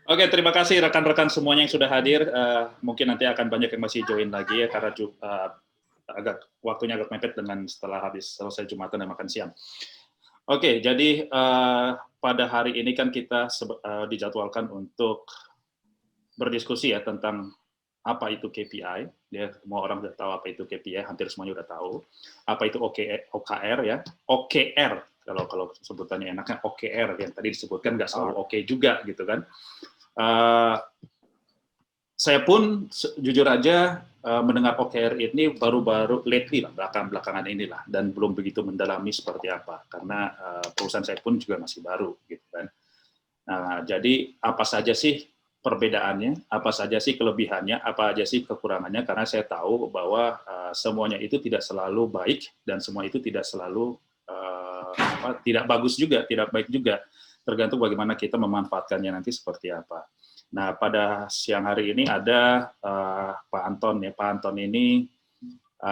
Oke, terima kasih rekan-rekan semuanya yang sudah hadir. Mungkin nanti akan banyak yang masih join lagi ya, karena agak waktunya agak mepet dengan setelah habis selesai Jumatan dan makan siang. Oke, jadi pada hari ini kan kita dijadwalkan untuk berdiskusi ya tentang apa itu KPI. Ya, semua orang sudah tahu apa itu KPI, hampir semuanya sudah tahu. Apa itu OKR ya? OKR, kalau sebutannya enaknya OKR, yang tadi disebutkan nggak selalu oke juga gitu kan. Saya pun jujur aja mendengar OKR ini baru-baru lately lah, belakangan inilah, dan belum begitu mendalami seperti apa, karena perusahaan saya pun juga masih baru gitu kan. Nah, jadi apa saja sih perbedaannya, apa saja sih kelebihannya, apa aja sih kekurangannya, karena saya tahu bahwa semuanya itu tidak selalu baik dan semua itu tidak selalu tidak bagus juga, tidak baik juga, tergantung bagaimana kita memanfaatkannya nanti seperti apa. Nah, pada siang hari ini ada Pak Anton ya. Pak Anton ini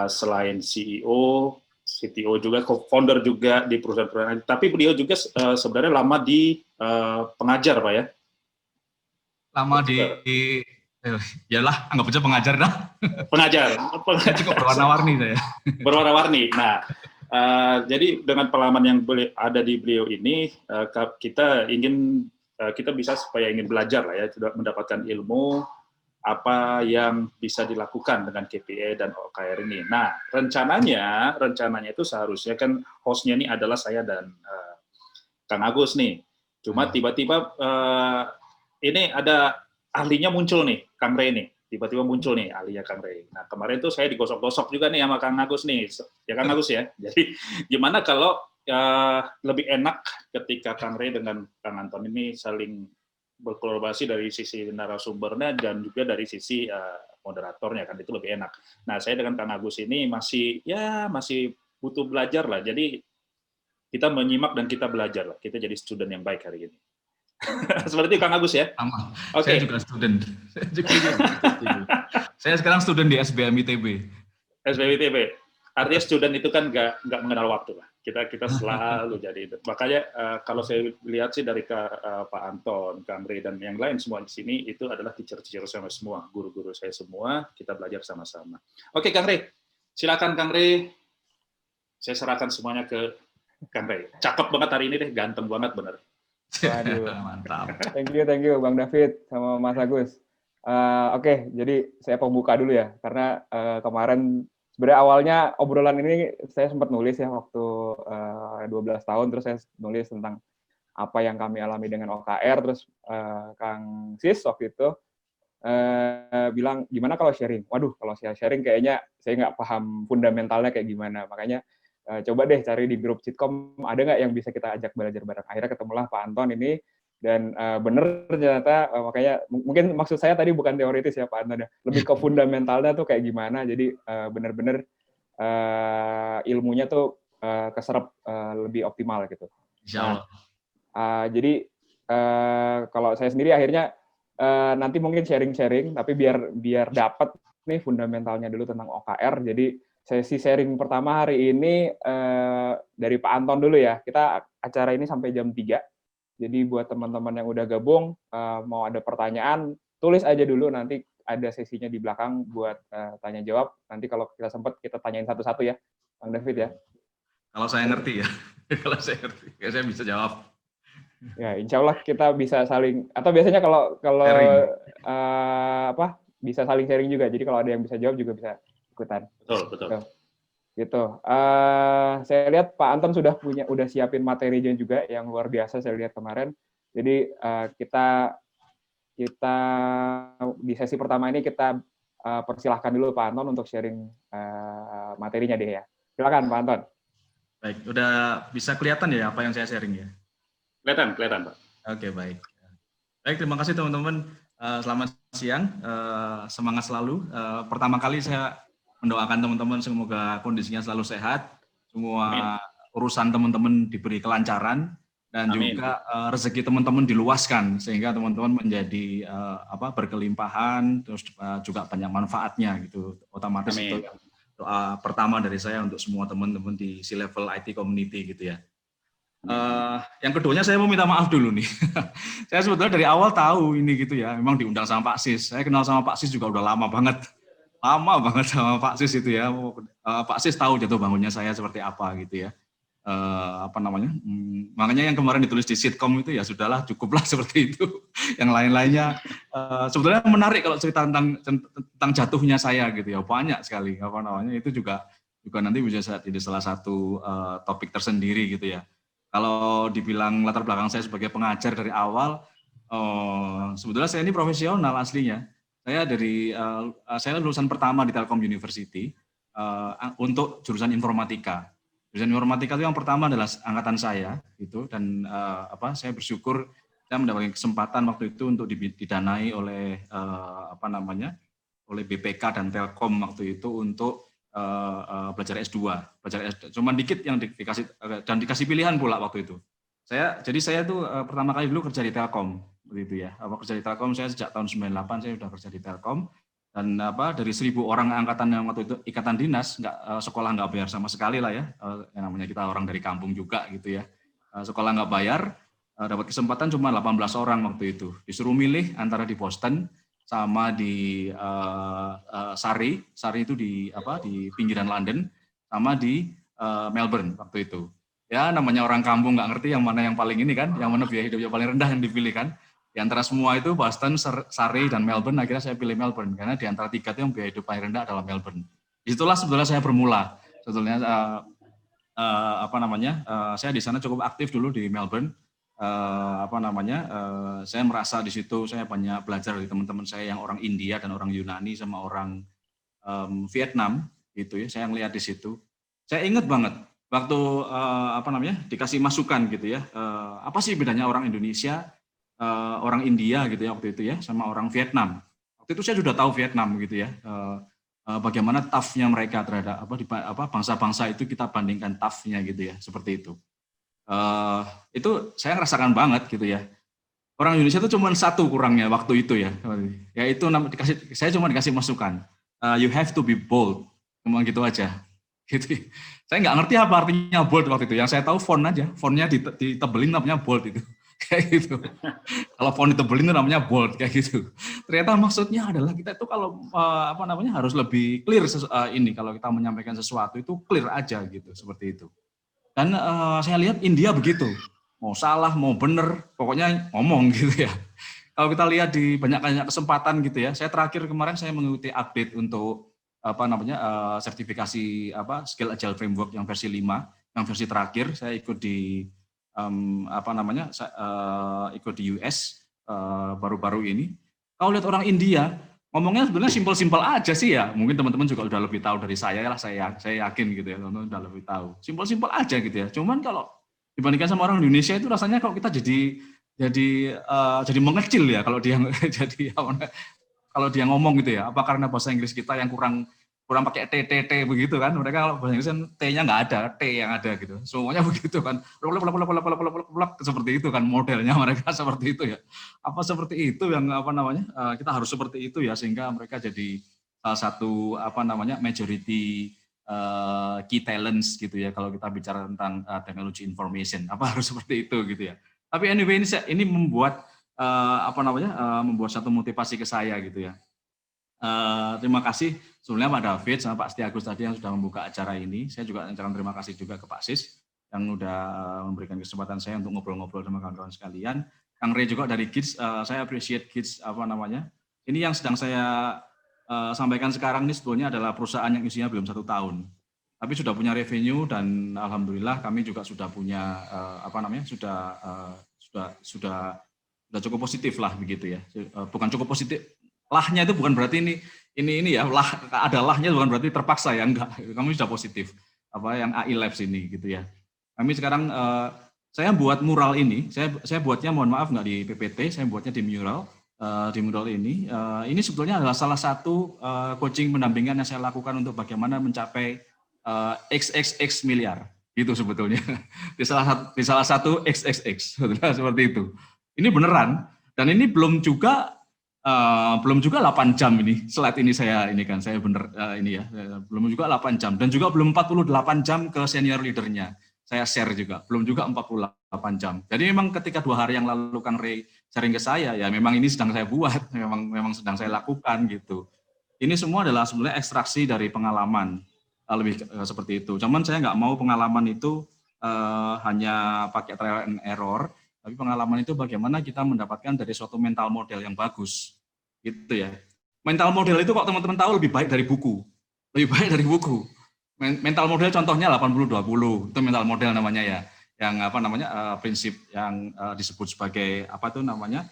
selain CEO, CTO juga, co-founder juga di perusahaan-perusahaan, tapi beliau juga sebenarnya lama di pengajar, Pak ya. Lama di yalah, anggap aja pengajar dah. Pengajar. Saya cukup berwarna-warni saya. Berwarna-warni. Nah, jadi dengan pengalaman yang ada di beliau ini, kita bisa supaya ingin belajar lah ya, mendapatkan ilmu apa yang bisa dilakukan dengan KPI dan OKR ini. Nah, rencananya itu seharusnya kan hostnya ini adalah saya dan Kang Agus nih. Cuma tiba-tiba ini ada ahlinya muncul nih, Kang Rey nih. Tiba-tiba muncul nih ahlinya Kang Rey. Nah, kemarin tuh saya digosok-gosok juga nih sama Kang Agus nih. Ya Kang Agus ya. Jadi gimana kalau lebih enak ketika Kang Rey dengan Kang Anton ini saling berkolaborasi dari sisi narasumbernya dan juga dari sisi moderatornya, kan itu lebih enak. Nah, saya dengan Kang Agus ini masih butuh belajar lah. Jadi kita menyimak dan kita belajar lah. Kita jadi student yang baik hari ini. Seperti itu Kang Agus ya. Sama. Okay. Saya juga student. Saya sekarang student di SBM ITB. SBM ITB. Artinya student itu kan nggak mengenal waktu lah. Kita selalu jadi itu. Makanya kalau saya lihat sih dari Pak Anton, Kang Rey, dan yang lain semua di sini itu adalah teacher-teacher saya semua, guru-guru saya semua, kita belajar sama-sama. Oke, Kang Rey. Silakan Kang Rey. Saya serahkan semuanya ke Kang Rey. Cakep banget hari ini deh, ganteng banget bener. Waduh, mantap. Thank you Bang David sama Mas Agus. Oke, jadi saya pembuka dulu ya, karena kemarin sebenarnya awalnya obrolan ini saya sempat nulis ya waktu 12 tahun, terus saya nulis tentang apa yang kami alami dengan OKR, terus Kang Sis waktu itu bilang gimana kalau sharing. Waduh, kalau saya sharing kayaknya saya nggak paham fundamentalnya kayak gimana, makanya coba deh cari di grup Sitkom, ada nggak yang bisa kita ajak belajar bareng. Akhirnya ketemulah Pak Anton ini, dan bener ternyata, makanya mungkin maksud saya tadi bukan teoritis ya Pak Anton, lebih ke fundamentalnya tuh kayak gimana, jadi bener-bener ilmunya tuh keserap lebih optimal gitu. Insya Allah. Jadi kalau saya sendiri akhirnya nanti mungkin sharing-sharing, tapi biar dapat nih fundamentalnya dulu tentang OKR, jadi sesi sharing pertama hari ini dari Pak Anton dulu ya. Kita acara ini sampai jam 3. Jadi buat teman-teman yang udah gabung, mau ada pertanyaan, tulis aja dulu, nanti ada sesinya di belakang buat tanya jawab. Nanti kalau kita sempat, kita tanyain satu-satu ya, Bang David ya. Kalau saya ngerti ya. Kalau saya ngerti, saya bisa jawab. Ya, insya Allah kita bisa saling, atau biasanya kalau bisa saling sharing juga. Jadi kalau ada yang bisa jawab juga bisa ikutan. Betul. Gitu. Saya lihat Pak Anton sudah siapin materinya juga yang luar biasa, saya lihat kemarin. Jadi kita di sesi pertama ini kita persilahkan dulu Pak Anton untuk sharing materinya deh ya. Silakan Pak Anton. Baik, udah bisa kelihatan ya apa yang saya sharing ya? Kelihatan Pak. Oke, baik. Baik, terima kasih teman-teman. Selamat siang, semangat selalu. Pertama kali saya mendoakan teman-teman semoga kondisinya selalu sehat, semua urusan teman-teman diberi kelancaran, dan Amin. Juga rezeki teman-teman diluaskan sehingga teman-teman menjadi berkelimpahan, terus juga banyak manfaatnya gitu. Otomatis Amin. Itu doa pertama dari saya untuk semua teman-teman di C-level IT community gitu ya. Yang keduanya saya mau minta maaf dulu nih. Saya sebetulnya dari awal tahu ini gitu ya, memang diundang sama Pak Sis. Saya kenal sama Pak Sis juga udah lama banget sama Pak Sis itu ya. Pak Sis tahu jatuh bangunnya saya seperti apa gitu ya. Makanya yang kemarin ditulis di sitkom itu ya sudahlah, cukuplah seperti itu. Yang lain-lainnya sebetulnya menarik kalau cerita tentang jatuhnya saya gitu ya, banyak sekali itu juga nanti bisa jadi salah satu topik tersendiri gitu ya. Kalau dibilang latar belakang saya sebagai pengajar dari awal, sebetulnya saya ini profesional aslinya. Saya lulusan pertama di Telkom University untuk jurusan informatika. Jurusan informatika itu yang pertama adalah angkatan saya gitu, dan saya bersyukur saya mendapatkan kesempatan waktu itu untuk didanai oleh oleh BPK dan Telkom waktu itu untuk belajar S2. Cuman dikit yang dikasih, dan dikasih pilihan pula waktu itu. Saya tuh pertama kali dulu kerja di Telkom begitu ya. Kerja di Telkom saya sejak tahun 98 saya sudah kerja di Telkom. Dan dari 1.000 orang angkatan yang waktu itu ikatan dinas, sekolah nggak bayar sama sekali lah ya, yang namanya kita orang dari kampung juga gitu ya, sekolah nggak bayar, dapat kesempatan cuma 18 orang waktu itu, disuruh milih antara di Boston sama di Surrey itu di pinggiran London, sama di Melbourne waktu itu. Ya namanya orang kampung nggak ngerti yang mana yang paling ini kan, yang mana biaya hidupnya paling rendah yang dipilih kan. Di antara semua itu Boston, Surrey, dan Melbourne, akhirnya saya pilih Melbourne karena di antara tiga itu yang biaya hidup paling rendah adalah Melbourne. Disitulah sebetulnya saya bermula. Sebetulnya saya di sana cukup aktif dulu di Melbourne. Saya merasa di situ saya banyak belajar dari teman-teman saya yang orang India dan orang Yunani sama orang Vietnam gitu ya. Saya ngelihat di situ. Saya ingat banget waktu dikasih masukan gitu ya. Apa sih bedanya orang Indonesia, orang India gitu ya waktu itu ya, sama orang Vietnam. Waktu itu saya sudah tahu Vietnam gitu ya, bagaimana tough-nya mereka terhadap bangsa-bangsa itu, kita bandingkan tough-nya gitu ya, seperti itu. Itu saya ngerasakan banget gitu ya. Orang Indonesia itu cuma satu kurangnya waktu itu ya, yaitu saya cuma dikasih masukan, you have to be bold, cuma gitu aja. Gitu. Saya nggak ngerti apa artinya bold waktu itu. Yang saya tahu font aja, fontnya ditebelin namanya bold itu. Kayak gitu. Kalau font ditebelin itu namanya bold kayak gitu. Ternyata maksudnya adalah kita itu kalau harus lebih clear kalau kita menyampaikan sesuatu itu clear aja gitu, seperti itu. Dan saya lihat India begitu. Mau salah, mau bener, pokoknya ngomong gitu ya. Kalau kita lihat di banyak kesempatan gitu ya. Saya terakhir kemarin saya mengikuti update untuk sertifikasi Skill Agile Framework yang versi 5, yang versi terakhir. Saya ikut di ikut di US baru-baru ini. Kalau lihat orang India ngomongnya sebenarnya simpel-simpel aja sih ya. Mungkin teman-teman juga udah lebih tahu dari saya lah, saya yakin gitu ya, teman-teman udah lebih tahu. Simpel-simpel aja gitu ya. Cuman kalau dibandingkan sama orang Indonesia itu rasanya kalau kita jadi mengecil ya kalau dia kalau dia ngomong gitu ya. Apa karena bahasa Inggris kita yang kurang pakai T begitu kan, mereka kalau bahasa Inggris kan T-nya nggak ada, T yang ada gitu, semuanya begitu kan, seperti itu kan modelnya mereka seperti itu ya. Apa seperti itu yang kita harus seperti itu ya, sehingga mereka jadi salah satu majority key talents gitu ya kalau kita bicara tentang teknologi information, harus seperti itu gitu ya. Tapi anyway ini membuat membuat satu motivasi ke saya gitu ya. Terima kasih sebelumnya Pak David sama Pak Setiagus tadi yang sudah membuka acara ini. Saya juga ucapkan terima kasih juga ke Pak Sis yang sudah memberikan kesempatan saya untuk ngobrol-ngobrol sama kawan-kawan sekalian. Kang Rey juga dari Kids, saya appreciate Kids Ini yang sedang saya sampaikan sekarang ini sebetulnya adalah perusahaan yang isinya belum 1 tahun. Tapi sudah punya revenue dan alhamdulillah kami juga sudah punya sudah cukup positif lah begitu ya. Bukan cukup positif. Lahnya itu bukan berarti ini ya, ada lahnya bukan berarti terpaksa ya, enggak. Kami sudah positif. Yang AI Labs ini gitu ya. Kami sekarang saya buat mural ini, saya buatnya mohon maaf nggak di PPT, saya buatnya di mural. Di mural ini sebetulnya adalah salah satu coaching pendampingan yang saya lakukan untuk bagaimana mencapai XXX miliar gitu sebetulnya. Di salah satu XXX seperti itu. Ini beneran, dan ini belum juga 8 jam ini, slide ini saya belum juga 8 jam, dan juga belum 48 jam ke senior leadernya. saya share juga, belum juga 48 jam. Jadi memang ketika 2 hari yang lalu Kang Rey sharing ke saya, ya memang ini sedang saya buat, memang sedang saya lakukan gitu. Ini semua adalah sebenarnya ekstraksi dari pengalaman, lebih seperti itu. Cuman saya nggak mau pengalaman itu hanya pakai trial and error, tapi pengalaman itu bagaimana kita mendapatkan dari suatu mental model yang bagus, gitu ya. Mental model itu kok teman-teman tahu lebih baik dari buku, Mental model contohnya 80-20, itu mental model namanya ya, yang apa namanya prinsip yang disebut sebagai apa itu namanya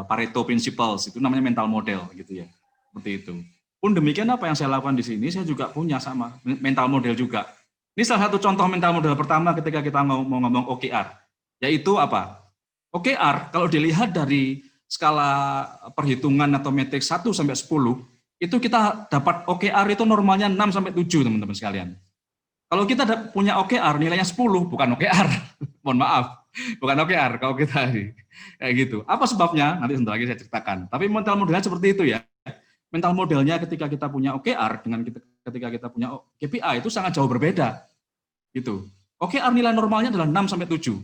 Pareto Principles, itu namanya mental model gitu ya, seperti itu. Pun demikian apa yang saya lakukan di sini, saya juga punya sama mental model juga. Ini salah satu contoh mental model pertama ketika kita mau ngomong OKR, yaitu apa? OKR kalau dilihat dari skala perhitungan atau metrik 1 sampai 10, itu kita dapat OKR itu normalnya 6 sampai 7 teman-teman sekalian. Kalau kita punya OKR nilainya 10, bukan OKR. Mohon maaf, bukan OKR kalau kita kayak gitu. Apa sebabnya? Nanti sebentar lagi saya ceritakan. Tapi mental modelnya seperti itu ya. Mental modelnya ketika kita punya OKR dengan ketika kita punya KPI itu sangat jauh berbeda. Gitu. OKR nilai normalnya adalah 6 sampai 7.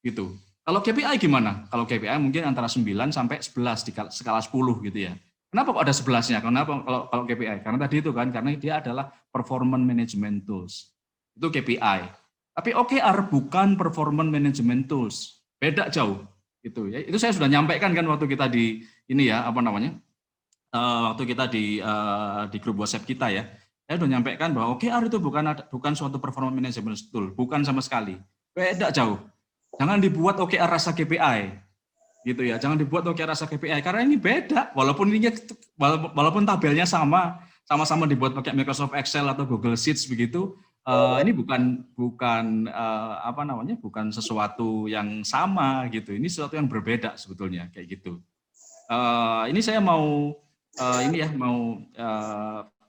Gitu. Kalau KPI gimana? Kalau KPI mungkin antara 9 sampai 11 di skala 10 gitu ya. Kenapa kok ada 11-nya? Kenapa kalau KPI? Karena tadi itu kan, karena dia adalah performance management tools. Itu KPI. Tapi OKR bukan performance management tools. Beda jauh. Gitu ya. Itu saya sudah nyampaikan kan waktu kita di ini ya, apa namanya? Waktu kita di grup WhatsApp kita ya. Saya sudah nyampaikan bahwa OKR itu bukan suatu performance management tool, bukan sama sekali. Beda jauh. Jangan dibuat OKR rasa KPI. Gitu ya, jangan dibuat OKR rasa KPI karena ini beda, walaupun tabelnya sama-sama dibuat pakai Microsoft Excel atau Google Sheets begitu, ini bukan apa namanya, bukan sesuatu yang sama gitu, ini sesuatu yang berbeda sebetulnya kayak gitu. Ini saya mau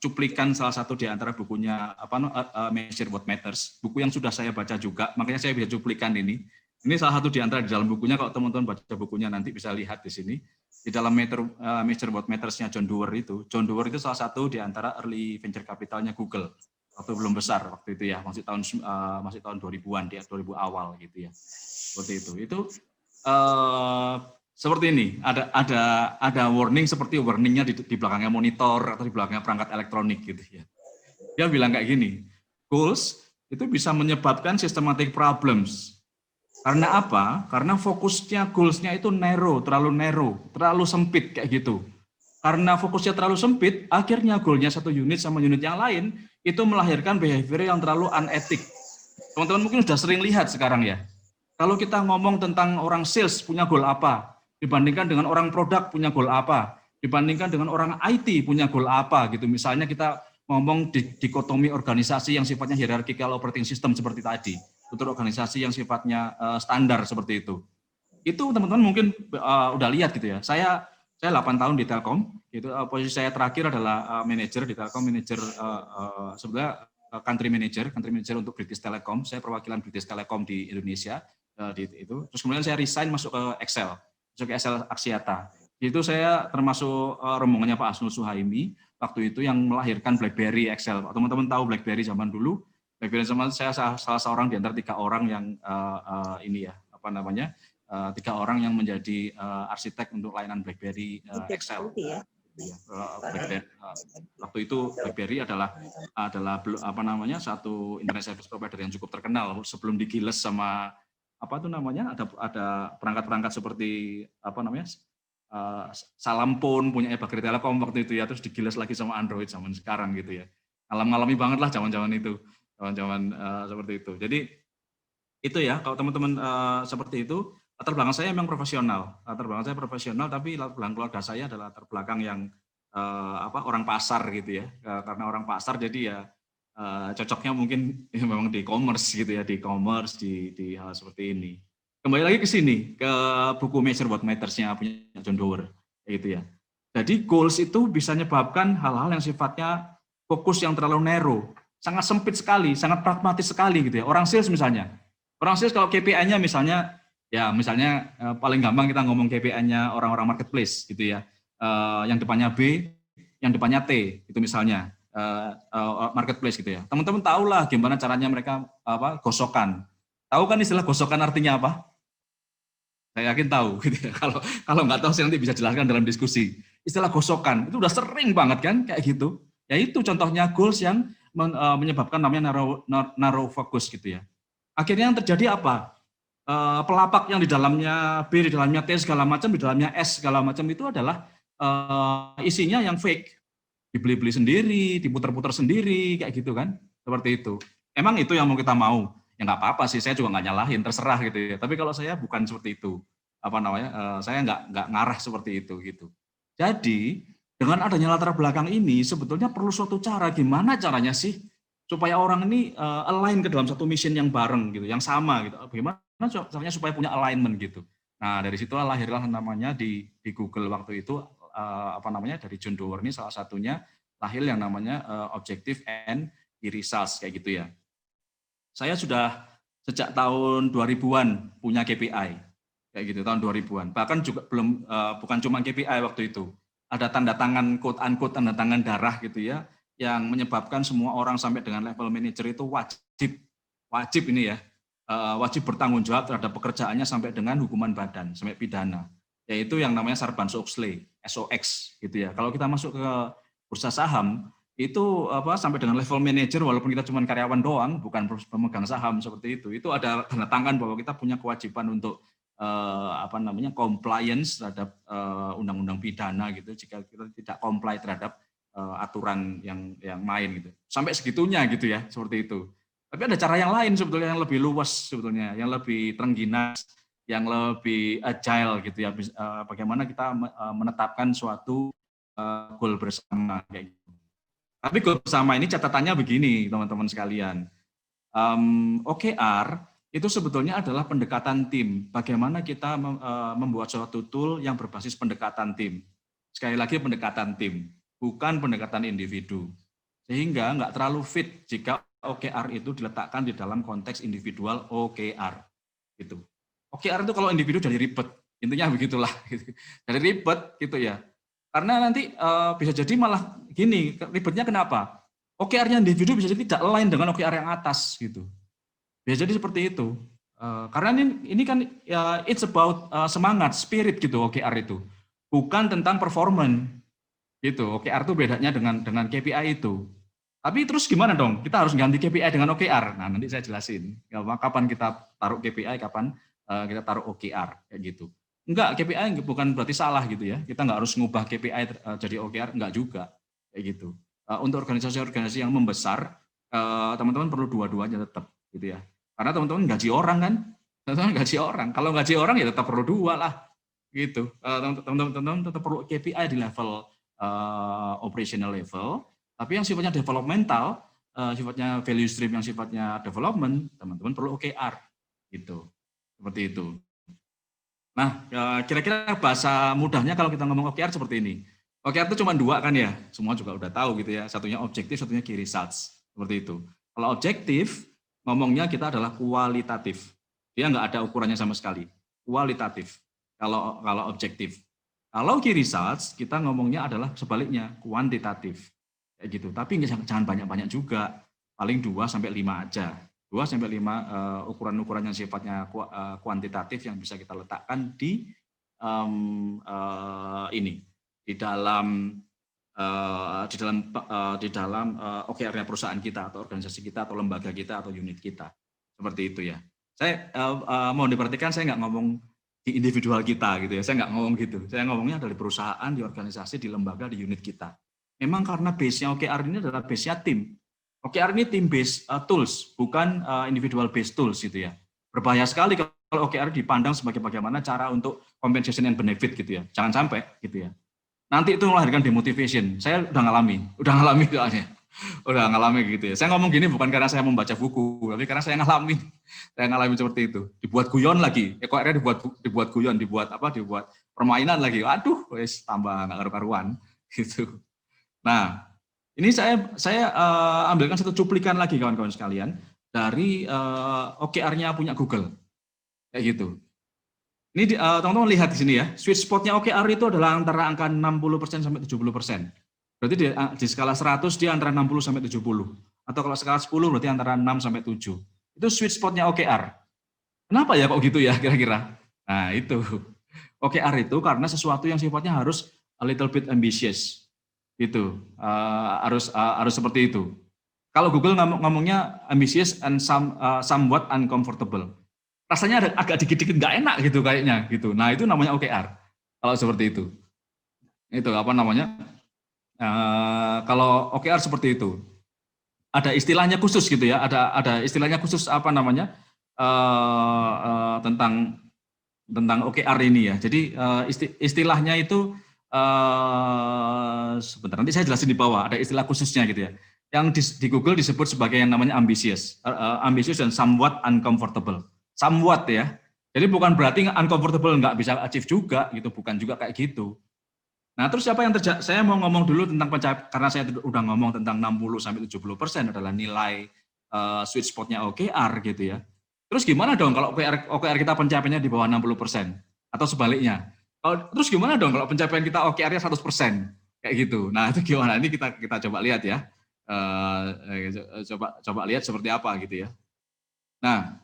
cuplikan salah satu di antara bukunya Measure What Matters, buku yang sudah saya baca juga, makanya saya bisa cuplikan ini. Ini salah satu di antara di dalam bukunya, kalau teman-teman baca bukunya nanti bisa lihat di sini. Di dalam Measure What Matters-nya John Doerr itu salah satu di antara early venture capital-nya Google. Waktu belum besar waktu itu ya, masih tahun 2000-an, di 2000 awal gitu ya. Seperti itu. Itu seperti ini, ada warning seperti warningnya di belakangnya monitor atau di belakangnya perangkat elektronik gitu ya. Dia bilang kayak gini, goals itu bisa menyebabkan systematic problems. Karena apa? Karena fokusnya, goals-nya itu terlalu sempit kayak gitu. Karena fokusnya terlalu sempit, akhirnya goal-nya satu unit sama unit yang lain, itu melahirkan behavior yang terlalu unetik. Teman-teman mungkin sudah sering lihat sekarang ya. Kalau kita ngomong tentang orang sales punya goal apa, dibandingkan dengan orang produk punya goal apa, dibandingkan dengan orang IT punya goal apa gitu. Misalnya kita ngomong dikotomi organisasi yang sifatnya hierarchical operating system seperti tadi. Untuk organisasi yang sifatnya standar seperti itu. Itu teman-teman mungkin udah lihat gitu ya. Saya 8 tahun di Telkom, gitu. Posisi saya terakhir adalah manajer di Telkom, manajer sebenarnya country manager untuk British Telecom. Saya perwakilan British Telecom di Indonesia itu. Terus kemudian saya resign masuk ke Excel Axiata. Itu saya termasuk rombongannya Pak Asnul Suhaimi waktu itu yang melahirkan BlackBerry Excel. Teman-teman tahu BlackBerry zaman dulu. BlackBerry zaman saya salah seorang di antara 3 orang yang 3 orang yang menjadi arsitek untuk layanan BlackBerry Excel. Waktu itu BlackBerry adalah satu internet service provider yang cukup terkenal sebelum digiles sama ada perangkat-perangkat seperti Salampon punya BlackBerry Telekom waktu itu ya, terus digiles lagi sama Android zaman sekarang gitu ya. Ngalami banget lah zaman-zaman itu. Seperti itu. Jadi itu ya, kalau teman-teman seperti itu, latar belakang saya memang profesional. Tapi latar belakang keluarga saya adalah latar belakang yang orang pasar gitu ya. Karena orang pasar jadi ya cocoknya mungkin memang di e-commerce gitu ya, di e-commerce di hal seperti ini. Kembali lagi ke sini, ke buku Measure What Matters-nya punya John Doerr gitu ya. Jadi goals itu bisa menyebabkan hal-hal yang sifatnya fokus yang terlalu narrow. Sangat sempit sekali, sangat pragmatis sekali gitu ya. Orang sales misalnya. Orang sales kalau KPI-nya misalnya paling gampang kita ngomong KPI-nya orang-orang marketplace gitu ya. Yang depannya B, yang depannya T itu misalnya. marketplace gitu ya. Teman-teman tahulah gimana caranya mereka gosokan. Tahu kan istilah gosokan artinya apa? Saya yakin tahu gitu ya. Kalau nggak tahu saya nanti bisa jelaskan dalam diskusi. Istilah gosokan itu udah sering banget kan kayak gitu. Ya itu contohnya goals yang menyebabkan namanya narrow focus gitu ya. Akhirnya yang terjadi apa? Pelapak yang di dalamnya B, di dalamnya T segala macam, di dalamnya S segala macam itu adalah isinya yang fake. Dibeli-beli sendiri, diputar-putar sendiri kayak gitu kan. Seperti itu. Emang itu yang mau kita mau? Ya nggak apa-apa sih, saya juga nggak nyalahin, terserah gitu ya. Tapi kalau saya bukan seperti itu, saya nggak ngarah seperti itu gitu. Jadi dengan adanya latar belakang ini sebetulnya perlu suatu cara, gimana caranya sih supaya orang ini align ke dalam satu mission yang bareng gitu, yang sama gitu. Bagaimana caranya supaya punya alignment gitu. Nah dari situlah lahirlah namanya di Google waktu itu dari John Doerr ini salah satunya lahir yang namanya Objective and Key Results kayak gitu ya. Saya sudah sejak tahun 2000-an punya KPI, kayak gitu, tahun 2000-an. Bahkan juga bukan cuma KPI waktu itu. Ada tanda tangan, quote-unquote, tanda tangan darah gitu ya, yang menyebabkan semua orang sampai dengan level manager itu wajib ini ya, wajib bertanggung jawab terhadap pekerjaannya sampai dengan hukuman badan, sampai pidana. Yaitu yang namanya Sarbanes-Oxley, SOX gitu ya. Kalau kita masuk ke bursa saham, itu sampai dengan level manager walaupun kita cuma karyawan doang, bukan pemegang saham seperti itu ada tanda tangan bahwa kita punya kewajiban untuk compliance terhadap undang-undang pidana gitu jika kita tidak comply terhadap aturan yang main gitu. Sampai segitunya gitu ya, seperti itu. Tapi ada cara yang lain sebetulnya yang lebih luas sebetulnya, yang lebih terengginas, yang lebih agile gitu ya. Bagaimana kita menetapkan suatu goal bersama kayak gitu. Tapi goal bersama ini catatannya begini, teman-teman sekalian. OKR itu sebetulnya adalah pendekatan tim. Bagaimana kita membuat suatu tool yang berbasis pendekatan tim. Sekali lagi pendekatan tim, bukan pendekatan individu. Sehingga nggak terlalu fit jika OKR itu diletakkan di dalam konteks individual OKR. Gitu. OKR itu kalau individu jadi ribet, intinya begitulah. Jadi ribet gitu ya. Karena nanti bisa jadi malah gini, ribetnya kenapa? OKR-nya individu bisa jadi tidak align dengan OKR yang atas gitu. Bisa jadi seperti itu. Karena ini kan it's about semangat, spirit gitu OKR itu. Bukan tentang performance gitu. OKR itu bedanya dengan KPI itu. Tapi terus gimana dong? Kita harus ganti KPI dengan OKR. Nah, nanti saya jelasin. Kapan kita taruh KPI, kapan kita taruh OKR kayak gitu. Enggak, KPI bukan berarti salah gitu ya. Kita nggak harus ngubah KPI jadi OKR, enggak juga. Kayak gitu. Untuk organisasi-organisasi yang membesar, teman-teman perlu dua-duanya tetap gitu ya. Karena teman-teman gaji orang kan. Teman-teman gaji orang. Kalau gaji orang ya tetap perlu dua lah. Gitu. Teman-teman tetap perlu KPI di level operational level, tapi yang sifatnya developmental, sifatnya value stream yang sifatnya development, teman-teman perlu OKR. Gitu. Seperti itu. Nah, kira-kira bahasa mudahnya kalau kita ngomong OKR seperti ini. OKR itu cuma dua kan ya, semua juga udah tahu gitu ya. Satunya objektif, satunya key results. Seperti itu. Kalau objektif, ngomongnya kita adalah kualitatif. Dia nggak ada ukurannya sama sekali. Kualitatif. Kalau objektif. Kalau key results, kita ngomongnya adalah sebaliknya, kuantitatif. Kayak gitu. Tapi jangan banyak-banyak juga. Paling 2-5 aja. 2-5 ukuran-ukuran yang sifatnya kuantitatif yang bisa kita letakkan di dalam OKR-nya perusahaan kita atau organisasi kita atau lembaga kita atau unit kita. Seperti itu ya. Saya mau diperhatikan, saya nggak ngomong di individual kita gitu ya. Saya nggak ngomong gitu. Saya ngomongnya dari perusahaan, di organisasi, di lembaga, di unit kita. Memang karena base-nya OKR ini adalah base-nya tim. OKR ini team based tools, bukan individual based tools gitu ya. Berbahaya sekali kalau OKR dipandang sebagai bagaimana cara untuk compensation and benefit gitu ya. Jangan sampai gitu ya. Nanti itu melahirkan demotivation. Saya udah ngalami soalnya. Udah ngalami gitu ya. Saya ngomong gini bukan karena saya membaca buku, tapi karena saya ngalamin. Saya ngalamin seperti itu. Dibuat guyon lagi. OKR dibuat guyon, dibuat permainan lagi. Aduh, wes tambah nggak karu-karuan gitu. Nah, ini saya ambilkan satu cuplikan lagi kawan-kawan sekalian dari OKR-nya punya Google, kayak gitu. Ini teman-teman lihat di sini ya, sweet spot-nya OKR itu adalah antara angka 60% sampai 70%. Berarti di skala 100 dia antara 60 sampai 70. Atau kalau skala 10 berarti antara 6 sampai 7. Itu sweet spotnya OKR. Kenapa ya kok gitu ya kira-kira? Nah itu. OKR itu karena sesuatu yang sifatnya harus a little bit ambitious. Itu. Harus seperti itu. Kalau Google ngomongnya ambitious and somewhat uncomfortable. Rasanya agak dikit-dikit nggak enak gitu kayaknya gitu. Nah itu namanya OKR. Kalau seperti itu. Itu apa namanya? Kalau OKR seperti itu. Ada istilahnya khusus gitu ya. Ada istilahnya khusus apa namanya? Tentang OKR ini ya. Jadi istilahnya itu sebentar nanti saya jelasin di bawah. Ada istilah khususnya gitu ya. Yang di Google disebut sebagai yang namanya ambitious dan somewhat uncomfortable. Somewhat ya. Jadi bukan berarti uncomfortable nggak bisa achieve juga gitu, bukan juga kayak gitu. Nah, terus apa yang terjadi? Saya mau ngomong dulu tentang pencapaian, karena saya udah ngomong tentang 60-70% adalah nilai sweet spotnya OKR gitu ya. Terus gimana dong kalau OKR kita pencapaiannya di bawah 60%? Atau sebaliknya? Terus gimana dong kalau pencapaian kita OKR-nya 100%? Kayak gitu. Nah, itu gimana? Ini kita coba lihat ya. Coba lihat seperti apa gitu ya. Nah,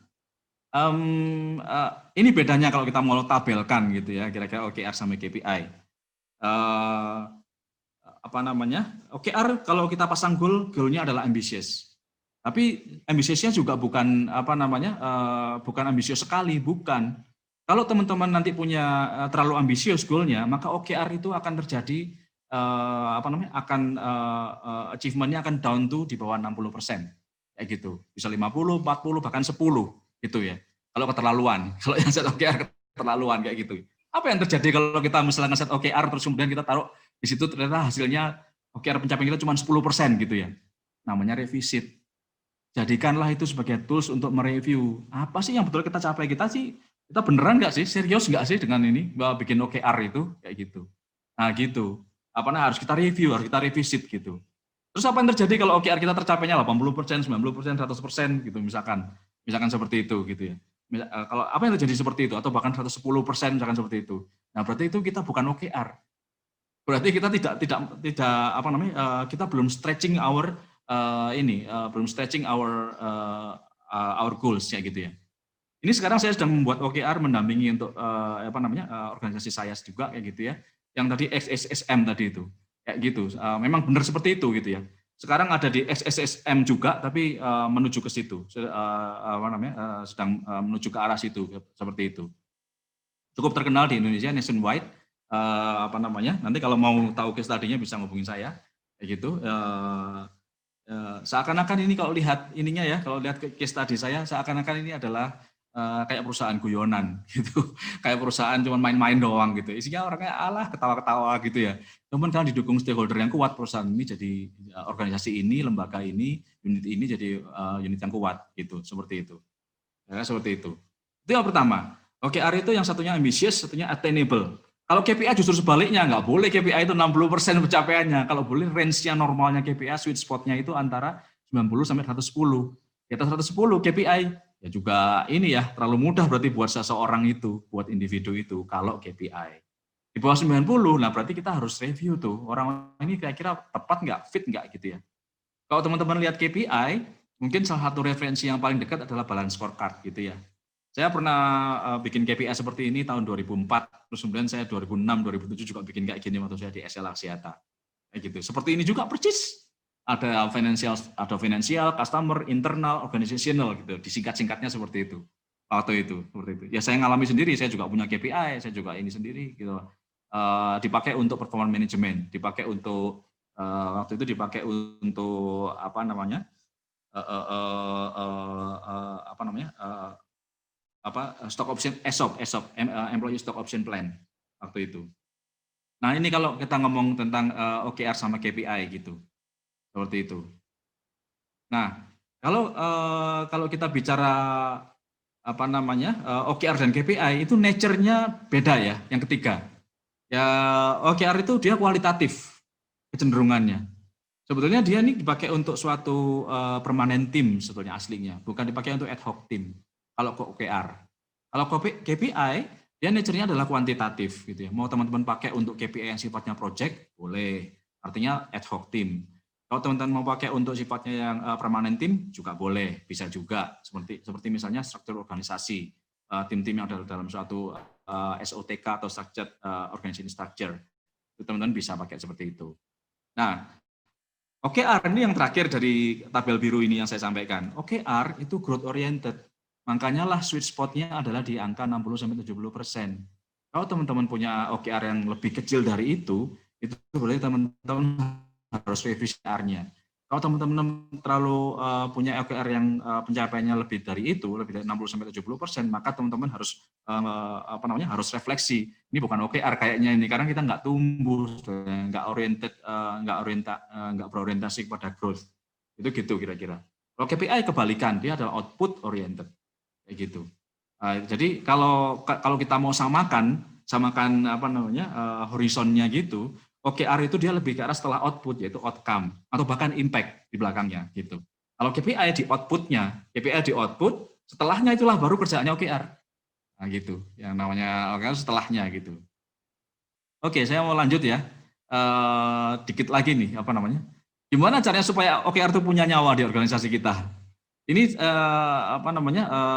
ini bedanya kalau kita mau tabelkan gitu ya, kira-kira OKR sama KPI. Apa namanya? OKR kalau kita pasang goal-nya adalah ambisius. Tapi ambisiusnya juga bukan apa namanya? Bukan ambisius sekali, bukan. Kalau teman-teman nanti punya terlalu ambisius goal-nya, maka OKR itu akan terjadi apa namanya? Akan achievement-nya akan down to di bawah 60%. Kayak gitu. Bisa 50, 40, bahkan 10 gitu ya. Kalau keterlaluan. Kalau yang set OKR keterlaluan kayak gitu. Apa yang terjadi kalau kita misalnya ngeset OKR terus kemudian kita taruh di situ ternyata hasilnya OKR pencapaian kita cuma 10% gitu ya. Namanya revisit. Jadikanlah itu sebagai tools untuk mereview. Apa sih yang betul kita capai, kita beneran nggak sih? Serius nggak sih dengan ini? Bikin OKR itu? Kayak gitu. Nah gitu. Harus kita review, harus kita revisit gitu. Terus apa yang terjadi kalau OKR kita tercapainya 80%, 90%, 100% gitu misalkan seperti itu gitu ya. Kalau apa yang terjadi seperti itu atau bahkan 110% misalkan seperti itu. Nah, berarti itu kita bukan OKR. Berarti kita tidak apa namanya? Kita belum stretching our our goals ya gitu ya. Ini sekarang saya sedang membuat OKR mendampingi untuk organisasi saya juga kayak gitu ya. Yang tadi XSSM tadi itu. Kayak gitu. Memang benar seperti itu gitu ya. Sekarang ada di XSSM juga, tapi menuju ke situ, sedang menuju ke arah situ, seperti itu. Cukup terkenal di Indonesia, nationwide. Nanti kalau mau tahu case study-nya bisa ngubungin saya, kayak gitu. Seakan-akan ini kalau lihat ininya ya, kalau lihat case study saya, seakan-akan ini adalah kayak perusahaan guyonan gitu, kayak perusahaan cuma main-main doang gitu, isinya orangnya ketawa-ketawa gitu ya. Cuman kalau didukung stakeholder yang kuat, perusahaan ini jadi organisasi ini, lembaga ini, unit ini jadi unit yang kuat gitu, seperti itu. Ya, seperti itu. Itu yang pertama. OKR itu yang satunya ambitious, satunya attainable. Kalau KPI justru sebaliknya, nggak boleh KPI itu 60% pencapaiannya. Kalau boleh range-nya normalnya KPI, sweet spot-nya itu antara 90 sampai 110. Di atas 110 KPI, ya juga ini ya, terlalu mudah berarti buat seseorang itu, buat individu itu, kalau KPI. Di bawah 90, nah berarti kita harus review tuh, orang ini kira-kira tepat nggak, fit nggak gitu ya. Kalau teman-teman lihat KPI, mungkin salah satu referensi yang paling dekat adalah balance scorecard gitu ya. Saya pernah bikin KPI seperti ini tahun 2004, terus kemudian saya 2006, 2007 juga bikin kayak gini waktu saya di SL Axiata. Kayak gitu. Seperti ini juga persis. Ada financial, customer, internal, organizational gitu. Disingkat-singkatnya seperti itu. Waktu itu, seperti itu. Ya saya ngalami sendiri, saya juga punya KPI, saya juga ini sendiri gitu. Dipakai untuk performance management, dipakai untuk waktu itu dipakai untuk stock option ESOP, employee stock option plan waktu itu. Nah ini kalau kita ngomong tentang OKR sama KPI gitu, seperti itu. Nah kalau kita bicara OKR dan KPI itu nature-nya beda ya. Yang ketiga, ya OKR itu dia kualitatif kecenderungannya. Sebetulnya dia ini dipakai untuk suatu permanent team sebetulnya aslinya, bukan dipakai untuk ad hoc team. Kalau OKR, kalau KPI, dia nature-nya adalah kuantitatif gitu ya. Mau teman-teman pakai untuk KPI yang sifatnya project, boleh. artinya ad hoc team. Kalau teman-teman mau pakai untuk sifatnya yang permanent team juga boleh, bisa juga. Seperti misalnya struktur organisasi, tim-tim yang ada dalam suatu SOTK atau structured organization structure. Itu teman-teman bisa pakai seperti itu. Nah, OKR ini yang terakhir dari tabel biru ini yang saya sampaikan. OKR itu growth oriented. Makanya lah sweet spot-nya adalah di angka 60-70%. Kalau teman-teman punya OKR yang lebih kecil dari itu berarti teman-teman harus revisi OKR-nya. Kalau teman-teman terlalu punya OKR yang pencapaiannya lebih dari itu, lebih dari 60-70%, maka teman-teman harus harus refleksi. Ini bukan OKR kayaknya ini, karena kita nggak tumbuh, nggak berorientasi kepada growth. Itu gitu kira-kira. Kalau KPI kebalikan, dia adalah output oriented, kayak gitu. Jadi kalau kita mau samakan horizonnya gitu. OKR itu dia lebih ke arah setelah output, yaitu outcome, atau bahkan impact di belakangnya. Gitu. Kalau KPI di outputnya, KPI di output, setelahnya itulah baru kerjaannya OKR. Nah, gitu, yang namanya OKR setelahnya. Gitu. Oke, saya mau lanjut ya. Dikit lagi nih, gimana caranya supaya OKR itu punya nyawa di organisasi kita? Ini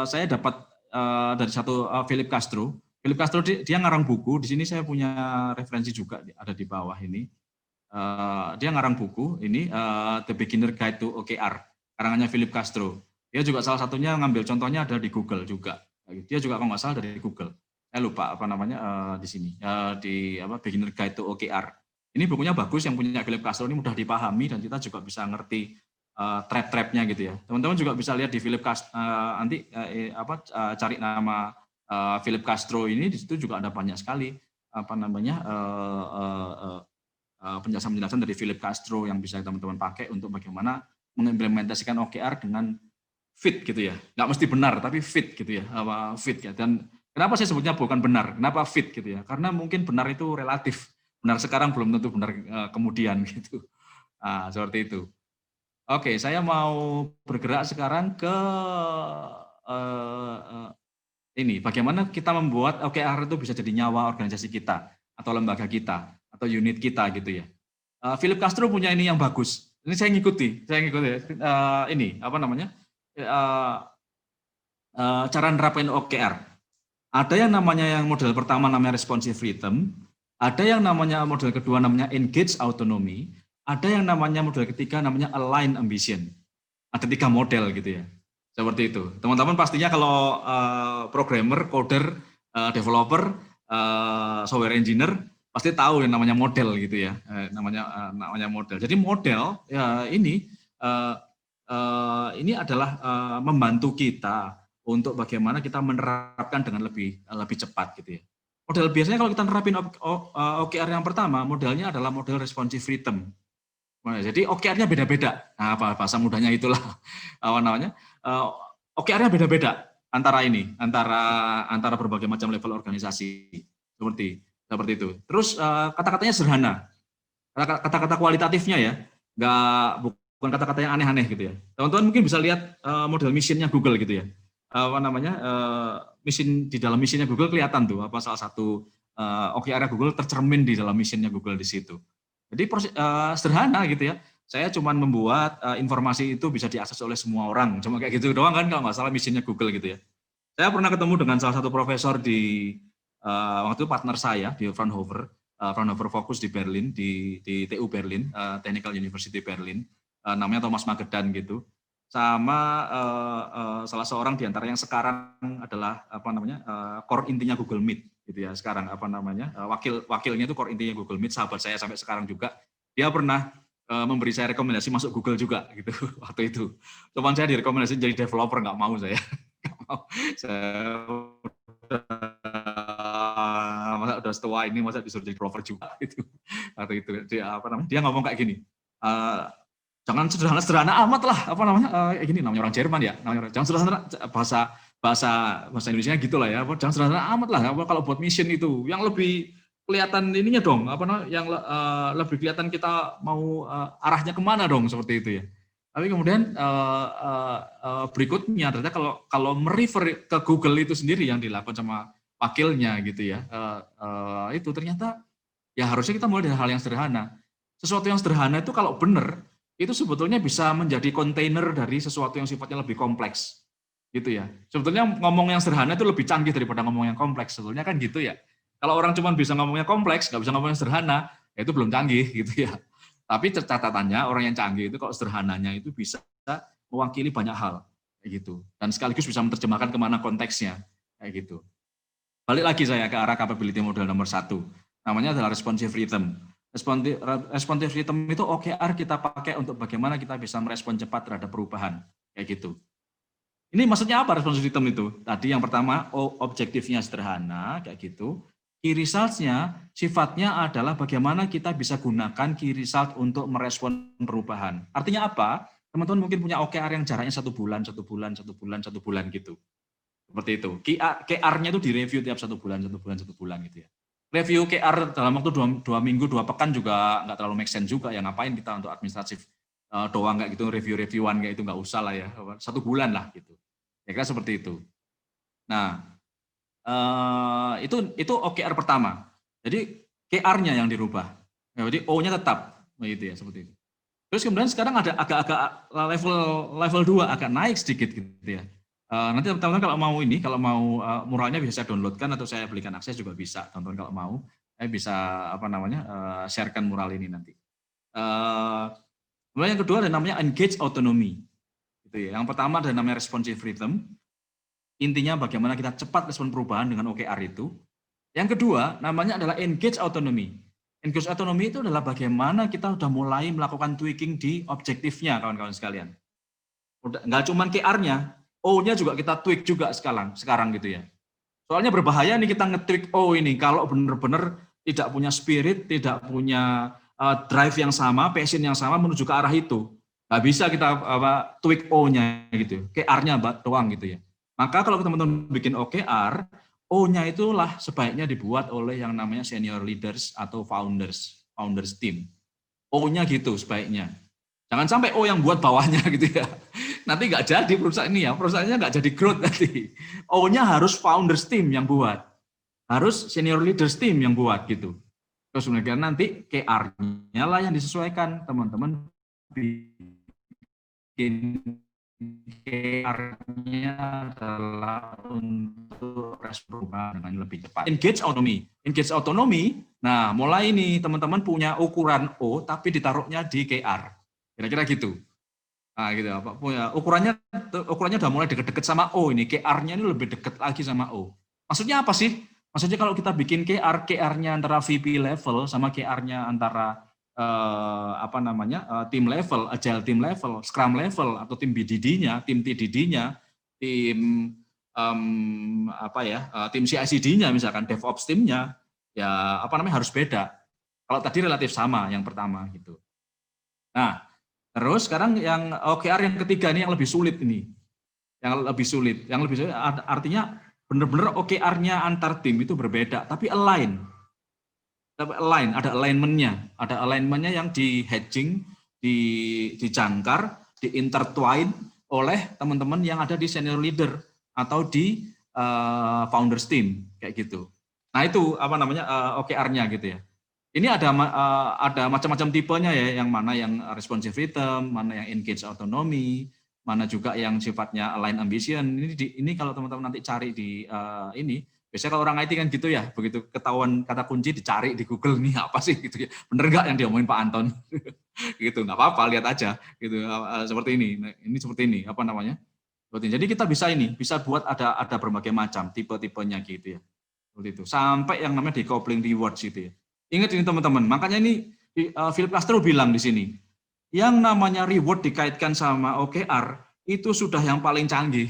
saya dapat dari satu Philip Castro. Philip Castro dia ngarang buku, di sini saya punya referensi juga ada di bawah ini. Dia ngarang buku ini The Beginner Guide to OKR, karangannya Philip Castro. Dia juga salah satunya ngambil contohnya ada di Google juga. Dia juga kalau nggak salah dari Google. Saya lupa di sini di Beginner Guide to OKR. Ini bukunya bagus, yang punya Philip Castro ini mudah dipahami dan kita juga bisa ngerti trap-trapnya gitu ya. Teman-teman juga bisa lihat di Philip Castro nanti cari nama Philip Castro ini, di situ juga ada banyak sekali penjelasan-penjelasan dari Philip Castro yang bisa teman-teman pakai untuk bagaimana mengimplementasikan OKR dengan fit gitu ya. Nggak mesti benar tapi fit gitu ya, fit ya. Dan kenapa saya sebutnya bukan benar, kenapa fit gitu ya? Karena mungkin benar itu relatif. Benar sekarang belum tentu benar kemudian gitu. Nah, seperti itu. Oke, saya mau bergerak sekarang ke ini, bagaimana kita membuat OKR itu bisa jadi nyawa organisasi kita, atau lembaga kita, atau unit kita gitu ya. Philip Castro punya ini yang bagus. Ini saya ngikuti cara nerapin OKR. Ada yang namanya yang model pertama namanya responsive rhythm, ada yang namanya model kedua namanya engage autonomy, ada yang namanya model ketiga namanya align ambition. Ada 3 model gitu ya. Seperti itu. Teman-teman pastinya kalau programmer, coder, developer, software engineer pasti tahu yang namanya model gitu ya. Namanya model. Jadi model ya ini adalah membantu kita untuk bagaimana kita menerapkan dengan lebih cepat gitu ya. Model biasanya kalau kita nerapin OKR yang pertama, modelnya adalah model responsive rhythm. Jadi OKR-nya beda-beda. Nah, bahasa mudahnya itulah OKR-nya beda-beda antara berbagai macam level organisasi seperti itu. Terus kata-katanya sederhana, kata-kata kualitatifnya ya, bukan kata-kata yang aneh-aneh gitu ya. Teman-teman mungkin bisa lihat model mission-nya Google gitu ya. Mission di dalam mission-nya Google kelihatan tuh salah satu OKR Google tercermin di dalam mission-nya Google di situ. Jadi sederhana gitu ya. Saya cuma membuat informasi itu bisa diakses oleh semua orang. Cuma kayak gitu doang kan kalau nggak salah misinya Google gitu ya. Saya pernah ketemu dengan salah satu profesor di waktu itu partner saya di Fraunhofer Focus di Berlin, di TU Berlin, Technical University Berlin, namanya Thomas Magedan gitu. Sama salah seorang di antara yang sekarang adalah core intinya Google Meet gitu ya. Sekarang wakilnya itu core intinya Google Meet, sahabat saya sampai sekarang juga. Dia pernah memberi saya rekomendasi masuk Google juga gitu waktu itu. Cuman saya direkomendasi jadi developer, nggak mau saya. Nggak mau. Masa udah setua ini masa disuruh jadi developer juga gitu. Waktu itu dia ngomong kayak gini. Jangan sederhana amat lah, gini namanya orang Jerman ya, jangan sederhana, bahasa Indonesia gitulah ya, jangan sederhana amat lah, kalau buat mission itu yang lebih kelihatan ininya dong, yang lebih kelihatan kita mau arahnya kemana dong, seperti itu ya. Tapi kemudian berikutnya ternyata kalau merefer ke Google itu sendiri yang dilakukan sama wakilnya gitu ya, itu ternyata ya harusnya kita mulai dari hal yang sederhana. sesuatu yang sederhana itu kalau benar, itu sebetulnya bisa menjadi kontainer dari sesuatu yang sifatnya lebih kompleks. Gitu ya. Sebetulnya ngomong yang sederhana itu lebih canggih daripada ngomong yang kompleks. Sebetulnya kan gitu ya. Kalau orang cuma bisa ngomongnya kompleks, nggak bisa ngomong yang sederhana, ya itu belum canggih gitu ya. Tapi catatannya orang yang canggih itu kalau sederhananya itu bisa mewakili banyak hal kayak gitu. Dan sekaligus bisa menerjemahkan kemana konteksnya kayak gitu. Balik lagi saya ke arah capability model nomor 1. Namanya adalah responsive rhythm. Responsive rhythm itu OKR kita pakai untuk bagaimana kita bisa merespon cepat terhadap perubahan. Kayak gitu. Ini maksudnya apa responsive rhythm itu? Tadi yang pertama, objektifnya sederhana, kayak gitu. Key results-nya sifatnya adalah bagaimana kita bisa gunakan key result untuk merespon perubahan. Artinya apa? Teman-teman mungkin punya OKR yang jaraknya 1 bulan, 1 bulan, 1 bulan, 1 bulan gitu. Seperti itu. KR-nya itu direview tiap 1 bulan, 1 bulan, 1 bulan gitu ya. Review KR dalam waktu 2 minggu, 2 pekan juga nggak terlalu make sense juga ya. Ngapain kita untuk administratif doang kayak gitu, review-reviewan kayak itu nggak usah lah ya. 1 bulan lah gitu. Ya kira seperti itu. Nah, itu OKR pertama. Jadi KR-nya yang dirubah. Jadi O-nya tetap gitu ya, seperti itu. Terus kemudian sekarang ada agak level 2 agak naik sedikit gitu ya. Nanti teman-teman kalau mau muralnya bisa saya downloadkan atau saya belikan akses juga bisa. Teman-teman kalau mau, saya bisa sharekan mural ini nanti. Kemudian yang kedua ada namanya engage autonomy. Gitu ya. Yang pertama ada namanya responsive rhythm. Intinya bagaimana kita cepat respon perubahan dengan OKR itu. Yang kedua namanya adalah engage autonomy. Engage autonomy itu adalah bagaimana kita sudah mulai melakukan tweaking di objektifnya kawan-kawan sekalian. Nggak cuma KR-nya, O-nya juga kita tweak juga sekarang gitu ya. Soalnya berbahaya nih kita nge-tweak O ini kalau benar-benar tidak punya spirit, tidak punya drive yang sama, passion yang sama menuju ke arah itu. Nggak bisa kita tweak O-nya gitu, KR-nya doang gitu ya. Maka kalau teman-teman bikin OKR, O-nya itulah sebaiknya dibuat oleh yang namanya senior leaders atau founders team. O-nya gitu sebaiknya. Jangan sampai O yang buat bawahnya gitu ya. Nanti nggak jadi perusahaan ini ya, perusahaannya nggak jadi growth nanti. O-nya harus founders team yang buat. Harus senior leaders team yang buat gitu. Terus kemudian nanti KR-nya lah yang disesuaikan. Teman-teman bikin KR-nya adalah untuk respon dengan lebih cepat. Engage autonomy. Nah, mulai ini teman-teman punya ukuran O tapi ditaruhnya di KR. Kira-kira gitu. Nah, gitu apa punya ukurannya udah mulai deket-deket sama O ini. KR-nya ini lebih deket lagi sama O. Maksudnya apa sih? Maksudnya kalau kita bikin KR-nya antara VP level sama KR-nya antara tim level, agile team level, scrum level atau tim BDD-nya, tim TDD-nya, tim tim CI/CD-nya misalkan DevOps timnya ya harus beda. Kalau tadi relatif sama yang pertama gitu. Nah, terus sekarang yang OKR yang ketiga ini yang lebih sulit ini. Yang lebih sulit artinya benar-benar OKR-nya antar tim itu berbeda tapi align. Ada alignment-nya yang di hedging, dijangkar, diintertwine oleh teman-teman yang ada di senior leader atau di founders team kayak gitu. Nah, itu OKR-nya gitu ya. Ini ada macam-macam tipenya ya, yang mana yang responsive rhythm, mana yang engage autonomy, mana juga yang sifatnya align ambition. Ini kalau teman-teman nanti cari di ini, biasanya kalau orang IT kan gitu ya, begitu ketahuan kata kunci dicari di Google nih apa sih gitu ya. Bener nggak yang diomongin Pak Anton? Gitu, nggak apa-apa, lihat aja gitu. Seperti ini. Nah, ini seperti ini, Jadi kita bisa buat ada berbagai macam tipe-tipenya gitu ya. Seperti itu. Sampai yang namanya decoupling rewards gitu ya. Ingat ini teman-teman, makanya ini Philip Castro bilang di sini, yang namanya reward dikaitkan sama OKR itu sudah yang paling canggih.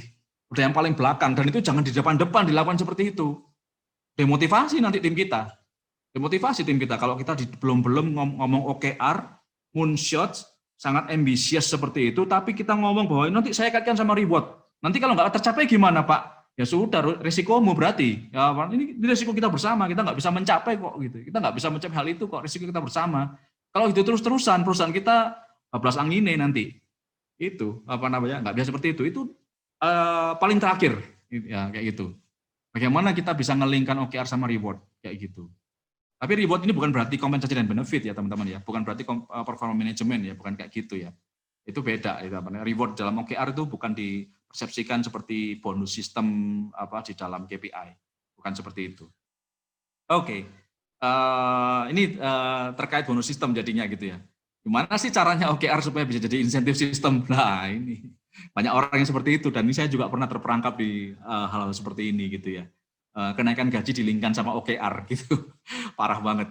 Udah yang paling belakang, dan itu jangan di depan-depan dilakukan seperti itu. Demotivasi nanti tim kita. Kalau kita belum ngomong OKR, moonshot, sangat ambisius seperti itu, tapi kita ngomong bahwa nanti saya kaitkan sama reward. Nanti kalau nggak tercapai gimana Pak? Ya sudah, risikomu berarti. Ya, ini risiko kita bersama, kita nggak bisa mencapai kok gitu. Kita nggak bisa mencapai hal itu kok, risiko kita bersama. Kalau itu terus-terusan, perusahaan kita bablas angine nanti. Itu nggak bisa seperti itu. Itu paling terakhir ya kayak gitu. Bagaimana kita bisa ngelingkan OKR sama reward kayak gitu. Tapi reward ini bukan berarti kompensasi dan benefit ya teman-teman ya, bukan berarti performance management ya, bukan kayak gitu ya. Itu beda. Reward dalam OKR itu bukan dipersepsikan seperti bonus sistem di dalam KPI, bukan seperti itu. Oke. Ini terkait bonus sistem jadinya gitu ya. Gimana sih caranya OKR supaya bisa jadi insentif sistem? Nah ini banyak orang yang seperti itu, dan ini saya juga pernah terperangkap di hal-hal seperti ini gitu ya. Kenaikan gaji dilingkan sama OKR gitu, parah banget.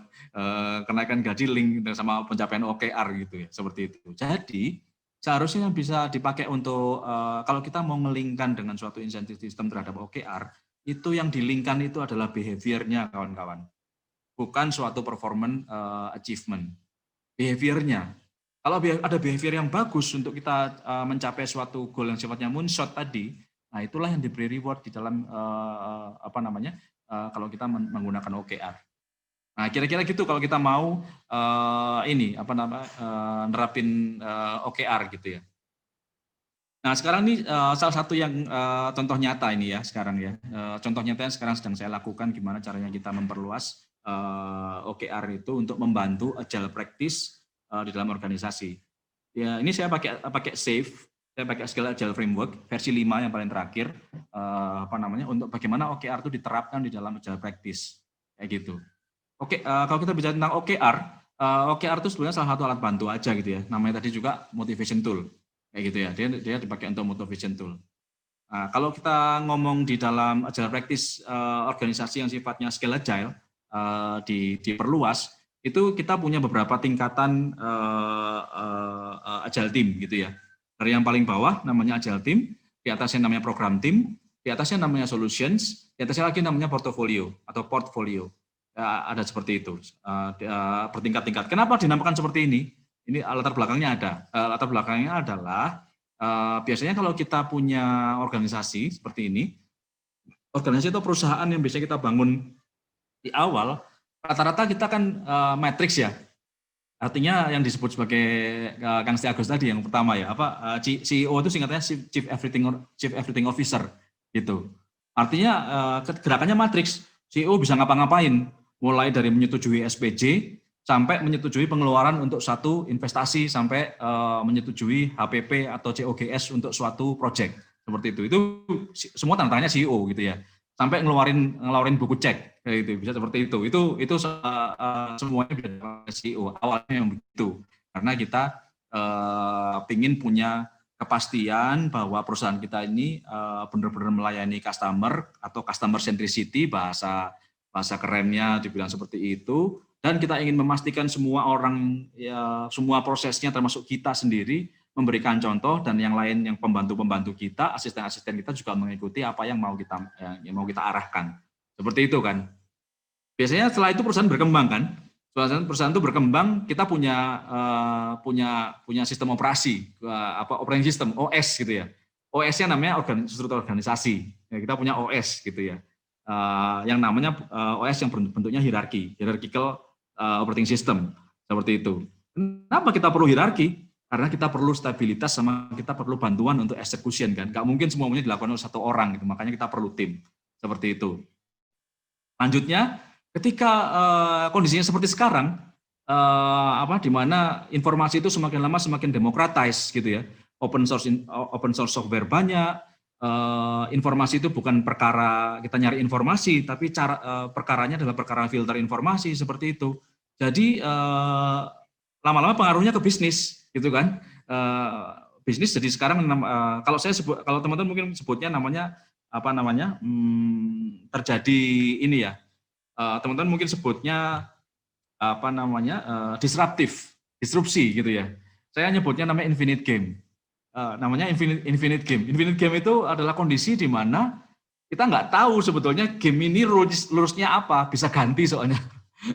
Kenaikan gaji link sama pencapaian OKR gitu ya, seperti itu. Jadi seharusnya yang bisa dipakai untuk kalau kita mau ngelingkan dengan suatu insentif sistem terhadap OKR, itu yang dilingkan itu adalah behavior-nya kawan-kawan, bukan suatu performance achievement. Behavior-nya. Kalau ada behavior yang bagus untuk kita mencapai suatu goal yang sifatnya moonshot tadi, nah itulah yang diberi reward di dalam kalau kita menggunakan OKR. Nah kira-kira gitu kalau kita mau nerapin OKR gitu ya. Nah sekarang ini salah satu yang contoh nyata ini ya sekarang ya. Contoh nyata yang sekarang sedang saya lakukan, gimana caranya kita memperluas OKR itu untuk membantu agile practice di dalam organisasi. Ya ini saya pakai SAFe, saya pakai Scale Agile Framework versi 5 yang paling terakhir, untuk bagaimana OKR itu diterapkan di dalam agile practice kayak gitu. Oke, kalau kita bicara tentang OKR, OKR itu sebenarnya salah satu alat bantu aja gitu ya. Namanya tadi juga motivation tool kayak gitu ya. Dia dipakai untuk motivation tool. Nah, kalau kita ngomong di dalam agile practice organisasi yang sifatnya scale agile diperluas, itu kita punya beberapa tingkatan agile team gitu ya. Dari yang paling bawah namanya agile team, di atasnya namanya program team, di atasnya namanya solutions, di atasnya lagi namanya portfolio atau portfolio. Ada seperti itu bertingkat-tingkat. Kenapa dinamakan seperti ini? Ini latar belakangnya ada. Latar belakangnya adalah biasanya kalau kita punya organisasi seperti ini, organisasi atau perusahaan yang biasanya kita bangun di awal, rata-rata kita kan matriks ya. Artinya yang disebut sebagai Kang Siti Agus tadi yang pertama ya, CEO itu singkatannya Chief Everything Officer gitu. Artinya gerakannya matriks, CEO bisa ngapa-ngapain, mulai dari menyetujui SPJ sampai menyetujui pengeluaran untuk satu investasi, sampai menyetujui HPP atau COGS untuk suatu project seperti itu. Itu semua tanda tangannya CEO gitu ya. Sampai ngeluarin buku cek kayak gitu, bisa seperti itu. Itu semuanya bisa CEO awalnya yang begitu, karena kita ingin punya kepastian bahwa perusahaan kita ini benar-benar melayani customer atau customer centricity, bahasa kerennya dibilang seperti itu, dan kita ingin memastikan semua orang ya, semua prosesnya termasuk kita sendiri memberikan contoh, dan yang lain yang pembantu-pembantu kita, asisten-asisten kita juga mengikuti apa yang mau kita arahkan. Seperti itu kan. Biasanya setelah itu perusahaan berkembang kan. Perusahaan itu berkembang, kita punya sistem operasi, operating system, OS gitu ya. OS-nya namanya struktur organisasi. Ya, kita punya OS gitu ya. Yang namanya OS yang bentuknya hierarchical operating system, seperti itu. Kenapa kita perlu hierarki? Karena kita perlu stabilitas sama kita perlu bantuan untuk execution kan. Nggak mungkin semuanya dilakukan oleh satu orang gitu. Makanya kita perlu tim. Seperti itu. Lanjutnya, ketika kondisinya seperti sekarang, di mana informasi itu semakin lama semakin democratize gitu ya. Open source software banyak. Informasi itu bukan perkara kita nyari informasi, tapi perkaranya adalah perkara filter informasi seperti itu. Jadi lama-lama pengaruhnya ke bisnis. Gitu kan, bisnis jadi sekarang kalau teman-teman mungkin sebutnya namanya terjadi ini ya, teman-teman mungkin sebutnya disrupsi gitu ya. Saya nyebutnya namanya infinite game, infinite game. Infinite game itu adalah kondisi di mana kita nggak tahu sebetulnya game ini rules-nya apa, bisa ganti soalnya.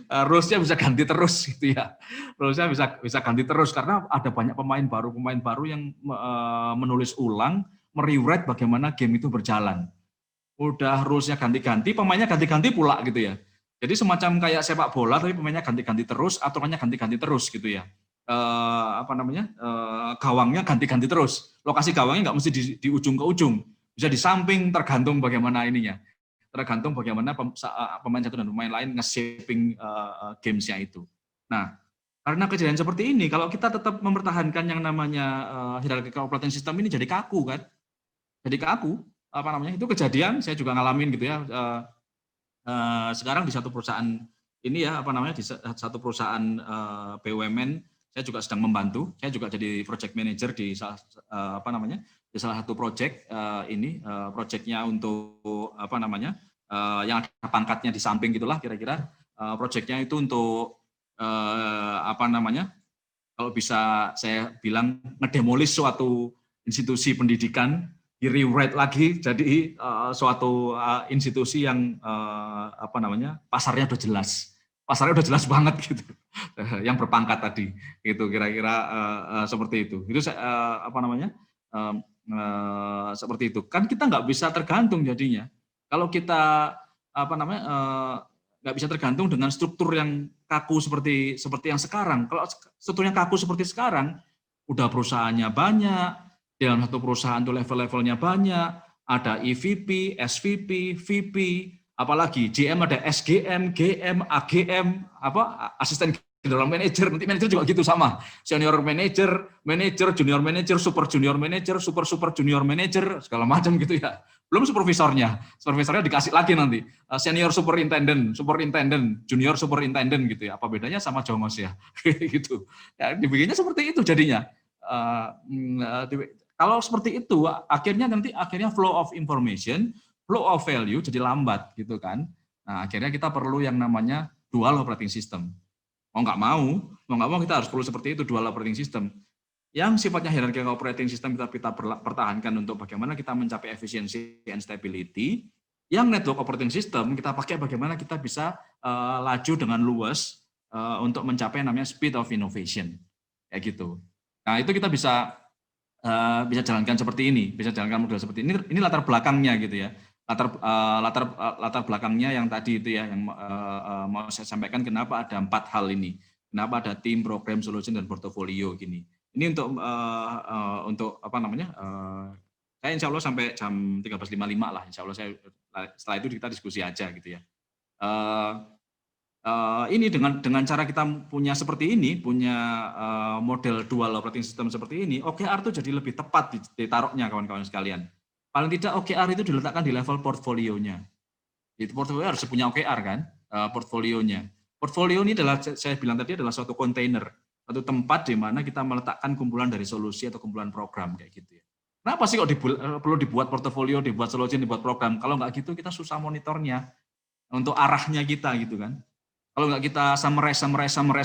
Rules-nya bisa ganti terus gitu ya. Rules-nya bisa ganti terus karena ada banyak pemain baru yang menulis ulang, merewrite bagaimana game itu berjalan. Udah rules-nya ganti-ganti, pemainnya ganti-ganti pula gitu ya. Jadi semacam kayak sepak bola tapi pemainnya ganti-ganti terus, aturannya ganti-ganti terus gitu ya. Gawangnya ganti-ganti terus. Lokasi gawangnya nggak mesti di ujung ke ujung, bisa di samping tergantung bagaimana ininya. tergantung bagaimana pemain satu dan pemain lain nge-shaping games-nya itu. Nah, karena kejadian seperti ini, kalau kita tetap mempertahankan yang namanya hierarchical operating system ini jadi kaku kan, jadi kaku. Apa namanya? Itu kejadian, saya juga ngalamin gitu ya. Sekarang di satu perusahaan ini ya, apa namanya? Di satu perusahaan BUMN, saya juga sedang membantu. Saya juga jadi project manager di apa namanya? Di salah satu project ini, projectnya untuk apa namanya? Yang ada pangkatnya di samping gitulah kira-kira. Projectnya itu untuk apa namanya? Kalau bisa saya bilang ngedemolish suatu institusi pendidikan, di-rewrite lagi jadi suatu institusi yang apa namanya? Pasarnya udah jelas banget gitu. Yang berpangkat tadi itu kira-kira seperti itu. Itu apa namanya? Seperti itu. Kan kita nggak bisa tergantung jadinya. Kalau kita apa namanya? Nggak bisa tergantung dengan struktur yang kaku seperti yang sekarang. Kalau strukturnya kaku seperti sekarang, udah perusahaannya banyak, dalam satu perusahaan itu level-levelnya banyak, ada EVP, SVP, VP, apalagi GM ada SGM, GM, AGM, asisten general manager, nanti manager juga gitu sama, senior manager, junior manager, super junior manager, super junior manager, segala macam gitu ya. Belum supervisornya dikasih lagi nanti senior superintendent, junior superintendent gitu ya. Apa bedanya sama Jongos ya? Gitu. Ya, dibikinnya seperti itu jadinya. Kalau seperti itu akhirnya flow of information, flow of value jadi lambat gitu kan. Nah, akhirnya kita perlu yang namanya dual operating system. Mau nggak mau kita harus perlu seperti itu, dual operating system. Yang sifatnya hierarchical operating system kita pertahankan untuk bagaimana kita mencapai efisiensi and stability. Yang network operating system kita pakai bagaimana kita bisa laju dengan luas untuk mencapai namanya speed of innovation, kayak gitu. Nah itu kita bisa jalankan seperti ini, bisa jalankan model seperti ini. Ini latar belakangnya gitu ya. Latar belakangnya yang tadi itu ya, yang mau saya sampaikan kenapa ada 4 hal ini, kenapa ada tim, program, solution, dan portofolio gini. Ini untuk apa namanya? Saya insya Allah sampai jam 13.55 lah, insya Allah setelah itu kita diskusi aja gitu ya. Ini dengan cara kita punya seperti ini, punya model dual operating system seperti ini, OKR itu jadi lebih tepat ditaruhnya kawan-kawan sekalian. Paling tidak OKR itu diletakkan di level portfolionya. Itu portfolio harus punya OKR kan, portfolionya. Portfolio ini adalah, saya bilang tadi, adalah suatu kontainer, satu tempat di mana kita meletakkan kumpulan dari solusi atau kumpulan program kayak gitu ya. Kenapa sih kok perlu dibuat portfolio, dibuat solusi, dibuat program? Kalau nggak gitu kita susah monitornya untuk arahnya kita gitu kan. Kalau nggak kita summarize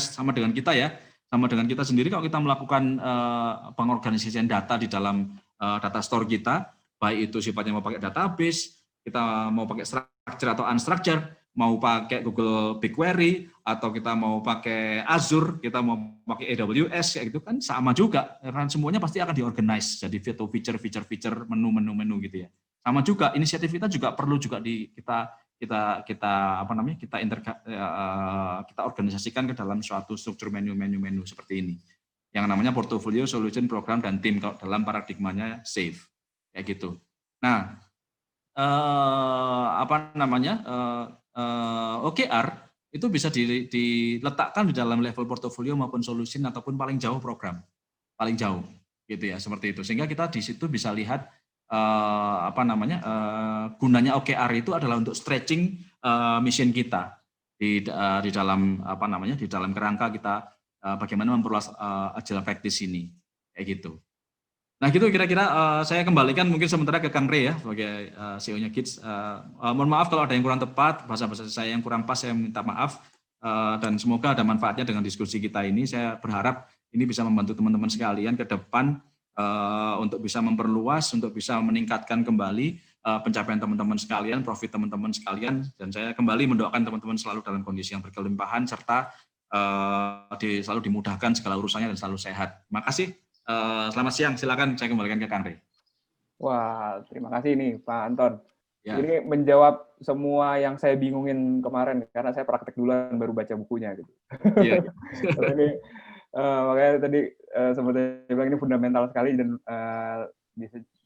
sama dengan kita ya, sama dengan kita sendiri, kalau kita melakukan pengorganisasian data di dalam data store kita, baik itu sifatnya mau pakai database, kita mau pakai structure atau unstructured, mau pakai Google BigQuery, atau kita mau pakai Azure, kita mau pakai AWS, kayak gitu kan sama juga, karena semuanya pasti akan diorganize jadi feature, menu gitu ya. Sama juga inisiatif kita juga perlu juga kita apa namanya, kita organisasikan ke dalam suatu struktur menu seperti ini, yang namanya portfolio, solution, program, dan tim kalau dalam paradigmanya SAFe, kayak gitu. Nah, apa namanya, OKR itu bisa diletakkan di dalam level portfolio maupun solution ataupun paling jauh program, paling jauh gitu ya, seperti itu. Sehingga kita di situ bisa lihat apa namanya, gunanya OKR itu adalah untuk stretching mission kita di dalam apa namanya, di dalam kerangka kita bagaimana memperluas agile practice ini, kayak gitu. Nah gitu kira-kira saya kembalikan mungkin sementara ke Kang Rey ya sebagai CEO-nya Kids. Mohon maaf kalau ada yang kurang tepat, bahasa-bahasa saya yang kurang pas, saya minta maaf, dan semoga ada manfaatnya dengan diskusi kita ini. Saya berharap ini bisa membantu teman-teman sekalian ke depan untuk bisa memperluas, untuk bisa meningkatkan kembali pencapaian teman-teman sekalian, profit teman-teman sekalian, dan saya kembali mendoakan teman-teman selalu dalam kondisi yang berkelimpahan serta selalu dimudahkan segala urusannya dan selalu sehat. Terima kasih. Selamat siang, silakan saya kembalikan ke Kang Rey. Wah, terima kasih nih Pak Anton. Ya. Ini menjawab semua yang saya bingungin kemarin karena saya praktek duluan baru baca bukunya gitu. Iya. Ini makanya tadi seperti saya bilang ini fundamental sekali dan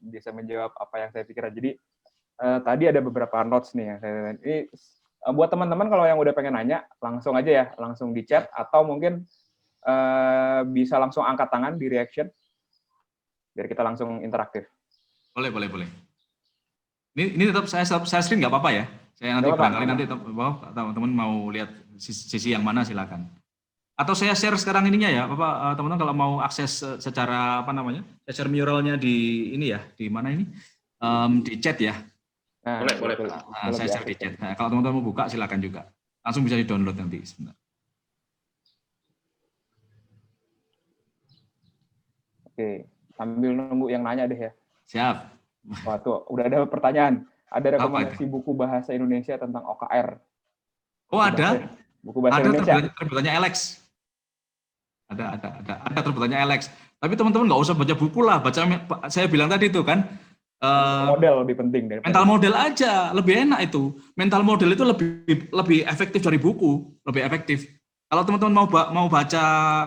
bisa menjawab apa yang saya pikirkan. Jadi tadi ada beberapa notes nih yang ini buat teman-teman kalau yang udah pengen nanya langsung aja ya, langsung di chat atau mungkin bisa langsung angkat tangan di reaction biar kita langsung interaktif. Boleh. Ini tetap saya screen nggak apa-apa ya? Saya nanti barangkali nanti teman-teman mau lihat sisi yang mana silakan. Atau saya share sekarang ininya ya, Bapak teman-teman kalau mau akses secara apa namanya? Saya share muralnya di ini ya, di mana ini? Di chat ya. Nah, boleh. Saya share di chat. Nah, kalau teman-teman mau buka silakan juga. Langsung bisa di-download nanti sebentar. Oke, sambil nunggu yang nanya deh ya. Siap. Wah, tuh udah ada pertanyaan. Ada rekomendasi buku bahasa Indonesia tentang OKR. Oh, ada? Buku bahasa Indonesia. Ada terbitannya Alex. Ada terbitannya Alex. Tapi teman-teman nggak usah baca buku lah, saya bilang tadi itu kan. Model lebih penting daripada mental model aja, lebih enak itu. Mental model itu lebih efektif dari buku, lebih efektif. Kalau teman-teman mau baca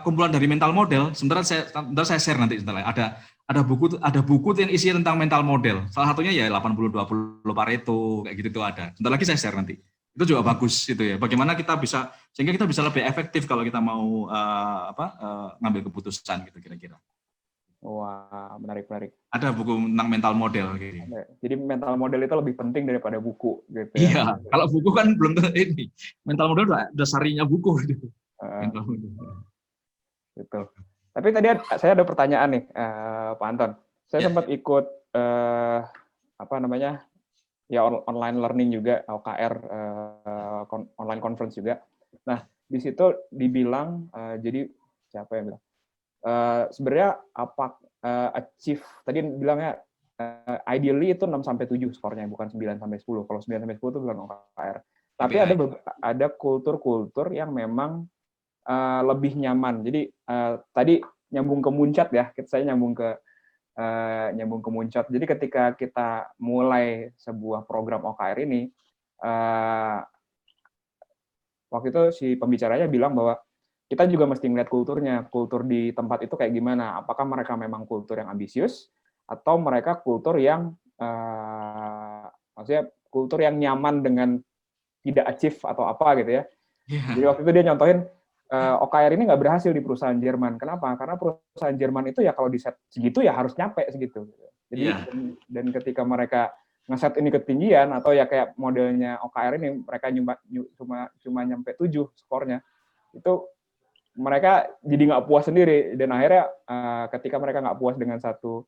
kumpulan dari mental model, sebentar saya share nanti setelah ada buku yang isinya tentang mental model. Salah satunya ya 80-20 Pareto kayak gitu tuh ada. Sebentar lagi saya share nanti. Itu juga bagus gitu ya. Bagaimana sehingga kita bisa lebih efektif kalau kita mau ngambil keputusan gitu kira-kira. Wah, menarik. Ada buku tentang mental model gitu. Jadi mental model itu lebih penting daripada buku gitu ya. Iya, kalau buku kan belum tentu ini. Mental model udah sarinya buku gitu. Gitu. Tapi tadi saya ada pertanyaan nih, Pak Anton. Saya sempat ikut ya online learning juga, OKR, online conference juga. Nah, di situ dibilang, jadi siapa yang bilang? Sebenarnya achieve, tadi bilangnya ideally itu 6-7 skornya, bukan 9-10. Kalau 9-10 itu bukan OKR. Tapi ada kultur-kultur yang memang lebih nyaman. Jadi tadi nyambung ke Muncat ya, saya nyambung ke Muncat. Jadi ketika kita mulai sebuah program OKR ini, waktu itu si pembicaranya bilang bahwa kita juga mesti ngeliat kulturnya, kultur di tempat itu kayak gimana. Apakah mereka memang kultur yang ambisius, atau mereka kultur yang, maksudnya kultur yang nyaman dengan tidak achieve atau apa gitu ya. Jadi waktu itu dia nyontohin, OKR ini nggak berhasil di perusahaan Jerman. Kenapa? Karena perusahaan Jerman itu ya kalau di set segitu ya harus nyampe segitu. Jadi dan ketika mereka ngeset ini ketinggian atau ya kayak modelnya OKR ini mereka cuma nyampe 7 skornya, itu mereka jadi nggak puas sendiri dan akhirnya ketika mereka nggak puas dengan satu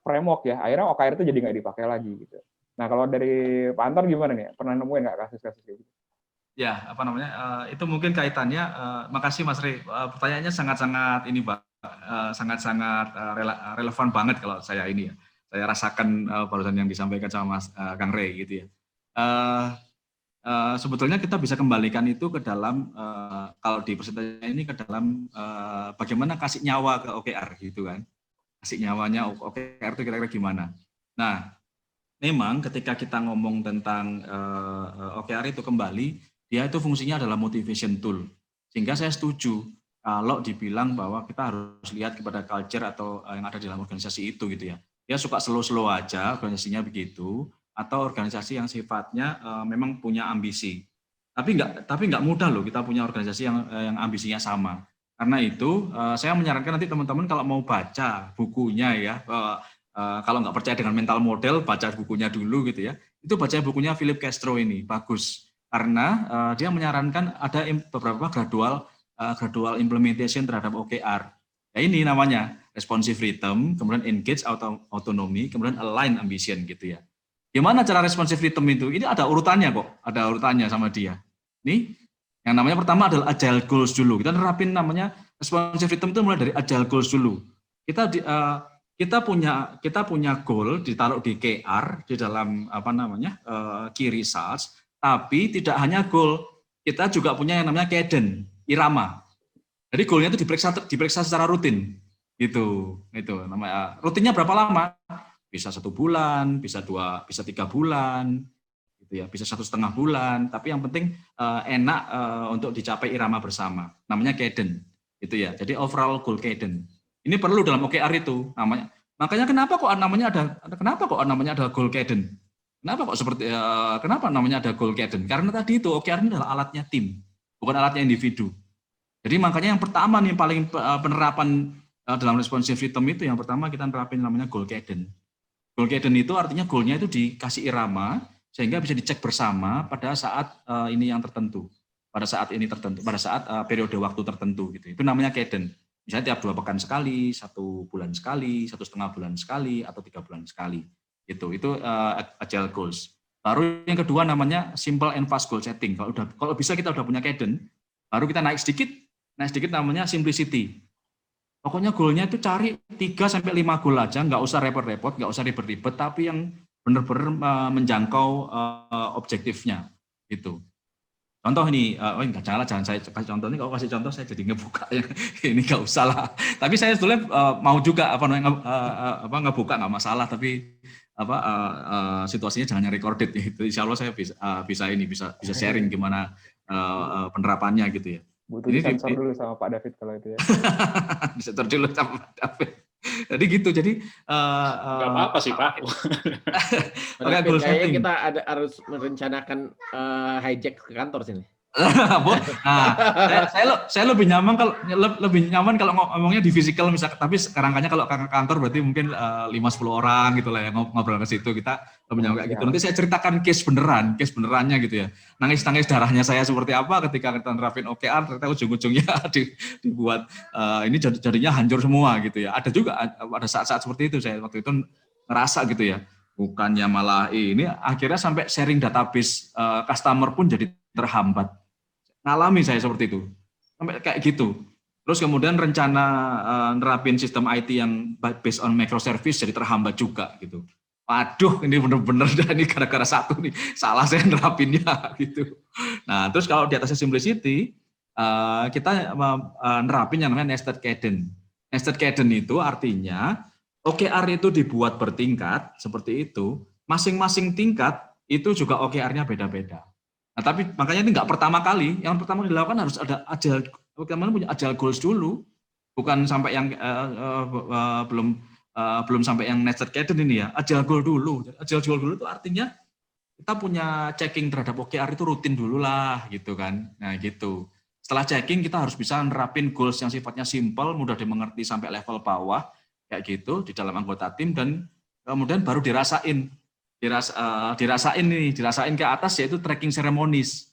framework ya, akhirnya OKR itu jadi nggak dipakai lagi gitu. Nah kalau dari Pak Anton gimana nih? Pernah nemuin nggak kasus-kasus kayak gitu? Ya, itu mungkin kaitannya. Makasih Mas Rey. Pertanyaannya sangat-sangat ini Pak, sangat-sangat relevan banget kalau saya ini ya. Saya rasakan barusan yang disampaikan sama Mas Kang Rey gitu ya. Sebetulnya kita bisa kembalikan itu ke dalam kalau di presentasi ini ke dalam bagaimana kasih nyawa ke OKR gitu kan. Kasih nyawanya OKR itu kira-kira gimana. Nah, memang ketika kita ngomong tentang OKR itu kembali, dia itu fungsinya adalah motivation tool. Sehingga saya setuju kalau dibilang bahwa kita harus lihat kepada culture atau yang ada di dalam organisasi itu gitu ya. Dia suka slow-slow aja organisasinya begitu, atau organisasi yang sifatnya memang punya ambisi. Tapi nggak mudah loh kita punya organisasi yang ambisinya sama. Karena itu saya menyarankan nanti teman-teman kalau mau baca bukunya ya, kalau nggak percaya dengan mental model, baca bukunya dulu gitu ya. Itu baca bukunya Philip Castro ini, bagus. Karena dia menyarankan ada beberapa gradual implementation terhadap OKR. Ya ini namanya responsive rhythm, kemudian engage autonomy, kemudian align ambition gitu ya. Gimana cara responsive rhythm itu? Ini ada urutannya kok, ada urutannya sama dia. Nih, yang namanya pertama adalah agile goals dulu. Kita nerapin namanya responsive rhythm itu mulai dari agile goals dulu. Kita punya goal ditaruh di KR di dalam key results, tapi tidak hanya goal, kita juga punya yang namanya cadence, irama. Jadi goalnya itu diperiksa secara rutin, gitu. Itu namanya. Rutinnya berapa lama? Bisa 1 bulan, bisa 3 bulan, gitu ya, bisa 1,5 bulan. Tapi yang penting enak untuk dicapai irama bersama. Namanya cadence, gitu ya. Jadi overall goal cadence. Ini perlu dalam OKR itu, namanya Makanya kenapa kok namanya ada goal cadence? Kenapa namanya ada goal cadence? Karena tadi itu OKR ini adalah alatnya tim, bukan alatnya individu. Jadi makanya yang pertama nih paling penerapan dalam responsive rhythm itu yang pertama kita nerapin namanya goal cadence. Goal cadence itu artinya goalnya itu dikasih irama sehingga bisa dicek bersama pada saat ini yang tertentu, pada saat periode waktu tertentu gitu. Itu namanya cadence. Misalnya tiap 2 pekan sekali, 1 bulan sekali, 1,5 bulan sekali, atau 3 bulan sekali. Itu agile goals. Baru yang kedua namanya simple and fast goal setting. Kalau bisa kita udah punya cadence, baru kita naik sedikit namanya simplicity. Pokoknya goalnya itu cari 3 sampai 5 goal aja, nggak usah repot-repot, nggak usah ribet-ribet, tapi yang benar-benar menjangkau objektifnya. Gitu. Contoh nih, jangan saya kasih contoh nih, kalau kasih contoh saya jadi ngebuka ya. Ini nggak usah lah. Tapi saya sebetulnya mau juga ngebuka nggak masalah, tapi situasinya jangan yang recorded ya. Insya Allah saya bisa sharing gimana penerapannya gitu ya. Butuh disensor dulu sama Pak David kalau itu ya. Disensor dulu sama Pak David. Jadi gitu, jadi nggak apa-apa sih Pak. Kayaknya kita harus merencanakan hijack ke kantor sini. Nah, saya lebih nyaman kalau ngomongnya di physical misalkan, tapi sekarang kalau ke kantor berarti mungkin 5-10 orang gitu lah ya ngobrol ke situ, kita lebih nyaman kayak gitu. Nanti saya ceritakan case benerannya gitu ya. Nangis darahnya saya seperti apa ketika kita nerapin OKR, ternyata ujung-ujungnya dibuat ini jadinya hancur semua gitu ya. Ada saat-saat seperti itu saya waktu itu ngerasa gitu ya. Bukannya malah ini akhirnya sampai sharing database customer pun jadi terhambat. Ngalami saya seperti itu, sampai kayak gitu. Terus kemudian rencana nerapin sistem IT yang based on microservice jadi terhambat juga gitu. Waduh, ini bener-bener ini gara-gara satu nih, salah saya nerapinnya gitu. Nah, terus kalau di atasnya simplicity, kita nerapin yang namanya nested cadence. Nested cadence itu artinya OKR itu dibuat bertingkat seperti itu, masing-masing tingkat itu juga OKR-nya beda-beda. Nah, tapi makanya ini nggak pertama kali. Yang pertama dilakukan harus ada agile, kita punya agile goals dulu, bukan sampai yang belum sampai yang nested cadence ini ya. Agile goal dulu. Agile goal dulu itu artinya kita punya checking terhadap OKR itu rutin dulu lah, gitu kan. Nah gitu. Setelah checking kita harus bisa nerapin goals yang sifatnya simple, mudah dimengerti sampai level bawah, kayak gitu di dalam anggota tim, dan kemudian baru dirasain ke atas, yaitu tracking seremonis.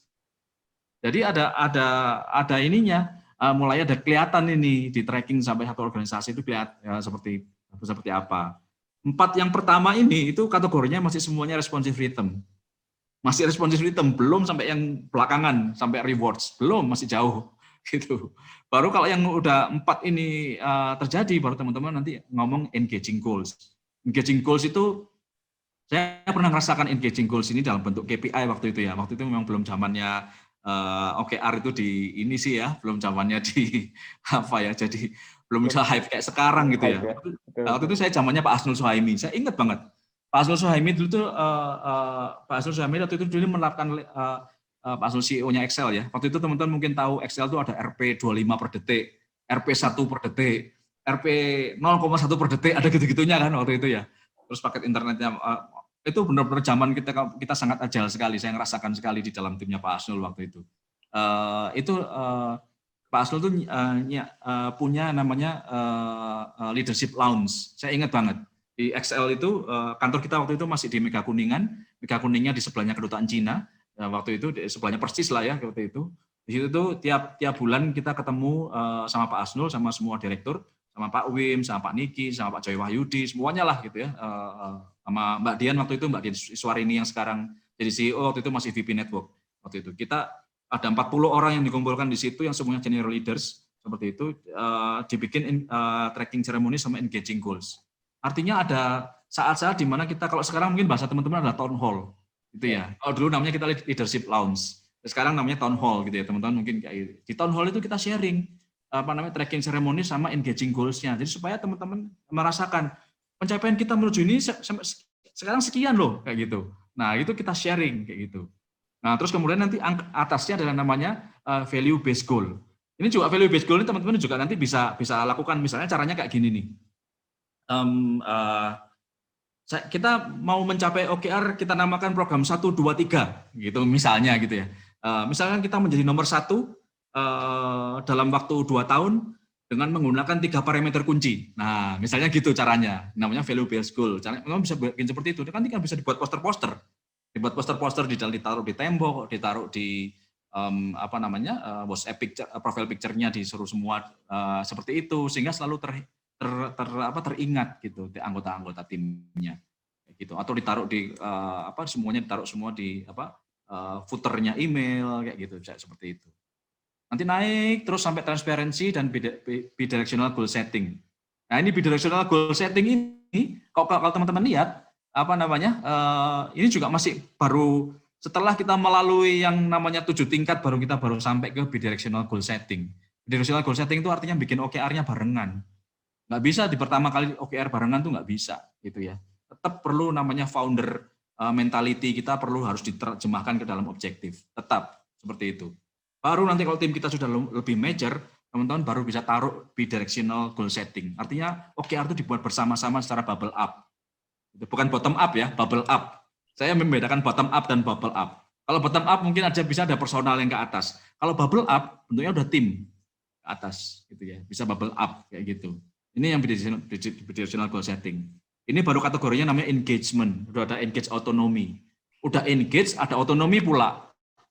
Jadi ada ininya, mulai ada kelihatan ini di tracking sampai satu organisasi itu kelihatan ya, seperti apa. 4 yang pertama ini itu kategorinya masih semuanya responsive rhythm. Masih responsive rhythm, belum sampai yang belakangan sampai rewards, belum, masih jauh gitu. Baru kalau yang udah 4 ini terjadi, baru teman-teman nanti ngomong engaging goals. Engaging goals itu saya pernah merasakan engaging goals ini dalam bentuk KPI waktu itu ya. Waktu itu memang belum zamannya OKR itu belum zamannya di jadi belum bisa hype kayak sekarang gitu ya. Waktu itu saya zamannya Pak Asnul Suhaimi. Saya ingat banget. Pak Asnul Suhaimi dulu tuh waktu itu dulu menerapkan Pak Asnul CEO-nya Excel ya. Waktu itu teman-teman mungkin tahu Excel itu ada RP 25 per detik, RP 1 per detik, RP 0,1 per detik, ada gitu-gitunya kan waktu itu ya. Terus paket internetnya itu benar-benar zaman kita sangat agile sekali. Saya ngerasakan sekali di dalam timnya Pak Asnul waktu itu. Pak Asnul tuh punya namanya leadership lounge. Saya ingat banget di Excel itu kantor kita waktu itu masih di Mega Kuningan. Mega Kuningnya di sebelahnya kedutaan Cina. Waktu itu di sebelahnya persis lah ya waktu itu. Di situ tuh tiap bulan kita ketemu sama Pak Asnul, sama semua direktur, sama Pak Wim, sama Pak Niki, sama Pak Joy Wahyudi, semuanya lah gitu ya. Sama Mbak Dian waktu itu, Mbak Dian Iswarini yang sekarang jadi CEO, waktu itu masih VP Network. Waktu itu kita ada 40 orang yang dikumpulkan di situ, yang semuanya general leaders, seperti itu, dibikin tracking ceremony sama engaging goals. Artinya ada saat-saat di mana kita, kalau sekarang mungkin bahasa teman-teman adalah town hall, gitu ya. Kalau dulu namanya kita leadership lounge, sekarang namanya town hall gitu ya, teman-teman mungkin kayak gitu. Di town hall itu kita sharing tracking ceremony sama engaging goals-nya. Jadi supaya teman-teman merasakan pencapaian kita menuju ini sekarang sekian loh, kayak gitu. Nah, itu kita sharing kayak gitu. Nah, terus kemudian nanti atasnya adalah namanya value based goal. Ini juga value based goal ini teman-teman juga nanti bisa lakukan, misalnya caranya kayak gini nih. kita mau mencapai OKR, kita namakan program 1, 2, 3, gitu misalnya gitu ya. Misalkan kita menjadi nomor 1 dalam waktu 2 tahun dengan menggunakan 3 parameter kunci. Nah, misalnya gitu caranya, namanya value based goal. Caranya memang bisa bikin seperti itu. Kan bisa dibuat poster-poster, ditaruh di tembok, ditaruh di WhatsApp picture, profile picture-nya disuruh semua seperti itu, sehingga selalu teringat gitu anggota-anggota timnya gitu, atau ditaruh di semuanya ditaruh semua di footer-nya email kayak gitu, seperti itu. Nanti naik terus sampai transparency dan bidirectional goal setting. Nah, ini bidirectional goal setting ini kalau teman-teman lihat ini juga masih baru setelah kita melalui yang namanya 7 tingkat baru kita sampai ke bidirectional goal setting. Bidirectional goal setting itu artinya bikin OKR-nya barengan. Nggak bisa di pertama kali OKR barengan tuh nggak bisa gitu ya. Tetap perlu namanya founder mentality kita harus diterjemahkan ke dalam objektif. Tetap seperti itu. Baru nanti kalau tim kita sudah lebih major, teman-teman baru bisa taruh bidirectional goal setting. Artinya OKR itu dibuat bersama-sama secara bubble up. Bukan bottom up ya, bubble up. Saya membedakan bottom up dan bubble up. Kalau bottom up mungkin bisa ada personal yang ke atas. Kalau bubble up bentuknya udah tim ke atas gitu ya. Bisa bubble up kayak gitu. Ini yang bidirectional goal setting. Ini baru kategorinya namanya engagement. Udah ada engage autonomy. Udah engage, ada otonomi pula.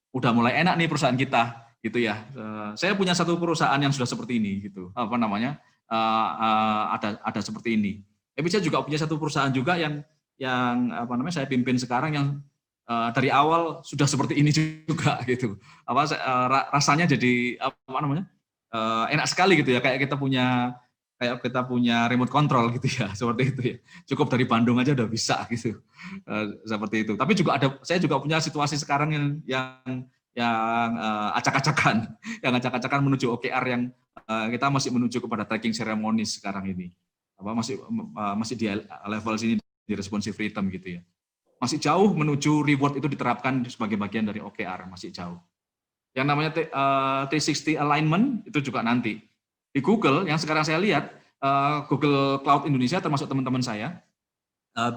Udah mulai enak nih perusahaan kita gitu ya. Saya punya satu perusahaan yang sudah seperti ini gitu. Ada seperti ini. Tapi saya juga punya satu perusahaan juga yang saya pimpin sekarang yang dari awal sudah seperti ini juga gitu. Rasanya jadi enak sekali gitu ya, kayak kita punya remote control gitu ya, seperti itu ya. Cukup dari Bandung aja udah bisa gitu. Seperti itu. Tapi saya juga punya situasi sekarang yang acak-acakan, menuju OKR yang kita masih menuju kepada tracking ceremony sekarang ini. Masih di level sini di responsive rhythm gitu ya. Masih jauh menuju reward itu diterapkan sebagai bagian dari OKR, masih jauh. Yang namanya 360 alignment itu juga nanti. Di Google, yang sekarang saya lihat, Google Cloud Indonesia termasuk teman-teman saya,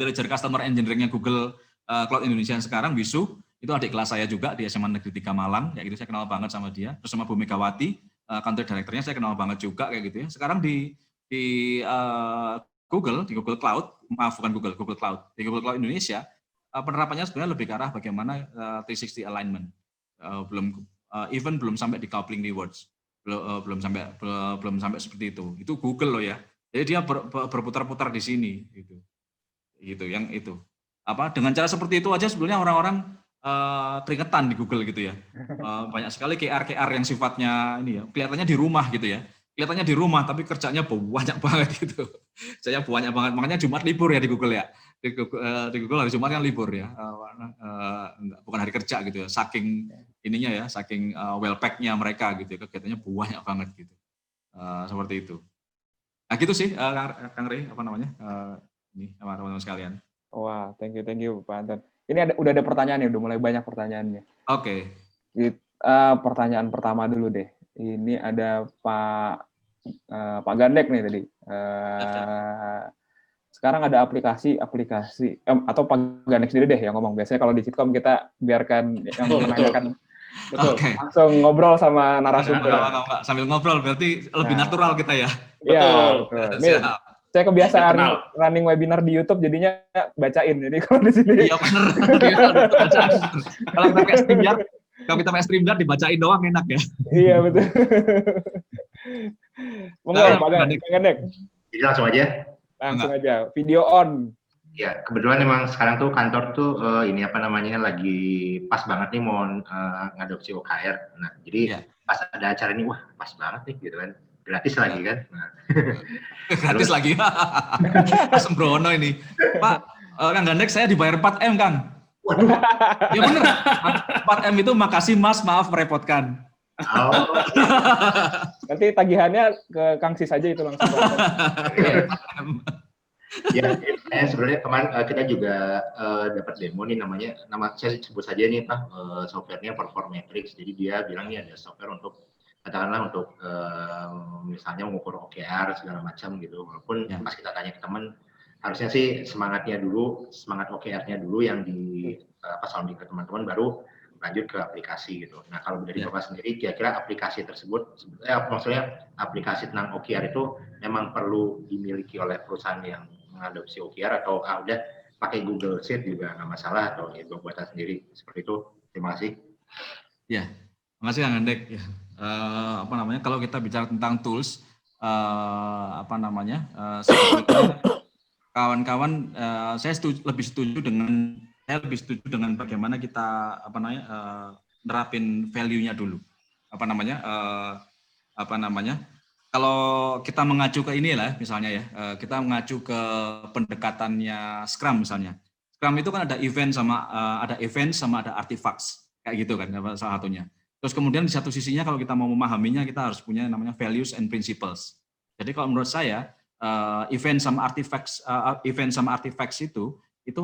Villager Customer Engineering-nya Google Cloud Indonesia yang sekarang, Wisu, itu adik kelas saya juga di SMA Negeri 3 Malang, kayak gitu saya kenal banget sama dia. Terus sama Bu Megawati, country director-nya saya kenal banget juga kayak gitu ya. Sekarang di Google Cloud, Google Cloud. Di Google Cloud Indonesia, penerapannya sebenarnya lebih ke arah bagaimana 360 alignment. Belum sampai di coupling rewards. Belum sampai seperti itu. Itu Google loh ya. Jadi dia berputar-putar di sini gitu. Yang itu. Dengan cara seperti itu aja sebenarnya orang-orang keringetan di Google gitu ya. Banyak sekali QR yang sifatnya ini ya, kelihatannya di rumah gitu ya. Kelihatannya di rumah tapi kerjanya banyak banget gitu. Saya banyak banget, makanya Jumat libur ya di Google ya. Di Google hari Jumat kan libur ya. Bukan hari kerja gitu ya. Saking ininya ya, saking well pack-nya mereka gitu ya, kegiatannya banyak banget gitu. Seperti itu. Nah gitu sih Kang Rey, ini sama teman-teman sekalian. Wah, thank you Pak Anton. Ini udah ada pertanyaan ya, udah mulai banyak pertanyaannya. Oke. Pertanyaan pertama dulu deh. Ini ada Pak Gandek nih tadi. Sekarang ada aplikasi atau Pak Gandek sendiri deh yang ngomong. Biasanya kalau di sitkom kita biarkan yang menanyakan langsung ngobrol sama narasumber. Sambil ngobrol berarti lebih natural kita ya. Iya, betul. Saya kebiasaan running webinar di YouTube jadinya bacain. Jadi kalau di sini. Iya benar. Kalau kita pakai StreamYard dibacain doang enak ya. Iya betul. Monggo Pak Gandek. Jadi langsung aja. Langsung aja. Video on. Ya, kebetulan memang sekarang tuh kantor tuh lagi pas banget nih mau ngadopsi OKR. Nah, jadi pas ada acara ini, wah pas banget nih gitu kan. Gratis lagi kan. Nah. Gratis lagi. Mas Sembrono ini. Pak, Kang Gandek saya dibayar 4M, Kang. Waduh. Ya bener. 4M itu makasih Mas, maaf merepotkan. Oh. Nanti tagihannya ke Kang Sis aja itu langsung. Ya, sebenarnya kemarin kita juga dapat demo nih nama saya sebut saja nih softwarenya Performatrix. Jadi dia bilang ini ada software untuk katakanlah untuk misalnya mengukur OKR segala macam gitu. Walaupun Ya. pas kita tanya ke teman, harusnya sih semangat OKR-nya dulu yang sounding ke teman-teman, baru lanjut ke aplikasi gitu. Nah, kalau dari Bapak sendiri, kira-kira aplikasi tersebut, maksudnya aplikasi tentang OKR itu memang perlu dimiliki oleh perusahaan yang mengadopsi OKR, atau udah pakai Google Sheet juga nggak masalah, atau ya buatan sendiri seperti itu. Terima kasih. Ya, terima kasih Kang Andek. Ya. Kalau kita bicara tentang tools, sebetulnya kawan-kawan, saya lebih setuju dengan bagaimana kita nerapin value-nya dulu. Kalau kita mengacu ke inilah misalnya ya, kita mengacu ke pendekatannya Scrum misalnya. Scrum itu kan ada event sama ada artifacts kayak gitu kan salah satunya. Terus kemudian di satu sisinya kalau kita mau memahaminya, kita harus punya namanya values and principles. Jadi kalau menurut saya event sama artifacts itu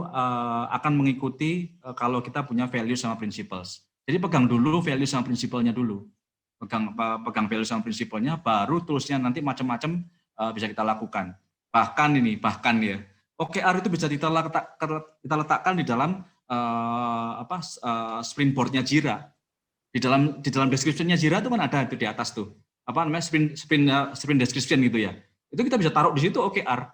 akan mengikuti kalau kita punya values sama principles. Jadi pegang dulu values sama principle-nya dulu. Pegang value sama prinsipalnya, baru toolsnya nanti macam-macam bisa kita lakukan. Bahkan ya, OKR itu bisa kita letakkan di dalam sprint board-nya Jira. Di dalam description-nya Jira itu kan ada itu di atas tuh. Sprint description gitu ya. Itu kita bisa taruh di situ OKR.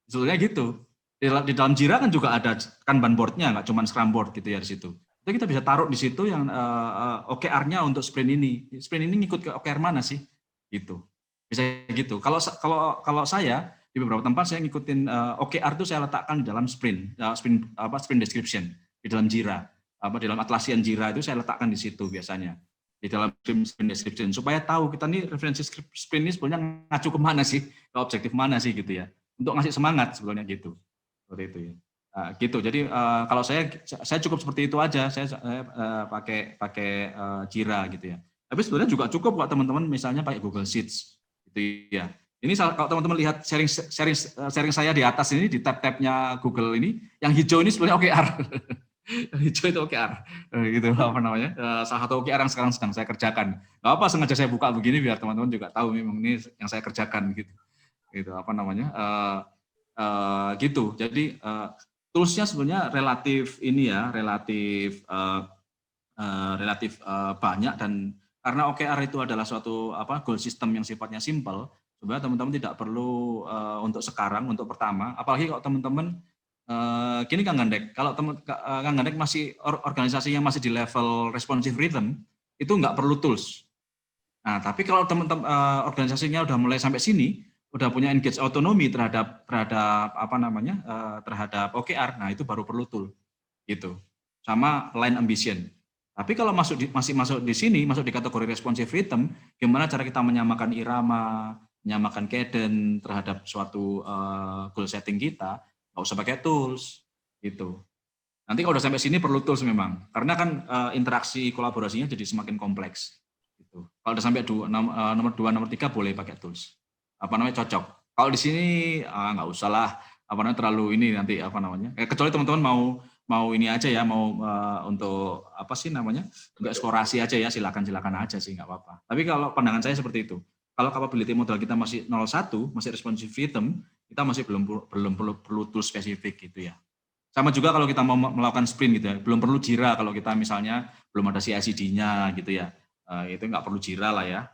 Sebetulnya gitu. Di dalam Jira kan juga ada Kanban board-nya, nggak cuma Scrum board gitu ya di situ. Kita bisa taruh di situ yang OKR-nya untuk sprint ini. Sprint ini ngikut ke OKR mana sih? Gitu. Bisa gitu. Kalau saya di beberapa tempat saya ngikutin OKR itu saya letakkan di dalam sprint description di dalam Jira. Di dalam Atlassian Jira itu saya letakkan di situ biasanya. Di dalam sprint description supaya tahu kita nih referensi sprint ini sebenarnya ngacu ke mana sih? Ke objektif mana sih gitu ya. Untuk ngasih semangat sebetulnya gitu. Seperti itu ya. Gitu. Jadi kalau saya cukup seperti itu aja. Saya pakai Jira gitu ya. Tapi sebenarnya juga cukup buat teman-teman misalnya pakai Google Sheets gitu ya. Ini kalau teman-teman lihat sharing saya di atas ini di tab-tabnya Google ini, yang hijau ini sebenarnya OKR. Yang hijau itu OKR. Gitu salah satu OKR yang sekarang sedang saya kerjakan. Nggak apa sengaja saya buka begini biar teman-teman juga tahu memang ini yang saya kerjakan gitu. Gitu gitu. Jadi tools-nya sebenarnya relatif banyak, dan karena OKR itu adalah suatu goal system yang sifatnya simple, sebenarnya teman-teman tidak perlu untuk sekarang, untuk pertama, apalagi kalau teman-teman gini Kang Gandek, kalau Kang Gandek masih organisasi yang masih di level responsive rhythm, itu nggak perlu tools. Nah, tapi kalau teman-teman organisasinya udah mulai sampai sini, udah punya engage autonomi terhadap OKR, nah itu baru perlu tool gitu, sama line ambition. Tapi kalau masih masuk di sini, masuk di kategori responsive rhythm, gimana cara kita menyamakan irama, menyamakan cadence terhadap suatu goal setting kita, nggak usah pakai tools gitu. Nanti kalau udah sampai sini perlu tools memang, karena kan interaksi kolaborasinya jadi semakin kompleks gitu. Kalau udah sampai nomor 2, nomor 3 boleh pakai tools. Cocok. Kalau di sini nggak usah lah, terlalu ini nanti kecuali teman-teman mau ini aja ya, mau untuk untuk eksplorasi aja ya, silakan aja sih, nggak apa-apa. Tapi kalau pandangan saya seperti itu, kalau capability model kita masih 0,1, masih responsive rhythm, kita masih belum perlu tools spesifik gitu ya. Sama juga kalau kita mau melakukan sprint gitu ya, belum perlu Jira kalau kita misalnya belum ada CI/CD-nya gitu ya. Itu nggak perlu Jira lah ya,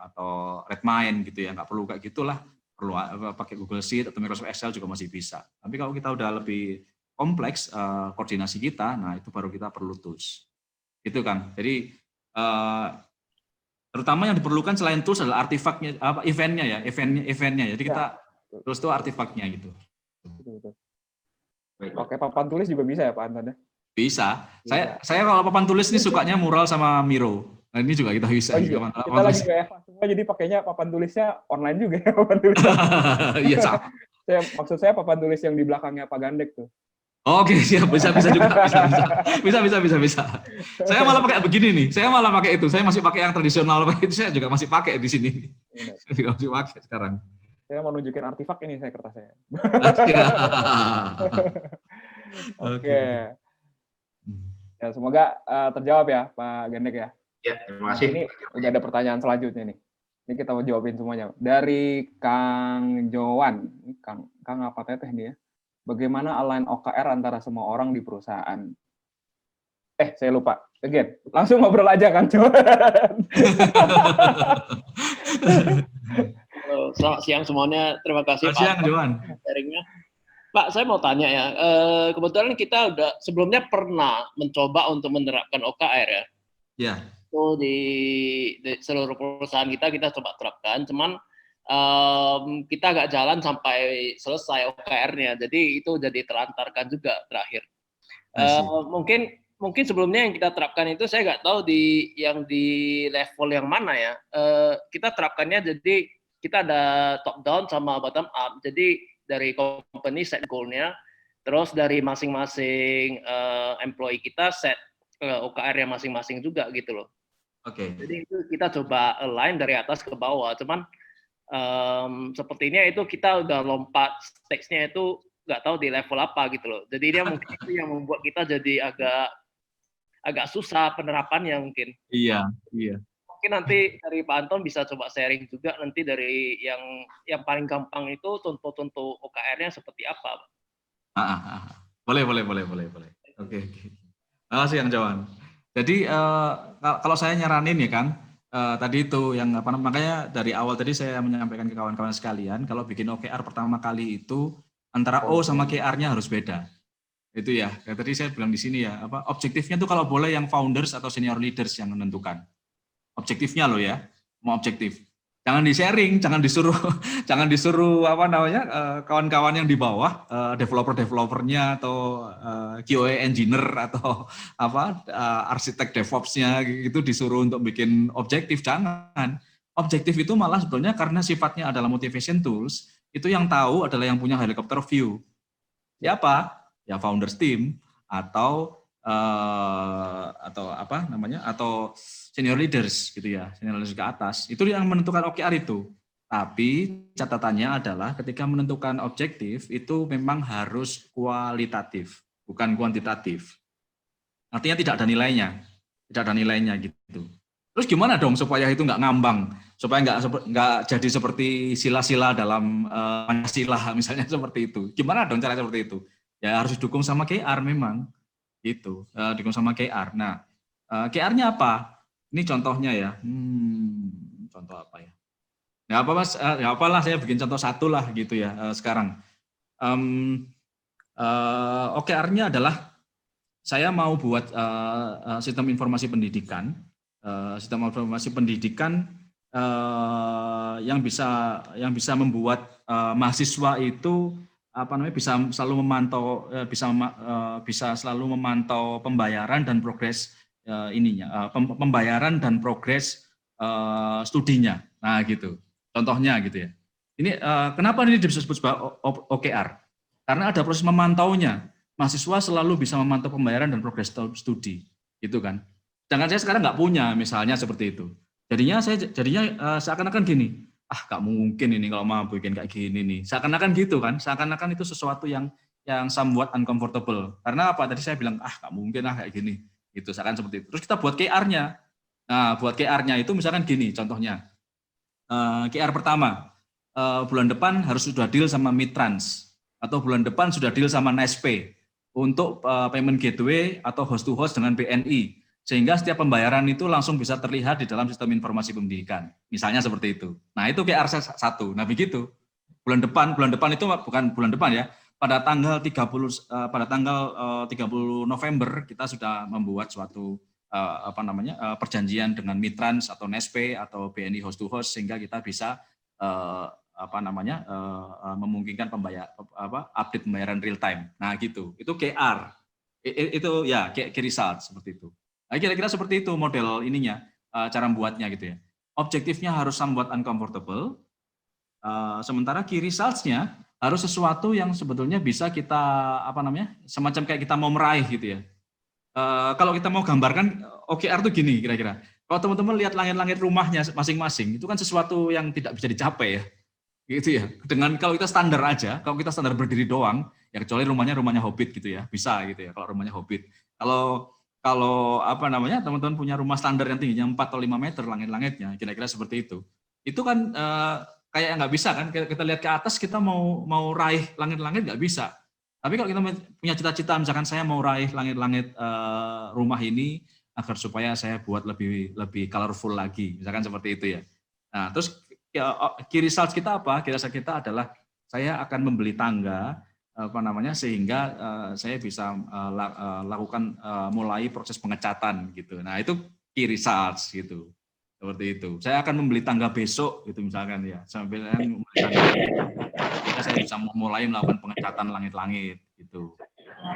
atau Redmine gitu ya, nggak perlu kayak gitulah, perlu pakai Google Sheet atau Microsoft Excel juga masih bisa. Tapi kalau kita udah lebih kompleks koordinasi kita, nah itu baru kita perlu tools. Itu kan. Jadi terutama yang diperlukan selain tools adalah artifaknya, eventnya. Jadi kita terus itu artifaknya gitu. Betul. Pakai papan tulis juga bisa ya Pak Anton? Bisa. Saya kalau papan tulis ini sukanya mural sama Miro. Nah, ini juga kita bisa. Oh, iya. Kita lagi WFH semua, jadi pakainya papan tulisnya online juga ya, papan tulis. Iya, sama. Maksud saya papan tulis yang di belakangnya Pak Gandek tuh. Oke, siap, bisa juga. Bisa. Saya malah pakai begini nih. Saya malah pakai itu. Saya masih pakai yang tradisional, itu saya juga masih pakai di sini. Saya juga masih pakai sekarang. Saya mau nunjukin artifak ini saya kertasnya. Oke. Ya, semoga terjawab ya Pak Gandek ya. Ya, terima kasih. Ini udah ada pertanyaan selanjutnya nih. Ini kita mau jawabin semuanya. Dari Kang Jowan, Kang apa teteh nih ya? Bagaimana align OKR antara semua orang di perusahaan? Saya lupa. Again, langsung ngobrol aja Kang Jowan. Selamat siang semuanya. Terima kasih Selamat siang, Johan. sharingnya. Pak, saya mau tanya ya. Kebetulan kita udah sebelumnya pernah mencoba untuk menerapkan OKR ya. Ya. Itu di seluruh perusahaan kita coba terapkan. Cuman kita nggak jalan sampai selesai OKR-nya. Jadi itu jadi terantarkan juga terakhir. Mungkin sebelumnya yang kita terapkan itu saya nggak tahu di level yang mana ya. Kita terapkannya jadi kita ada top down sama bottom up. Jadi dari company set goal-nya, terus dari masing-masing employee kita set OKR-nya masing-masing juga gitu loh. Oke. Jadi itu kita coba align dari atas ke bawah. Cuman sepertinya itu kita udah lompat stage-nya itu nggak tahu di level apa gitu loh. Jadi dia mungkin itu yang membuat kita jadi agak susah penerapannya mungkin. Iya. Mungkin nanti dari Pak Anton bisa coba sharing juga nanti dari yang paling gampang itu contoh-contoh OKR-nya seperti apa. Boleh. Oke. Makasih Kang Johan. Jadi kalau saya nyaranin ya Kang, tadi itu yang makanya dari awal tadi saya menyampaikan ke kawan-kawan sekalian, kalau bikin OKR pertama kali itu antara O sama KR-nya harus beda. Itu ya. Tadi saya bilang di sini ya, objektifnya tuh kalau boleh yang founders atau senior leaders yang menentukan. Objektifnya loh ya, mau objektif. Jangan di-sharing, jangan disuruh kawan-kawan yang di bawah, developer-developernya atau QA engineer atau arsitek DevOps-nya gitu disuruh untuk bikin objektif, jangan. Objektif itu malah sebetulnya karena sifatnya adalah motivation tools, itu yang tahu adalah yang punya helicopter view. Siapa? Ya founders team atau senior leaders gitu ya, senior leaders ke atas. Itu yang menentukan OKR itu. Tapi catatannya adalah ketika menentukan objektif itu memang harus kualitatif, bukan kuantitatif. Artinya tidak ada nilainya gitu. Terus gimana dong supaya itu nggak ngambang, supaya nggak jadi seperti sila-sila dalam Pancasila misalnya seperti itu. Gimana dong cara seperti itu? Ya harus didukung sama KR memang. Gitu, dukung sama KR. Nah, KR-nya apa? Ini contohnya ya. Contoh apa ya? Ya apa Mas? Ya apalah saya bikin contoh satu lah gitu ya sekarang. OKR-nya adalah saya mau buat sistem informasi pendidikan, yang bisa membuat mahasiswa itu bisa selalu memantau bisa selalu memantau pembayaran dan progres pembayaran dan progres studinya. Nah gitu. Contohnya gitu ya. Ini kenapa ini disebut OKR? Karena ada proses memantaunya. Mahasiswa selalu bisa memantau pembayaran dan progres studi, gitu kan. Sedangkan saya sekarang nggak punya misalnya seperti itu. Jadinya seakan-akan gini. Gak mungkin ini kalau mau bikin kayak gini nih. Seakan-akan gitu kan, seakan-akan itu sesuatu yang somewhat uncomfortable. Karena apa? Tadi saya bilang, gak mungkin kayak gini. Gitu, seakan seperti itu. Terus kita buat KR-nya. Nah, buat KR-nya itu misalkan gini contohnya. KR pertama, bulan depan harus sudah deal sama Midtrans. Atau bulan depan sudah deal sama Nespe. Untuk payment gateway atau host to host dengan BNI. Sehingga setiap pembayaran itu langsung bisa terlihat di dalam sistem informasi pendidikan. Misalnya seperti itu. Nah, itu KR 1. Nah, begitu. Bulan depan itu bukan bulan depan ya. Pada tanggal 30 November kita sudah membuat suatu perjanjian dengan Midtrans atau Nespe atau BNI host to host sehingga kita bisa memungkinkan update pembayaran real time. Nah, gitu. Itu KR. Itu ya key result seperti itu. Nah, kira-kira seperti itu model ininya, cara membuatnya gitu ya. Objektifnya harus somewhat uncomfortable, sementara key results-nya harus sesuatu yang sebetulnya bisa kita, semacam kayak kita mau meraih gitu ya. Kalau kita mau gambarkan OKR itu gini kira-kira. Kalau teman-teman lihat langit-langit rumahnya masing-masing, itu kan sesuatu yang tidak bisa dicapai ya. Gitu ya. Dengan kalau kita standar aja, kalau kita standar berdiri doang, ya kecuali rumahnya Hobbit gitu ya, bisa gitu ya kalau rumahnya Hobbit. Kalau teman-teman punya rumah standar yang tingginya 4 atau 5 meter langit-langitnya, kira-kira seperti itu. itu kan kayak nggak bisa kan, kita lihat ke atas kita mau raih langit-langit nggak bisa. Tapi kalau kita punya cita-cita, misalkan saya mau raih langit-langit rumah ini agar supaya saya buat lebih colorful lagi, misalkan seperti itu ya. Nah, terus key results kita apa? Key results kita adalah saya akan membeli tangga sehingga saya bisa lakukan mulai proses pengecatan gitu. Nah, itu key results gitu. Seperti itu. Saya akan membeli tangga besok gitu misalkan ya. Sambil saya bisa mulai melakukan pengecatan langit-langit gitu.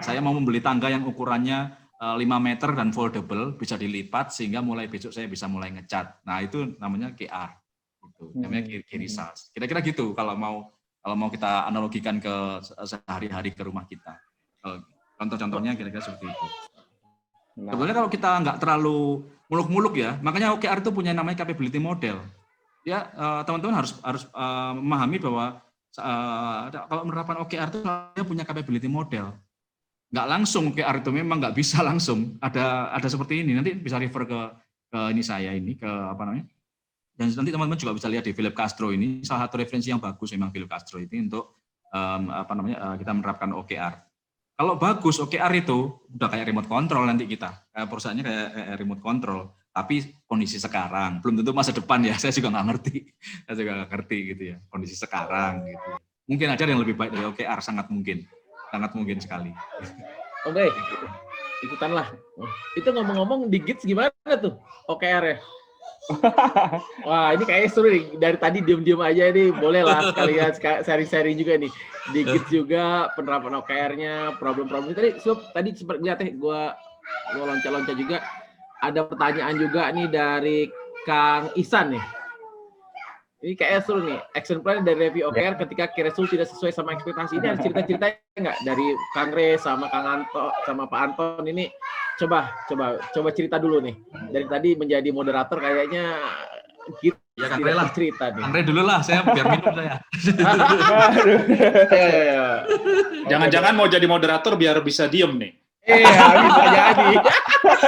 Saya mau membeli tangga yang ukurannya 5 meter dan foldable, bisa dilipat sehingga mulai besok saya bisa mulai ngecat. Nah, itu namanya QR. Gitu. Namanya key results. Kira-kira gitu kalau mau kita analogikan ke sehari-hari ke rumah kita. Contoh-contohnya kira-kira seperti itu. Sebenarnya kalau kita nggak terlalu muluk-muluk ya, makanya OKR itu punya namanya capability model. Ya, teman-teman harus memahami bahwa kalau menerapkan OKR itu dia punya capability model. Nggak langsung OKR itu memang nggak bisa langsung. Ada seperti ini. Nanti bisa refer ke ini saya ini ke apa namanya. Dan nanti teman-teman juga bisa lihat di Philip Castro ini, salah satu referensi yang bagus memang Philip Castro ini untuk kita menerapkan OKR. Kalau bagus OKR itu udah kayak remote control nanti kita, perusahaannya kayak remote control, tapi kondisi sekarang belum tentu masa depan ya. Saya juga nggak ngerti gitu ya kondisi sekarang gitu. Mungkin ada yang lebih baik dari OKR, sangat mungkin sekali. Oke, ikutan lah. Itu ngomong-ngomong di Gits gimana tuh OKR-nya? Wah, ini kayaknya seru nih. Dari tadi diem-diem aja nih. Boleh lah sekalian sharing-sharing juga nih. Dikit juga penerapan OKR-nya, problem-problem. Tadi sempat lihat gue loncat-loncat juga. Ada pertanyaan juga nih dari Kang Ihsan nih. Ini kayaknya seru nih. Action plan dari review OKR ketika key result tidak sesuai sama ekspektasi. Ini ada cerita-cerita nggak dari Kang Re sama Kang Anto sama Pak Anton ini? Coba cerita dulu nih. Dari tadi menjadi moderator kayaknya gitu. Ya Kang Re lah. Cerita nih. Kang Re dulu lah, saya biar minum saya. Jangan-jangan mau jadi moderator biar bisa diem nih. Iya, bisa jadi.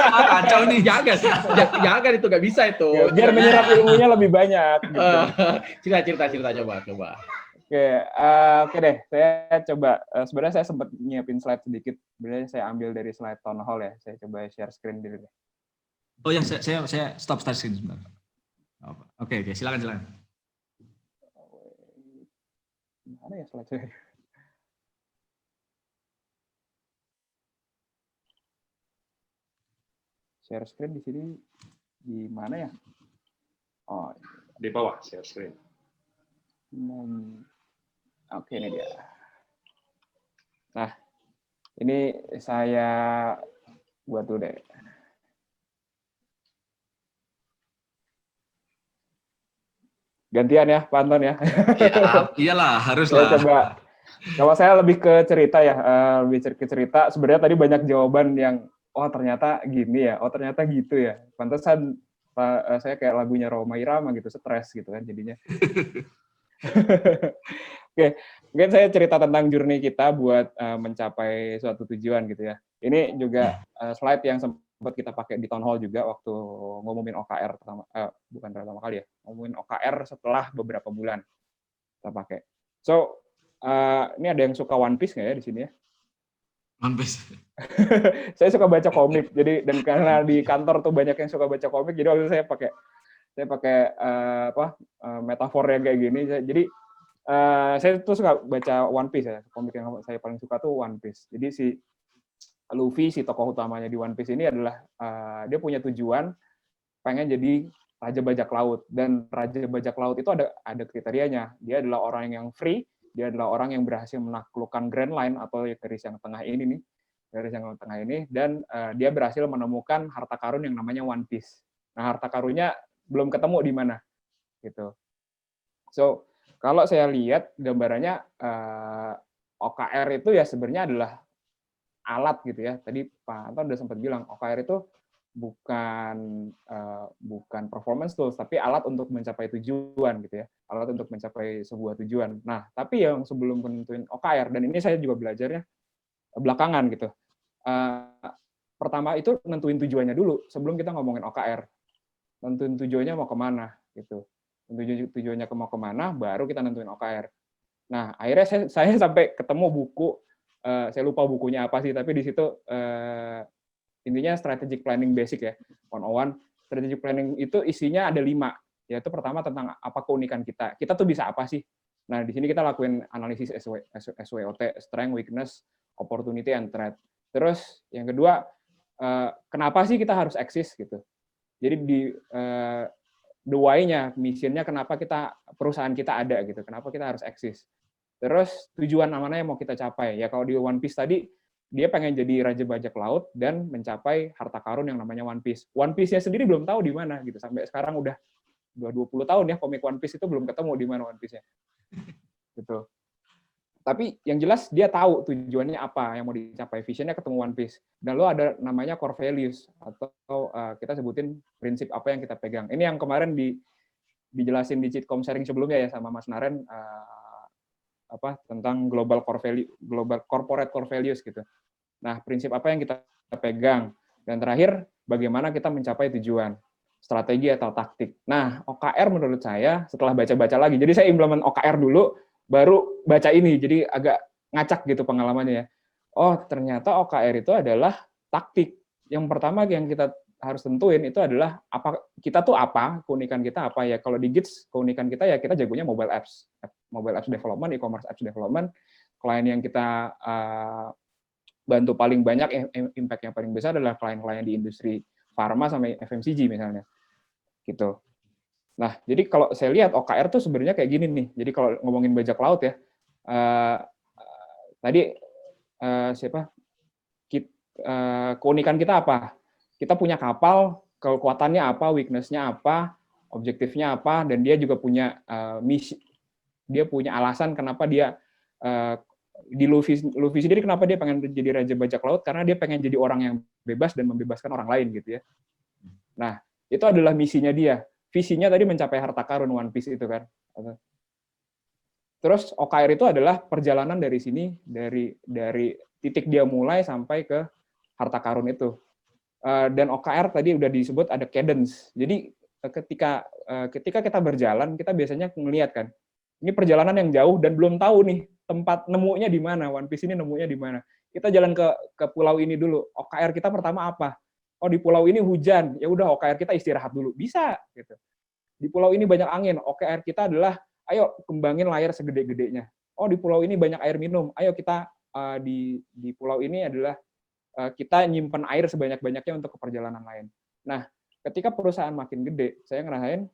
Kacau nih. Jangan itu nggak bisa itu. Ya, biar menyerap ilmunya lebih banyak. Gitu. Cerita coba. Oke deh, saya coba. Sebenarnya saya sempat nyiapin slide sedikit. Sebenarnya saya ambil dari slide town hall ya. Saya coba share screen dulu deh. Oh ya, saya stop screen sebentar. Oke, silakan. Mana ya slide saya? Share screen di sini di mana ya? Oh, di bawah share screen. Oke, ini dia. Nah, ini saya buat dulu deh. Gantian ya, Pak Anton ya. Iyalah, haruslah. Coba. Kalau saya lebih ke cerita ya, lebih ke cerita. Sebenarnya tadi banyak jawaban yang oh ternyata gini ya, oh ternyata gitu ya. Pantesan saya kayak lagunya Rhoma Irama gitu, stres gitu kan jadinya. Oke, mungkin saya cerita tentang journey kita buat mencapai suatu tujuan gitu ya. Ini juga slide yang sempat kita pakai di town hall juga waktu ngomongin OKR bukan pertama kali ya, ngomongin OKR setelah beberapa bulan kita pakai. So, ini ada yang suka One Piece nggak ya di sini ya? One Piece. Saya suka baca komik, jadi dan karena di kantor tuh banyak yang suka baca komik, jadi waktu itu saya pakai metafor yang kayak gini. Jadi saya tuh suka baca One Piece ya, komik yang saya paling suka tuh One Piece. Jadi si Luffy, si tokoh utamanya di One Piece ini adalah dia punya tujuan pengen jadi raja bajak laut, dan raja bajak laut itu ada kriterianya. Dia adalah orang yang free, dia adalah orang yang berhasil menaklukkan Grand Line atau garis yang tengah ini, dan dia berhasil menemukan harta karun yang namanya One Piece. Nah, harta karunnya belum ketemu di mana, gitu. So, kalau saya lihat gambarannya OKR itu ya sebenarnya adalah alat gitu ya. Tadi Pak Anton udah sempat bilang OKR itu bukan performance tools, tapi alat untuk mencapai tujuan gitu ya, alat untuk mencapai sebuah tujuan. Nah, tapi yang sebelum menentuin OKR, dan ini saya juga belajarnya belakangan gitu. Pertama itu nentuin tujuannya dulu sebelum kita ngomongin OKR. Nentuin tujuannya mau kemana gitu. tujuannya mau kemana, baru kita nentuin OKR. Nah, akhirnya saya sampai ketemu buku, saya lupa bukunya apa sih, tapi di situ intinya strategic planning basic ya, 101. Strategic planning itu isinya ada 5, yaitu pertama tentang apa keunikan kita. Kita tuh bisa apa sih? Nah, di sini kita lakuin analisis SWOT, strength, weakness, opportunity, and threat. Terus yang kedua, kenapa sih kita harus eksis gitu. Jadi di the why-nya, mission-nya kenapa perusahaan kita ada gitu, kenapa kita harus eksis. Terus tujuan mana yang mau kita capai. Ya kalau di One Piece tadi, dia pengen jadi raja bajak laut dan mencapai harta karun yang namanya One Piece. One Piece-nya sendiri belum tahu di mana gitu. Sampai sekarang udah 20 tahun ya komik One Piece itu belum ketemu di mana One Piece-nya. Gitu. Tapi yang jelas dia tahu tujuannya apa yang mau dicapai, visionnya ketemu One Piece. Dan lo ada namanya core values atau kita sebutin prinsip apa yang kita pegang. Ini yang kemarin dijelasin di Cheatcom sharing sebelumnya ya sama Mas Naren tentang global corporate core values gitu. Nah, prinsip apa yang kita pegang, dan terakhir bagaimana kita mencapai tujuan, strategi atau taktik. Nah, OKR menurut saya setelah baca-baca lagi, jadi saya implement OKR dulu, baru baca ini, jadi agak ngacak gitu pengalamannya ya. Oh, ternyata OKR itu adalah taktik. Yang pertama yang kita harus tentuin itu adalah kita tuh apa, keunikan kita apa ya. Kalau di Gits, keunikan kita ya kita jagonya mobile apps development, e-commerce apps development. Klien yang kita bantu paling banyak, impact yang paling besar adalah klien-klien di industri pharma sama FMCG misalnya. Gitu. Nah, jadi kalau saya lihat OKR tuh sebenarnya kayak gini nih. Jadi kalau ngomongin bajak laut ya, tadi keunikan kita apa? Kita punya kapal, kekuatannya apa, weakness-nya apa, objektifnya apa, dan dia juga punya misi. Dia punya alasan kenapa dia di Luffy sendiri kenapa dia pengen jadi raja bajak laut, karena dia pengen jadi orang yang bebas dan membebaskan orang lain gitu ya. Nah, itu adalah misinya dia. Visinya tadi mencapai harta karun One Piece itu kan. Terus OKR itu adalah perjalanan dari sini, dari titik dia mulai sampai ke harta karun itu. Dan OKR tadi udah disebut ada cadence. Jadi ketika kita berjalan, kita biasanya ngelihat kan, ini perjalanan yang jauh dan belum tahu nih tempat nemunya di mana, One Piece ini nemunya di mana. Kita jalan ke pulau ini dulu. OKR kita pertama apa? Oh, di pulau ini hujan, ya udah OKR kita istirahat dulu. Bisa gitu. Di pulau ini banyak angin, OKR kita adalah ayo kembangin layar segede-gedenya. Oh, di pulau ini banyak air minum. Ayo kita di pulau ini adalah kita nyimpen air sebanyak-banyaknya untuk ke perjalanan lain. Nah, ketika perusahaan makin gede, saya ngerasain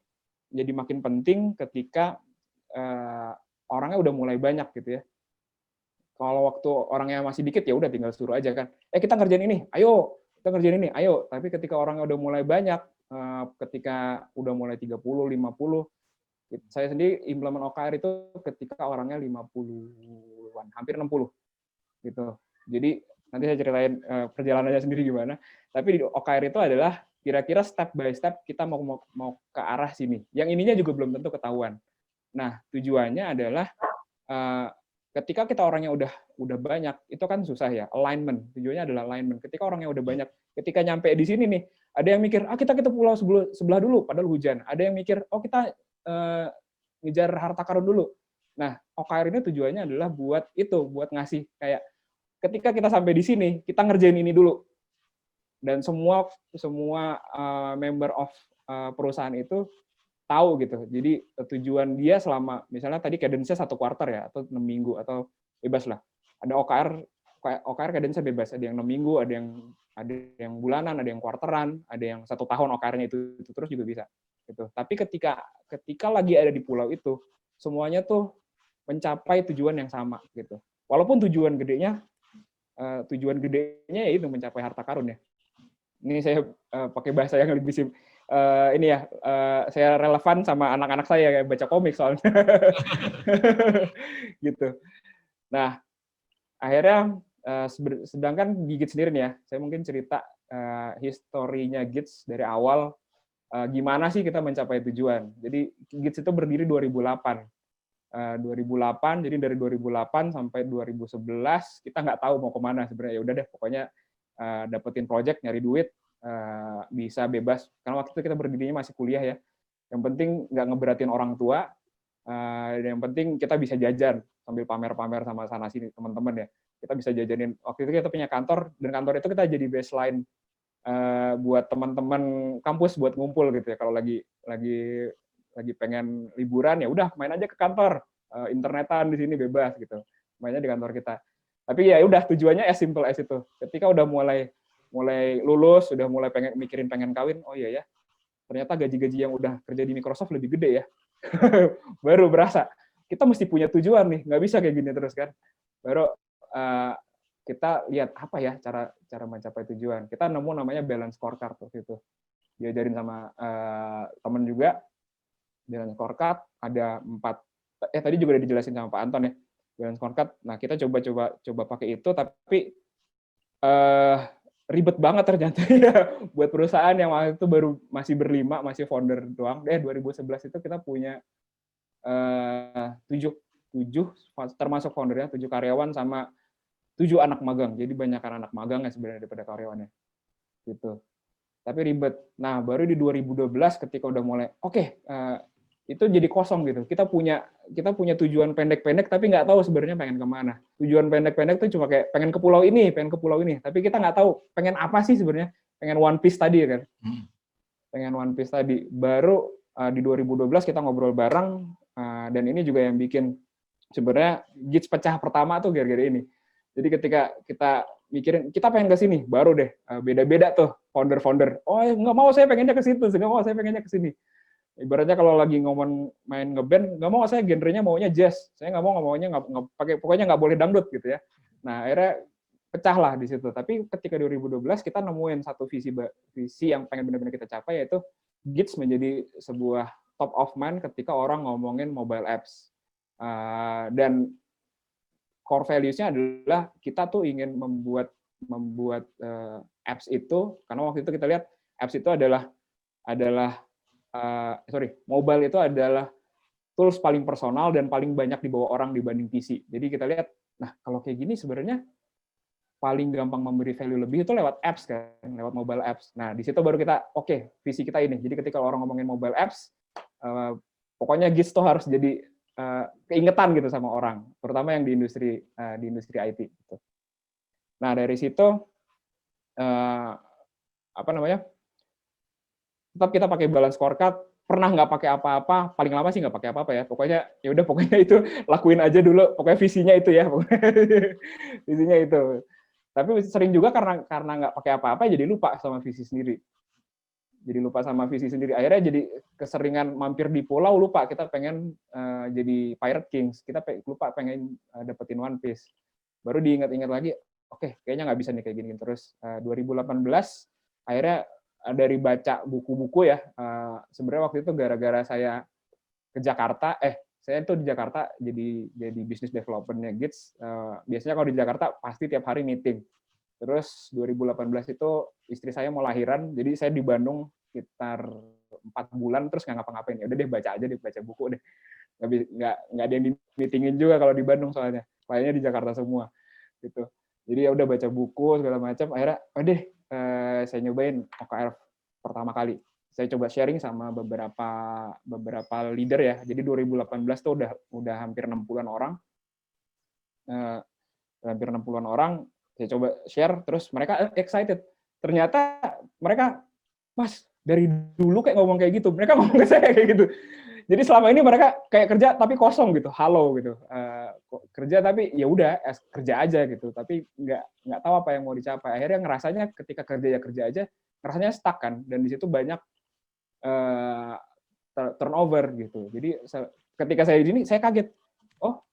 jadi makin penting ketika orangnya udah mulai banyak gitu ya. Kalau waktu orangnya masih dikit ya udah tinggal suruh aja kan. Kita ngerjain ini, ayo. Kita ngerjain ini, ayo. Tapi ketika orangnya udah mulai banyak, ketika udah mulai 30, 50, saya sendiri implement OKR itu ketika orangnya 50-an, hampir 60 gitu. Jadi nanti saya ceritain perjalanannya sendiri gimana. Tapi di OKR itu adalah kira-kira step by step kita mau ke arah sini. Yang ininya juga belum tentu ketahuan. Nah, tujuannya adalah ketika kita orangnya udah banyak, itu kan susah ya, alignment. Tujuannya adalah alignment. Ketika orangnya udah banyak, ketika nyampe di sini nih, ada yang mikir, kita pulau sebelah dulu, padahal hujan. Ada yang mikir, kita ngejar harta karun dulu. Nah, OKR ini tujuannya adalah buat ngasih kayak, ketika kita sampai di sini, kita ngerjain ini dulu. Dan semua member of perusahaan itu tahu gitu. Jadi tujuan dia selama misalnya tadi cadence-nya 1 kuarter ya atau 6 minggu atau bebas lah. Ada OKR cadence-nya bebas, ada yang 6 minggu, ada yang bulanan, ada yang kuarteran, ada yang 1 tahun OKR-nya itu terus juga bisa. Gitu. Tapi ketika lagi ada di pulau itu, semuanya tuh mencapai tujuan yang sama gitu. Walaupun tujuan gedenya ya itu mencapai harta karun ya. Ini saya pakai bahasa yang lebih simpel. Saya relevan sama anak-anak saya kayak baca komik soalnya. Gitu. Nah, akhirnya sedangkan di Gits sendiri nih ya, saya mungkin cerita historinya Gits dari awal gimana sih kita mencapai tujuan. Jadi Gits itu berdiri 2008. 2008, jadi dari 2008 sampai 2011 kita nggak tahu mau kemana sebenarnya. Ya udah deh, pokoknya dapetin project, nyari duit, bisa bebas. Karena waktu itu kita berdirinya masih kuliah ya. Yang penting nggak ngeberatin orang tua. Yang penting kita bisa jajan sambil pamer-pamer sama sana sini teman-teman ya. Kita bisa jajanin. Waktu itu kita punya kantor, dan kantor itu kita jadi baseline buat teman-teman kampus buat ngumpul gitu ya. Kalau lagi pengen liburan ya udah main aja ke kantor, internetan di sini bebas gitu, mainnya di kantor kita. Tapi ya udah tujuannya as simple as itu. Ketika udah mulai lulus, udah mulai mikirin pengen kawin, oh iya ya, ternyata gaji-gaji yang udah kerja di Microsoft lebih gede ya. Baru berasa kita mesti punya tujuan nih, nggak bisa kayak gini terus kan. Baru kita lihat apa ya cara mencapai tujuan. Kita nemu namanya balance scorecard waktu itu. Diajarin sama temen juga. Balance scorecard ada 4. Tadi juga udah dijelasin sama Pak Anton ya. Balance scorecard. Nah, kita coba pakai itu, tapi ribet banget ternyata ya buat perusahaan yang waktu itu baru masih berlima, masih founder doang. 2011 itu kita punya 7 termasuk foundernya, 7 karyawan sama 7 anak magang. Jadi banyakan anak magang ya sebenarnya daripada karyawannya. Gitu. Tapi ribet. Nah, baru di 2012 ketika udah mulai itu jadi kosong gitu. Kita punya tujuan pendek-pendek tapi nggak tahu sebenarnya pengen kemana. Tujuan pendek-pendek tuh cuma kayak pengen ke pulau ini. Tapi kita nggak tahu pengen apa sih sebenarnya. Pengen One Piece tadi kan. Pengen One Piece tadi. Baru di 2012 kita ngobrol bareng, dan ini juga yang bikin sebenarnya GITS pecah pertama tuh gara-gara ini. Jadi ketika kita mikirin, kita pengen ke sini, baru deh, beda-beda tuh founder-founder. Oh, nggak mau, saya pengennya ke situ, nggak mau, saya pengennya ke sini. Ibaratnya kalau lagi ngomong main ngeband, nggak mau, saya genrenya maunya jazz. Saya nggak maunya pokoknya nggak boleh dangdut gitu ya. Nah, akhirnya pecah lah di situ. Tapi ketika 2012 kita nemuin satu visi yang pengen benar-benar kita capai, yaitu GITS menjadi sebuah top of mind ketika orang ngomongin mobile apps. Dan core values-nya adalah kita tuh ingin membuat apps itu, karena waktu itu kita lihat apps itu mobile itu adalah tools paling personal dan paling banyak dibawa orang dibanding PC. Jadi kita lihat, nah kalau kayak gini sebenarnya paling gampang memberi value lebih itu lewat apps kan, lewat mobile apps. Nah di situ baru kita, visi kita ini. Jadi ketika orang ngomongin mobile apps, pokoknya GITS tuh harus jadi keingetan gitu sama orang, terutama yang di industri IT. Gitu. Nah dari situ tetap kita pakai balance scorecard. Pernah nggak pakai apa-apa, paling lama sih nggak pakai apa-apa ya. Pokoknya itu lakuin aja dulu. Pokoknya visinya itu ya, visinya itu. Tapi sering juga karena nggak pakai apa-apa jadi lupa sama visi sendiri. Akhirnya jadi keseringan mampir di pulau, lupa kita pengen jadi Pirate Kings, kita lupa pengen dapetin One Piece. Baru diingat-ingat lagi, kayaknya nggak bisa nih kayak gini terus. 2018 akhirnya dari baca buku-buku ya, sebenarnya waktu itu gara-gara saya ke Jakarta, saya tuh di Jakarta jadi business development-nya GITS. Biasanya kalau di Jakarta pasti tiap hari meeting. Terus 2018 itu istri saya mau lahiran, jadi saya di Bandung sekitar 4 bulan terus nggak ngapa-ngapain. Ya udah deh baca buku deh. Nggak ada yang di meetingin juga kalau di Bandung soalnya. Lainnya di Jakarta semua gitu. Jadi ya udah baca buku segala macam. Akhirnya saya nyobain OKR pertama kali. Saya coba sharing sama beberapa leader ya. Jadi 2018 tuh udah hampir 60-an orang. Saya coba share, terus mereka excited. Ternyata mereka, Mas, dari dulu kayak ngomong kayak gitu. Mereka ngomong ke saya kayak gitu. Jadi selama ini mereka kayak kerja tapi kosong gitu, halo gitu. Kerja tapi ya udah kerja aja gitu. Tapi nggak tahu apa yang mau dicapai. Akhirnya ngerasanya ketika kerja aja, ngerasanya stuck kan. Dan di situ banyak turnover gitu. Jadi ketika saya di sini, saya kaget. Oh,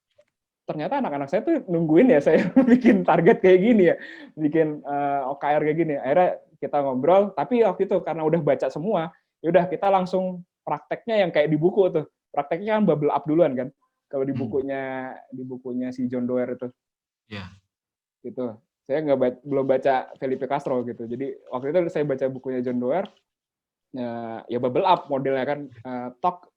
ternyata anak-anak saya tuh nungguin ya saya bikin target kayak gini ya, bikin OKR kayak gini. Akhirnya kita ngobrol, tapi waktu itu karena udah baca semua, ya udah kita langsung prakteknya yang kayak di buku tuh. Prakteknya kan bubble up duluan kan. Kalau di bukunya si John Doerr itu. Iya. Yeah. Gitu. Saya belum baca Felipe Castro gitu. Jadi waktu itu saya baca bukunya John Doerr, ya bubble up modelnya kan, talk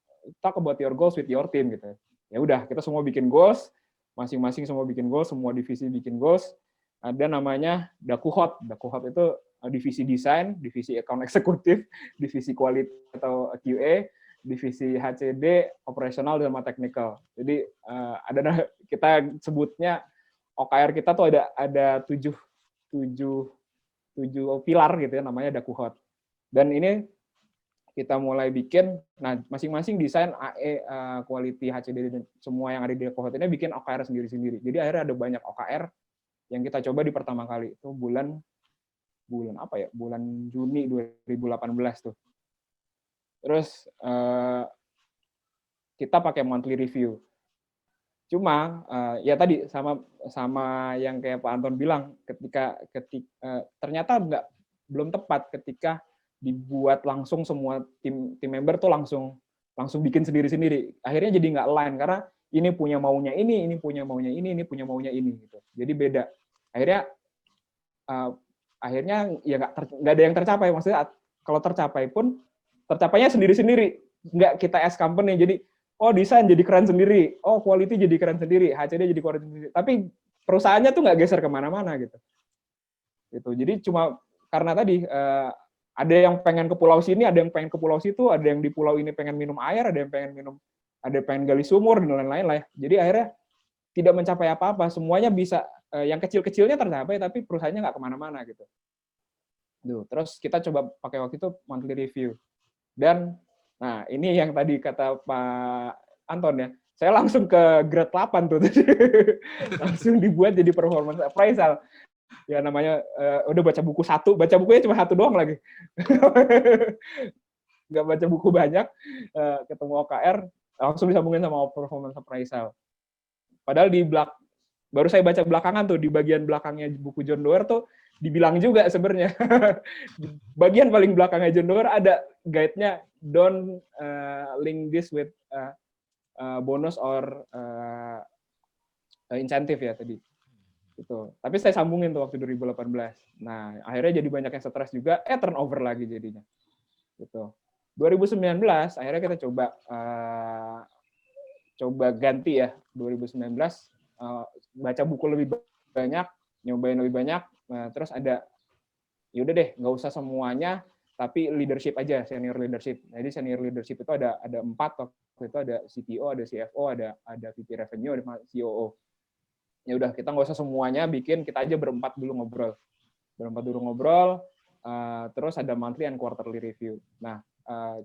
about your goals with your team gitu. Ya udah, kita semua bikin goals, masing-masing semua bikin goals, semua divisi bikin goals. Ada namanya Dakuhot. Dakuhot itu divisi desain, divisi account eksekutif, divisi quality atau QA, divisi HCD operasional sama technical. Jadi kita sebutnya OKR kita tuh ada 7 pilar gitu ya, namanya Dakuhot. Dan ini kita mulai bikin, nah masing-masing desain AE, quality, HCD, dan semua yang ada di Dakuhot ini bikin OKR sendiri-sendiri. Jadi akhirnya ada banyak OKR yang kita coba di pertama kali. Itu bulan apa ya? Bulan Juni 2018 tuh. Terus kita pakai monthly review. Cuma ya tadi sama yang kayak Pak Anton bilang, ketika ternyata belum tepat ketika dibuat langsung semua tim member tuh langsung bikin sendiri-sendiri. Akhirnya jadi nggak align karena ini punya maunya ini punya maunya ini punya maunya ini gitu. Jadi beda. Akhirnya ya nggak ada yang tercapai. Maksudnya kalau tercapai pun tercapainya sendiri-sendiri, nggak kita as company. Jadi, desain jadi keren sendiri, quality jadi keren sendiri, HCD jadi keren sendiri. Tapi perusahaannya tuh nggak geser kemana-mana gitu. Jadi cuma karena tadi ada yang pengen ke pulau sini, ada yang pengen ke pulau situ, ada yang di pulau ini pengen minum air, ada yang pengen gali sumur dan lain-lain lah. Jadi akhirnya tidak mencapai apa-apa. Semuanya bisa, yang kecil-kecilnya tercapai, tapi perusahaannya nggak kemana-mana gitu. Terus kita coba pakai waktu itu monthly review. Dan nah ini yang tadi kata Pak Anton ya, saya langsung ke grade 8 tuh. Langsung dibuat jadi performance appraisal. Ya namanya udah baca buku satu, baca bukunya cuma satu doang lagi. Nggak baca buku banyak, ketemu OKR, langsung disambungin sama performance appraisal. Padahal baru saya baca belakangan tuh, di bagian belakangnya buku John Doerr tuh dibilang juga sebenarnya. Bagian paling belakangnya John Doerr ada guide-nya, don't link this with bonus or incentive ya tadi. Gitu. Tapi saya sambungin tuh waktu 2018. Nah, akhirnya jadi banyak yang stres juga, turnover lagi jadinya. Gitu. 2019 akhirnya kita coba ganti ya. 2019 baca buku lebih banyak, nyobain lebih banyak. Nah, terus ada, yaudah deh, nggak usah semuanya, tapi leadership aja, senior leadership. Jadi senior leadership itu ada 4, waktu itu ada CTO, ada CFO, ada VP Revenue, ada COO. Ya udah, kita nggak usah semuanya bikin, kita aja berempat dulu ngobrol. Terus ada monthly and quarterly review. Nah,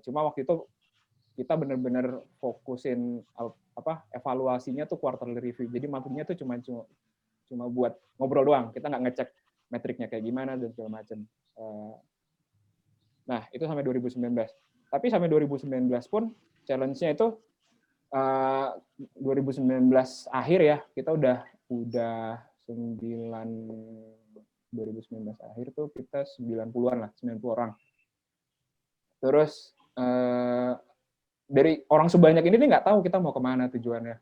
cuma waktu itu kita benar-benar fokusin evaluasinya tuh quarterly review. Jadi monthly-nya tuh cuma buat ngobrol doang. Kita nggak ngecek metriknya kayak gimana dan segala macam. Nah, itu sampai 2019. Tapi sampai 2019 pun challenge-nya itu 2019 akhir ya, kita udah 2019 akhir tuh kita 90-an lah, 90 orang. Terus dari orang sebanyak ini nggak tahu kita mau kemana tujuannya.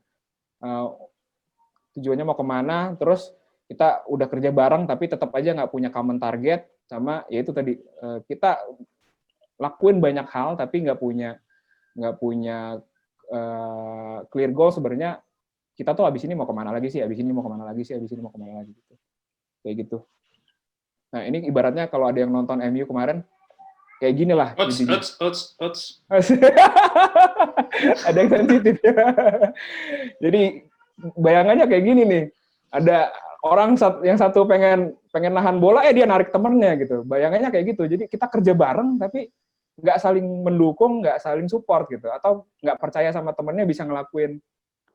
Tujuannya mau kemana, terus kita udah kerja bareng tapi tetap aja nggak punya common target, sama ya itu tadi, kita lakuin banyak hal tapi nggak punya clear goal sebenarnya. Kita tuh abis ini mau kemana lagi sih, abis ini mau kemana lagi gitu. Kayak gitu. Nah, ini ibaratnya kalau ada yang nonton MU kemarin, kayak gini lah. Ada yang sensitif ya. Jadi bayangannya kayak gini nih, ada orang yang satu pengen nahan bola, dia narik temennya gitu. Bayangannya kayak gitu. Jadi kita kerja bareng tapi nggak saling mendukung, nggak saling support gitu, atau nggak percaya sama temennya bisa ngelakuin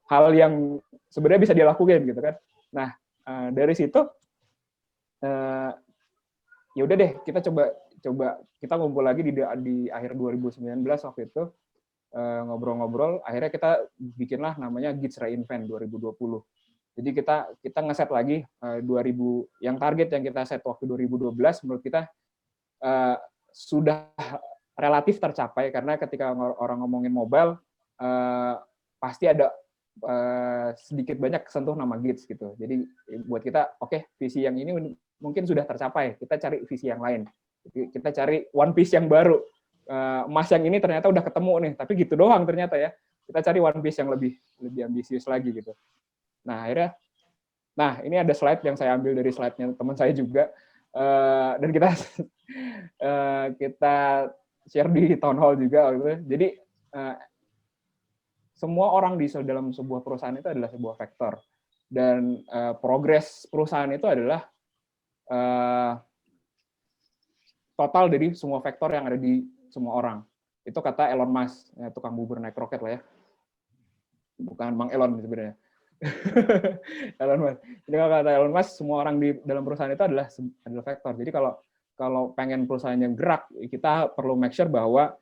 hal yang sebenarnya bisa dia lakuin gitu kan. Nah, dari situ ya udah deh, kita coba kita ngumpul lagi di akhir 2019 waktu itu, ngobrol-ngobrol, akhirnya kita bikinlah namanya GITS Reinvent 2020. Jadi kita ngeset lagi 2000 yang target yang kita set waktu 2012 menurut kita sudah relatif tercapai, karena ketika orang ngomongin mobile pasti ada sedikit banyak kesentuh nama GITS gitu. Jadi buat kita, oke, visi yang ini mungkin sudah tercapai, kita cari visi yang lain. Kita cari one piece yang baru. Emas yang ini ternyata udah ketemu nih, tapi gitu doang ternyata ya. Kita cari one piece yang lebih ambisius lagi gitu. Nah, akhirnya, ini ada slide yang saya ambil dari slide-nya teman saya juga, dan kita share di town hall juga gitu. Jadi semua orang di dalam sebuah perusahaan itu adalah sebuah vektor, dan progres perusahaan itu adalah total dari semua vektor yang ada di semua orang. Itu kata Elon Musk, ya, tukang bubur naik roket lah ya. Bukan Bang Elon sebenarnya. Elon Musk. Jadi kalau kata Elon Musk, semua orang di dalam perusahaan itu adalah vektor. Jadi kalau pengen perusahaannya gerak, kita perlu make sure bahwa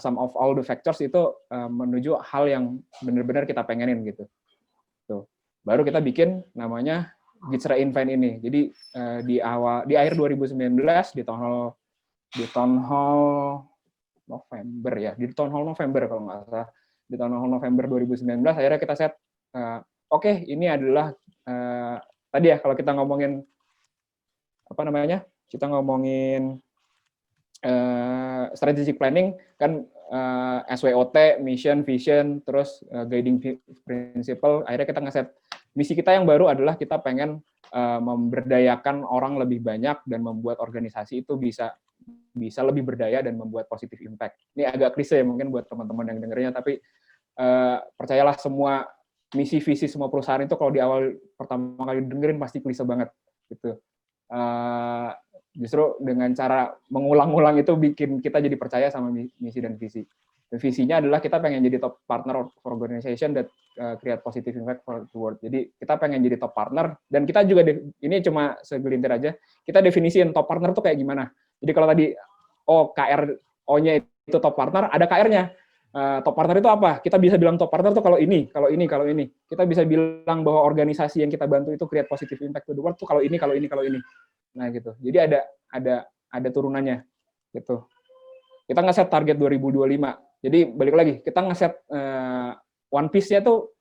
some of all the factors itu menuju hal yang benar-benar kita pengenin gitu. Tuh. Baru kita bikin namanya Gits Reinvent ini. Jadi di akhir 2019 di town hall November ya, di town hall November kalau nggak salah, di town hall November 2019 akhirnya kita set oke, ini adalah tadi ya kalau kita ngomongin apa namanya, kita ngomongin strategic planning kan SWOT, mission, vision, terus guiding principle. Akhirnya kita ngeset misi kita yang baru adalah kita pengen memberdayakan orang lebih banyak dan membuat organisasi itu bisa lebih berdaya dan membuat positive impact. Ini agak klise mungkin buat teman-teman yang dengernya, tapi percayalah semua misi visi semua perusahaan itu kalau di awal pertama kali dengerin pasti klise banget gitu. Justru dengan cara mengulang-ulang itu bikin kita jadi percaya sama misi dan visi. Dan visinya adalah kita pengen jadi top partner for organization that create positive impact for the world. Jadi kita pengen jadi top partner, dan kita juga ini cuma segelintir aja, kita definisiin top partner tuh kayak gimana. Jadi kalau tadi KR O-nya itu top partner, ada KR-nya. Top partner itu apa? Kita bisa bilang top partner tuh kalau ini. Kita bisa bilang bahwa organisasi yang kita bantu itu create positive impact to the world tuh kalau ini. Nah gitu. Jadi ada turunannya gitu. Kita ngeset target 2025. Jadi balik lagi, kita ngeset One Piece-nya tuh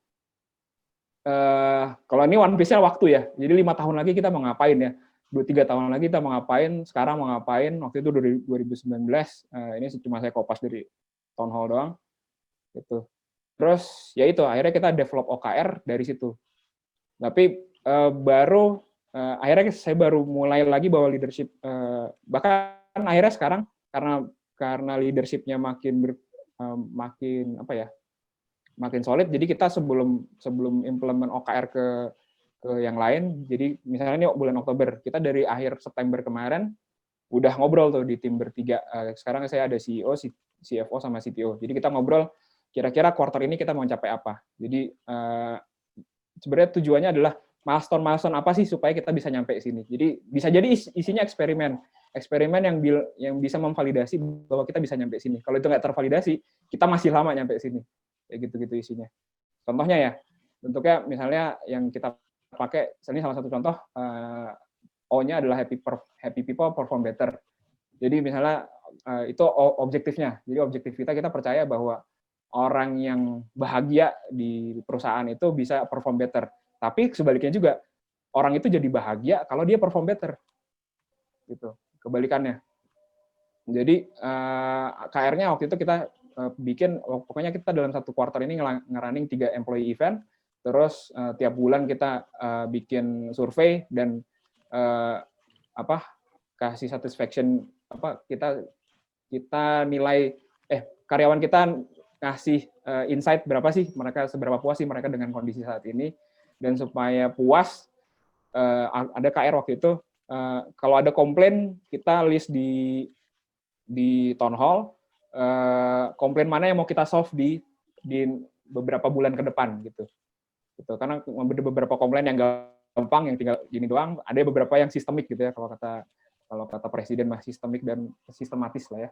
kalau ini One Piece-nya waktu ya. Jadi 5 tahun lagi kita mau ngapain ya? 2-3 tahun lagi kita mau ngapain? Sekarang mau ngapain? Waktu itu 2019. Ini cuma saya kopas dari town hall doang. Gitu. Terus ya itu akhirnya kita develop OKR dari situ. Tapi akhirnya saya baru mulai lagi bawa leadership, bahkan akhirnya sekarang karena leadershipnya makin solid, jadi kita sebelum implement OKR ke yang lain, jadi misalnya ini bulan Oktober, kita dari akhir September kemarin udah ngobrol tuh di tim bertiga. Sekarang saya ada CEO, CFO sama CTO. Jadi kita ngobrol kira-kira quarter ini kita mau capai apa. Jadi sebenarnya tujuannya adalah milestone apa sih supaya kita bisa nyampe sini. Jadi bisa jadi isinya eksperimen yang bisa memvalidasi bahwa kita bisa nyampe sini. Kalau itu nggak tervalidasi, kita masih lama nyampe sini. Kayak gitu-gitu isinya. Contohnya ya, bentuknya misalnya yang kita pakai, ini salah satu contoh, O-nya adalah happy people perform better. Jadi misalnya itu objektifnya. Jadi objektif kita percaya bahwa orang yang bahagia di perusahaan itu bisa perform better. Tapi sebaliknya juga, orang itu jadi bahagia kalau dia perform better. Gitu, kebalikannya. Jadi KR-nya waktu itu kita bikin, pokoknya kita dalam satu quarter ini ngerunning 3 employee event, terus tiap bulan kita bikin survei dan kasih satisfaction, kita nilai karyawan kita kasih insight berapa sih mereka, seberapa puas sih mereka dengan kondisi saat ini. Dan supaya puas, ada KR waktu itu, kalau ada komplain, kita list di town hall, komplain mana yang mau kita solve di beberapa bulan ke depan gitu. Karena ada beberapa komplain yang gampang, yang tinggal gini doang, ada beberapa yang sistemik gitu ya, kalau kata presiden mah sistemik dan sistematis lah ya.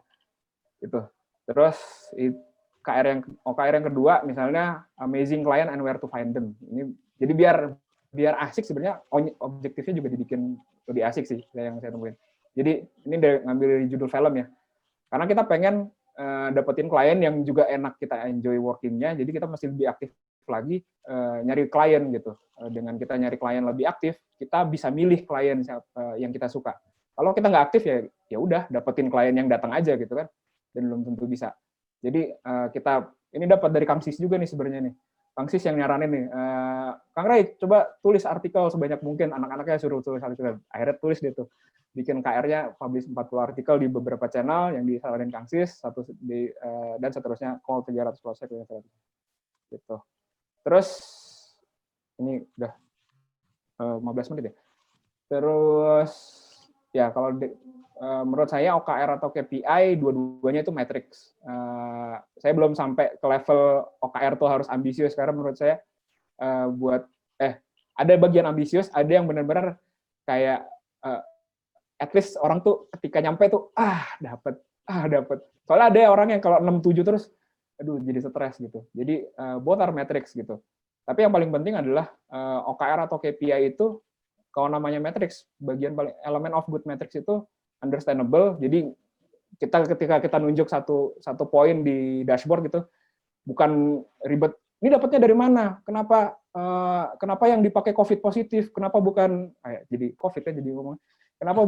Gitu. Terus OKR yang kedua misalnya amazing client and where to find them. Ini jadi biar asik, sebenarnya objektifnya juga dibikin lebih asik sih yang saya temuin. Jadi ini ngambil dari judul film ya. Karena kita pengen dapetin klien yang juga enak kita enjoy working-nya, jadi kita mesti lebih aktif lagi nyari klien gitu. Dengan kita nyari klien lebih aktif, kita bisa milih klien yang kita suka. Kalau kita nggak aktif ya udah dapetin klien yang datang aja gitu kan, dan belum tentu bisa. Jadi kita ini dapat dari Kamsis juga nih sebenarnya nih. Kang Sis yang nyaranin nih, Kang Ray coba tulis artikel sebanyak mungkin, anak-anaknya suruh tulis artikel. Akhirnya tulis dia tuh, bikin KR-nya publish 40 artikel di beberapa channel yang disaranin Kang Sis, dan seterusnya call 300 project gitu. Terus ini udah 15 menit ya. Terus ya kalau menurut saya OKR atau KPI dua-duanya itu matrix. Saya belum sampai ke level OKR tuh harus ambisius karena menurut saya ada bagian ambisius, ada yang benar-benar kayak at least orang tuh ketika nyampe tuh dapat. Soalnya ada orang yang kalau 6-7 terus aduh jadi stres gitu. Jadi both are matrix gitu. Tapi yang paling penting adalah OKR atau KPI itu kalau namanya matrix, bagian paling elemen of good matrix itu understandable. Jadi ketika kita nunjuk satu poin di dashboard gitu, bukan ribet. Ini dapatnya dari mana? Kenapa yang dipakai COVID positif? Kenapa bukan jadi COVID ya jadi ngomong. Kenapa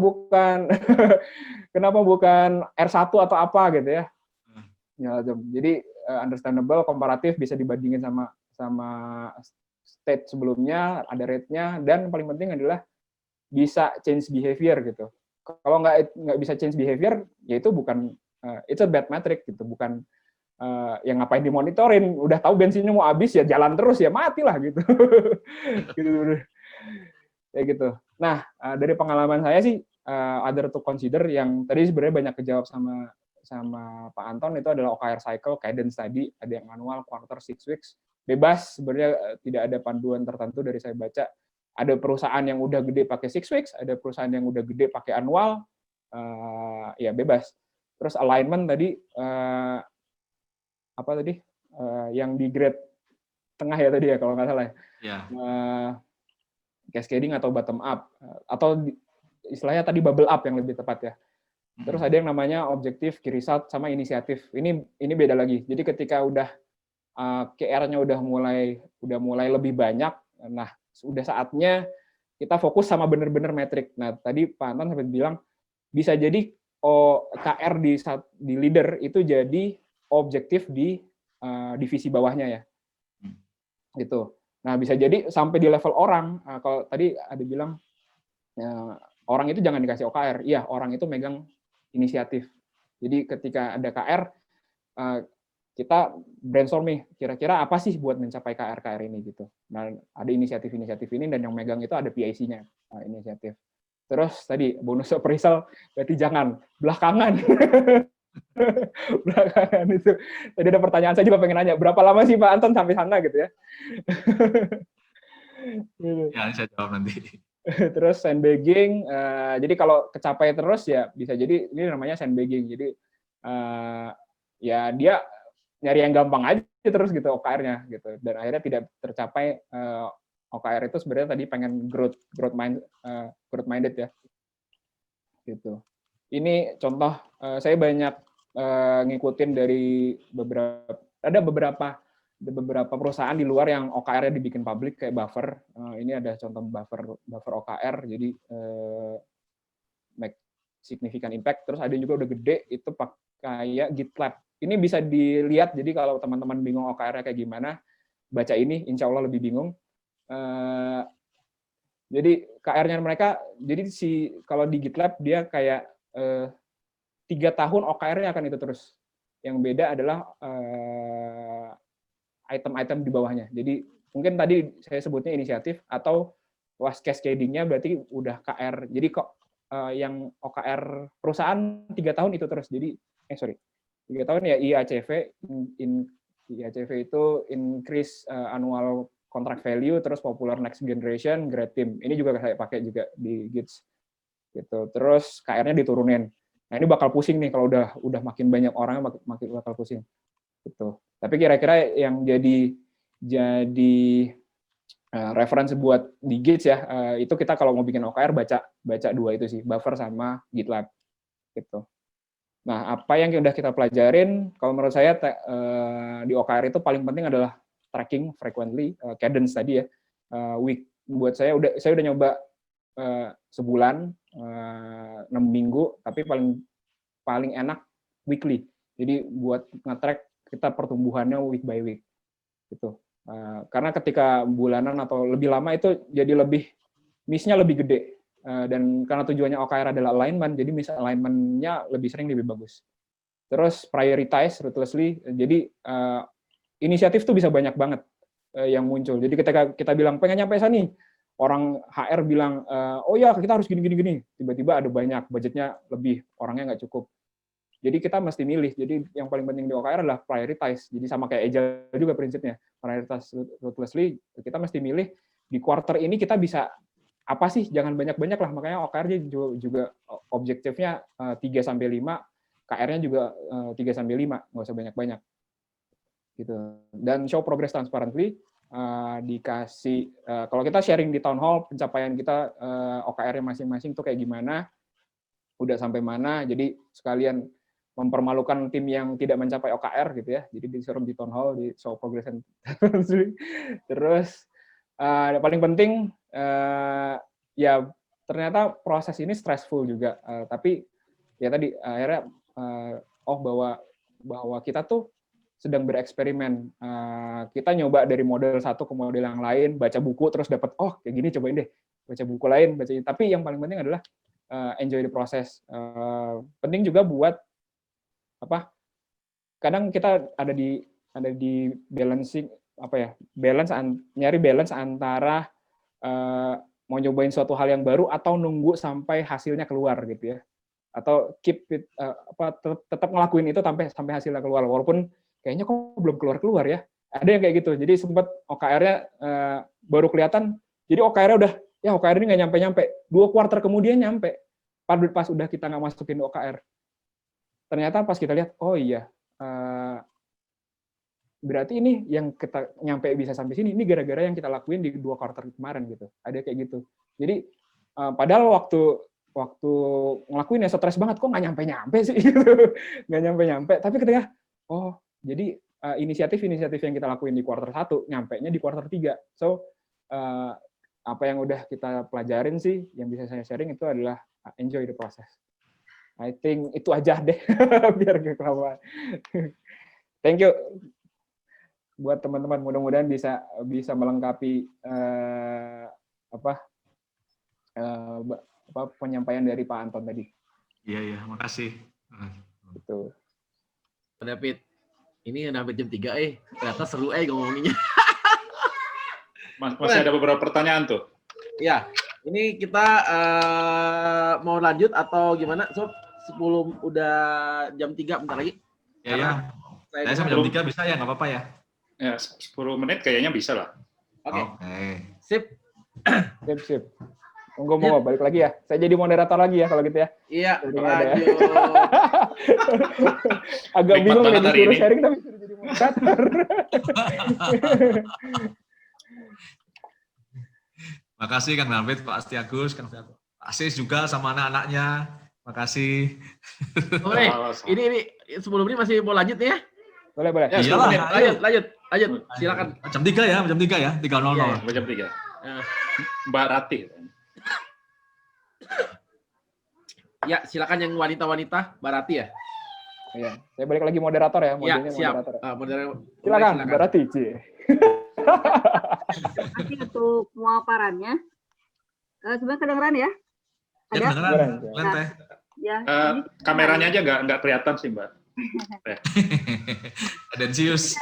bukan R1 atau apa gitu ya? Jadi understandable, komparatif, bisa dibandingin sama state sebelumnya, ada rate-nya, dan paling penting adalah bisa change behavior gitu. Kalau nggak bisa change behavior, ya itu bukan it's a bad metric gitu, bukan yang ngapain dimonitorin, udah tahu bensinnya mau habis ya jalan terus ya matilah gitu. Gitu. Kayak gitu. Nah, dari pengalaman saya sih other to consider yang tadi sebenarnya banyak kejawab sama Pak Anton itu adalah OKR cycle, cadence tadi, ada yang annual, quarter, 6 weeks. Bebas, sebenarnya tidak ada panduan tertentu dari saya baca. Ada perusahaan yang udah gede pakai 6 weeks, ada perusahaan yang udah gede pakai annual, ya bebas. Terus alignment tadi, yang di grade tengah ya tadi ya, kalau nggak salah ya. Cascading atau bottom up, atau istilahnya tadi bubble up yang lebih tepat ya. Terus ada yang namanya objektif, key result, sama inisiatif. Ini beda lagi. Jadi ketika udah QR-nya udah mulai lebih banyak, nah udah saatnya kita fokus sama bener-bener metrik. Nah tadi Pak Anton sampai bilang bisa jadi KR di leader itu jadi objektif di divisi bawahnya ya, gitu. Nah bisa jadi sampai di level orang. Kalau tadi ada bilang orang itu jangan dikasih OKR. Iya, orang itu megang inisiatif. Jadi ketika ada KR, kita brainstorming kira-kira apa sih buat mencapai KR ini gitu. Nah, ada inisiatif-inisiatif ini dan yang megang itu ada PIC-nya, inisiatif. Terus tadi bonus appraisal berarti jangan belakangan. Belakangan itu. Tadi ada pertanyaan saya juga pengen nanya, berapa lama sih Pak Anton sampai sana gitu ya? Ya, saya jawab nanti. Terus sandbagging, jadi kalau kecapai terus ya bisa jadi ini namanya sandbagging. Jadi ya dia nyari yang gampang aja terus gitu OKR-nya gitu. Dan akhirnya tidak tercapai OKR itu sebenarnya tadi pengen growth minded ya. Gitu. Ini contoh saya banyak ngikutin dari beberapa perusahaan di luar yang OKR-nya dibikin publik kayak Buffer. Ini ada contoh Buffer OKR, jadi make significant impact. Terus ada juga udah gede itu pakai GitLab. Ini bisa dilihat, jadi kalau teman-teman bingung OKR-nya kayak gimana, baca ini, insya Allah lebih bingung. Jadi KR-nya mereka, jadi kalau di GitLab dia kayak 3 tahun OKR-nya akan itu terus. Yang beda adalah item-item di bawahnya. Jadi mungkin tadi saya sebutnya inisiatif atau cascading-nya berarti udah KR. Jadi kok yang OKR perusahaan 3 tahun itu terus. Jadi 3 tahun ya IACV itu increase annual contract value, terus popular next generation, great team. Ini juga saya pakai juga di Gits. Gitu. Terus KR-nya diturunin. Nah, ini bakal pusing nih kalau udah makin banyak orang makin bakal pusing. Gitu. Tapi kira-kira yang jadi referensi buat di Gits ya, itu kita kalau mau bikin OKR baca 2 itu sih, Buffer sama GitLab. Gitu. Nah, apa yang udah kita pelajarin, kalau menurut saya di OKR itu paling penting adalah tracking frequently, cadence tadi ya. Buat saya udah nyoba sebulan, 6 minggu, tapi paling enak weekly. Jadi buat nge-track kita pertumbuhannya week by week. Gitu. Karena ketika bulanan atau lebih lama itu jadi lebih miss-nya lebih gede. Dan karena tujuannya OKR adalah alignment, jadi miss alignment-nya lebih sering lebih bagus. Terus prioritize ruthlessly, jadi inisiatif tuh bisa banyak banget yang muncul. Jadi ketika kita bilang pengen nyampe sana nih, orang HR bilang, oh ya kita harus gini-gini, tiba-tiba ada banyak, budgetnya lebih, orangnya nggak cukup. Jadi kita mesti milih. Jadi yang paling penting di OKR adalah prioritize. Jadi sama kayak Agile juga prinsipnya, prioritize ruthlessly. Kita mesti milih di quarter ini kita bisa apa sih? Jangan banyak-banyak lah. Makanya OKR juga objektifnya 3-5, KR-nya juga 3-5, nggak usah banyak-banyak. Gitu. Dan show progress transparently, dikasih, kalau kita sharing di town hall, pencapaian kita OKR-nya masing-masing tuh kayak gimana, udah sampai mana, jadi sekalian mempermalukan tim yang tidak mencapai OKR gitu ya, jadi disuruh di town hall, di show progress transparently. Terus, paling penting, ya ternyata proses ini stressful juga, tapi ya tadi akhirnya bahwa kita tuh sedang bereksperimen. Kita nyoba dari model satu ke model yang lain, baca buku terus dapat kayak gini, cobain deh. Baca buku lain, baca ini. Tapi yang paling penting adalah enjoy the process. Penting juga buat kadang kita ada di balancing nyari balance antara mau nyobain suatu hal yang baru atau nunggu sampai hasilnya keluar gitu ya. Atau keep it, tetap ngelakuin itu sampai hasilnya keluar, walaupun kayaknya kok belum keluar ya. Ada yang kayak gitu. Jadi sempat OKR-nya baru kelihatan, jadi OKR-nya udah, OKR ini nggak nyampe-nyampe. 2 kuartal kemudian nyampe. Pas udah kita nggak masukin OKR. Ternyata pas kita lihat, oh iya, berarti ini yang kita nyampe bisa sampai sini, ini gara-gara yang kita lakuin di 2 kuartal kemarin gitu. Ada kayak gitu. Jadi padahal waktu ngelakuin ya stres banget, kok nggak nyampe-nyampe sih gitu. Nggak nyampe-nyampe. Tapi ketika jadi inisiatif yang kita lakuin di kuartal 1 nyampenya di kuartal 3. So apa yang udah kita pelajarin sih yang bisa saya sharing itu adalah enjoy the process. I think itu aja deh biar gak kelamaan. Thank you buat teman-teman, mudah-mudahan bisa melengkapi penyampaian dari Pak Anton tadi. Iya, makasih. Betul. Pak David, ini udah hampir jam 3 ternyata seru ngomonginnya. Masih ada beberapa pertanyaan tuh. Ya, ini kita mau lanjut atau gimana? Sob, sebelum udah jam 3 bentar lagi. Ya. Saya sampai jam 3 bisa ya, nggak apa-apa ya? Ya, 10 menit kayaknya bisa lah. Oke. Sip. Sip. Mau balik lagi ya. Saya jadi moderator lagi ya kalau gitu ya. Iya, lanjut. Agak bingung ya disuruh sharing tapi suruh jadi moderator. Makasih Kang David, Pak Astiagus, Kang Asis juga sama anak-anaknya. Makasih. Boleh. Ini sebelum ini masih mau lanjut ya? Boleh. Ya, iyalah. Lanjut. Silakan. Jam 3 ya, jam 3 ya, 3.00. Iya, jam 3. Mbak Rati. Ya, silakan yang wanita-wanita, Mbak Rati ya. Iya, saya balik lagi moderator ya. Ya, siap. Moderator. Silakan, Mbak Rati. Terima untuk pemaparannya. Sebenarnya kedengeran ya? Ada? Ya, kedengeran. Teh. Ya, Kameranya aja nggak kelihatan sih, Mbak. Adensius.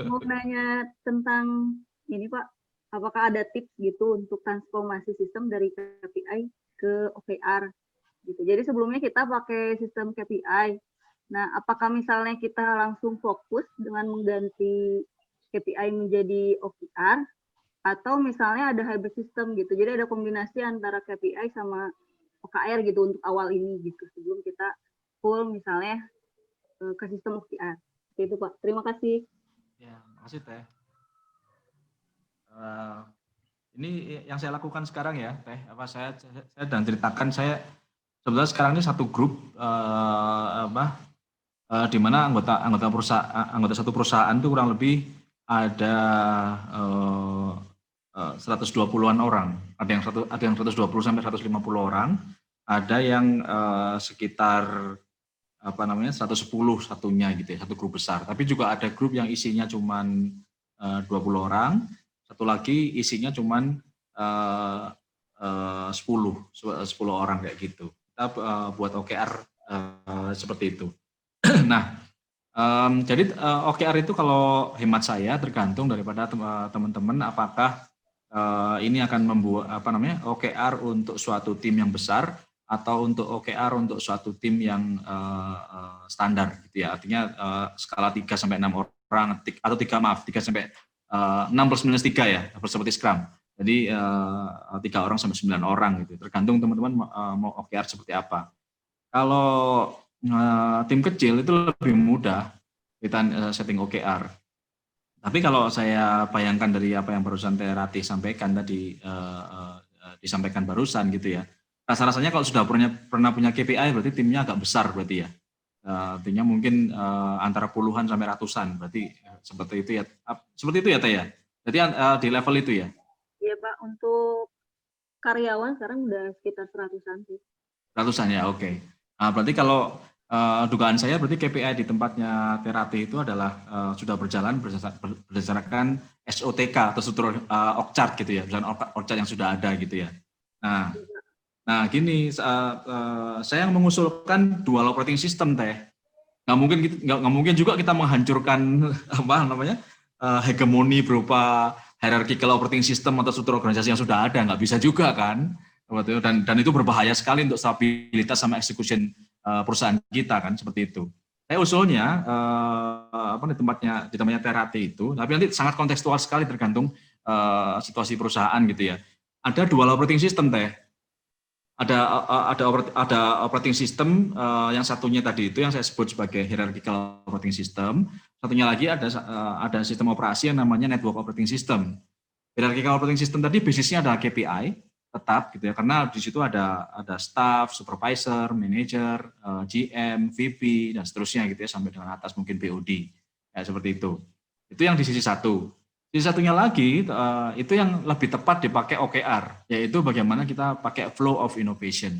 Mau nanya tentang ini Pak, apakah ada tips gitu untuk transformasi sistem dari KPI ke OKR gitu. Jadi sebelumnya kita pakai sistem KPI. Nah, apakah misalnya kita langsung fokus dengan mengganti KPI menjadi OKR atau misalnya ada hybrid system gitu. Jadi ada kombinasi antara KPI sama OKR gitu untuk awal ini gitu sebelum kita full misalnya ke sistem OKR. Itu Pak. Terima kasih. Ya, makasih Teh. Ini yang saya lakukan sekarang ya, Teh. Saya sedang ceritakan saya sebenarnya sekarang ini satu grup di mana anggota satu perusahaan itu kurang lebih ada 120-an orang. Ada yang 120 sampai 150 orang, ada yang sekitar 110 satunya gitu ya, satu grup besar. Tapi juga ada grup yang isinya cuman 20 orang, satu lagi isinya cuman 10 orang kayak gitu. Kita buat OKR seperti itu. Nah, jadi OKR itu kalau hemat saya tergantung daripada teman-teman apakah ini akan membuat OKR untuk suatu tim yang besar atau untuk OKR untuk suatu tim yang standar gitu ya. Artinya skala 3 sampai 6 orang atau 3 sampai 6 plus minus 3 ya, seperti Scrum. Jadi 3 orang sampai 9 orang gitu. Tergantung teman-teman mau OKR seperti apa. Kalau tim kecil itu lebih mudah kita setting OKR. Tapi kalau saya bayangkan dari apa yang barusan Teh Ratih sampaikan tadi, disampaikan barusan gitu ya, rasa-rasanya kalau sudah pernah punya KPI berarti timnya agak besar berarti ya. Artinya mungkin antara puluhan sampai ratusan, berarti seperti itu ya. Seperti itu ya Teh ya? Jadi di level itu ya? Iya Pak, untuk karyawan sekarang udah sekitar 100-an sih. Ratusan ya, oke. Nah, berarti kalau dugaan saya berarti KPI di tempatnya Teh Ratih itu adalah sudah berjalan berdasarkan SOTK atau struktur org chart gitu ya, berdasarkan org chart yang sudah ada gitu ya. Nah gini, saya mengusulkan dual operating system Teh. Nggak mungkin juga kita menghancurkan hegemoni berupa hierarchical operating system atau struktur organisasi yang sudah ada, nggak bisa juga kan. Dan itu berbahaya sekali untuk stabilitas sama execution perusahaan kita kan, seperti itu. Saya usulnya di tempatnya Teh Ratih itu, tapi nanti sangat kontekstual sekali tergantung situasi perusahaan gitu ya. Ada dual operating system Teh. Ada operating system yang satunya tadi itu yang saya sebut sebagai hierarchical operating system. Satunya lagi ada sistem operasi yang namanya network operating system. Hierarchical operating system tadi basisnya adalah KPI tetap gitu ya, karena di situ ada staff, supervisor, manager, GM, VP dan seterusnya gitu ya, sampai dengan atas mungkin BOD ya, seperti itu. Itu yang di sisi satu. Sisi satunya lagi itu yang lebih tepat dipakai OKR, yaitu bagaimana kita pakai flow of innovation.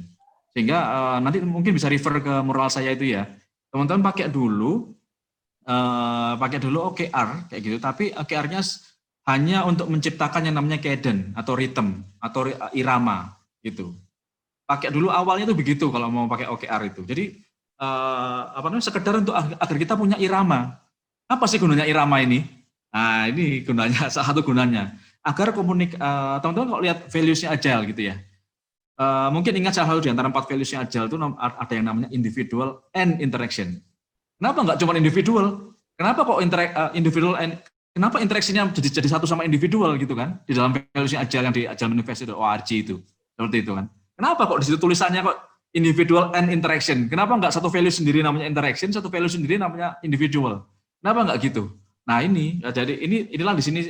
Sehingga nanti mungkin bisa refer ke mural saya itu ya. Teman-teman pakai dulu OKR kayak gitu, tapi OKR-nya hanya untuk menciptakan yang namanya cadence atau rhythm atau irama gitu. Pakai dulu awalnya tuh begitu kalau mau pakai OKR itu. Jadi sekedar untuk agar kita punya irama. Apa sih gunanya irama ini? Nah, ini gunanya, salah satu gunanya. Agar teman-teman kalau lihat values-nya Agile gitu ya. Mungkin ingat salah satu di antara 4 values-nya Agile itu ada yang namanya individual and interaction. Kenapa nggak cuma individual? Kenapa kok individual and kenapa interaksinya jadi satu sama individual gitu kan? Di dalam values-nya Agile yang di Agile Manifesto.org itu. Seperti itu kan. Kenapa kok di situ tulisannya kok individual and interaction? Kenapa nggak satu value sendiri namanya interaction, satu value sendiri namanya individual? Kenapa nggak gitu? Nah ini, jadi inilah di sini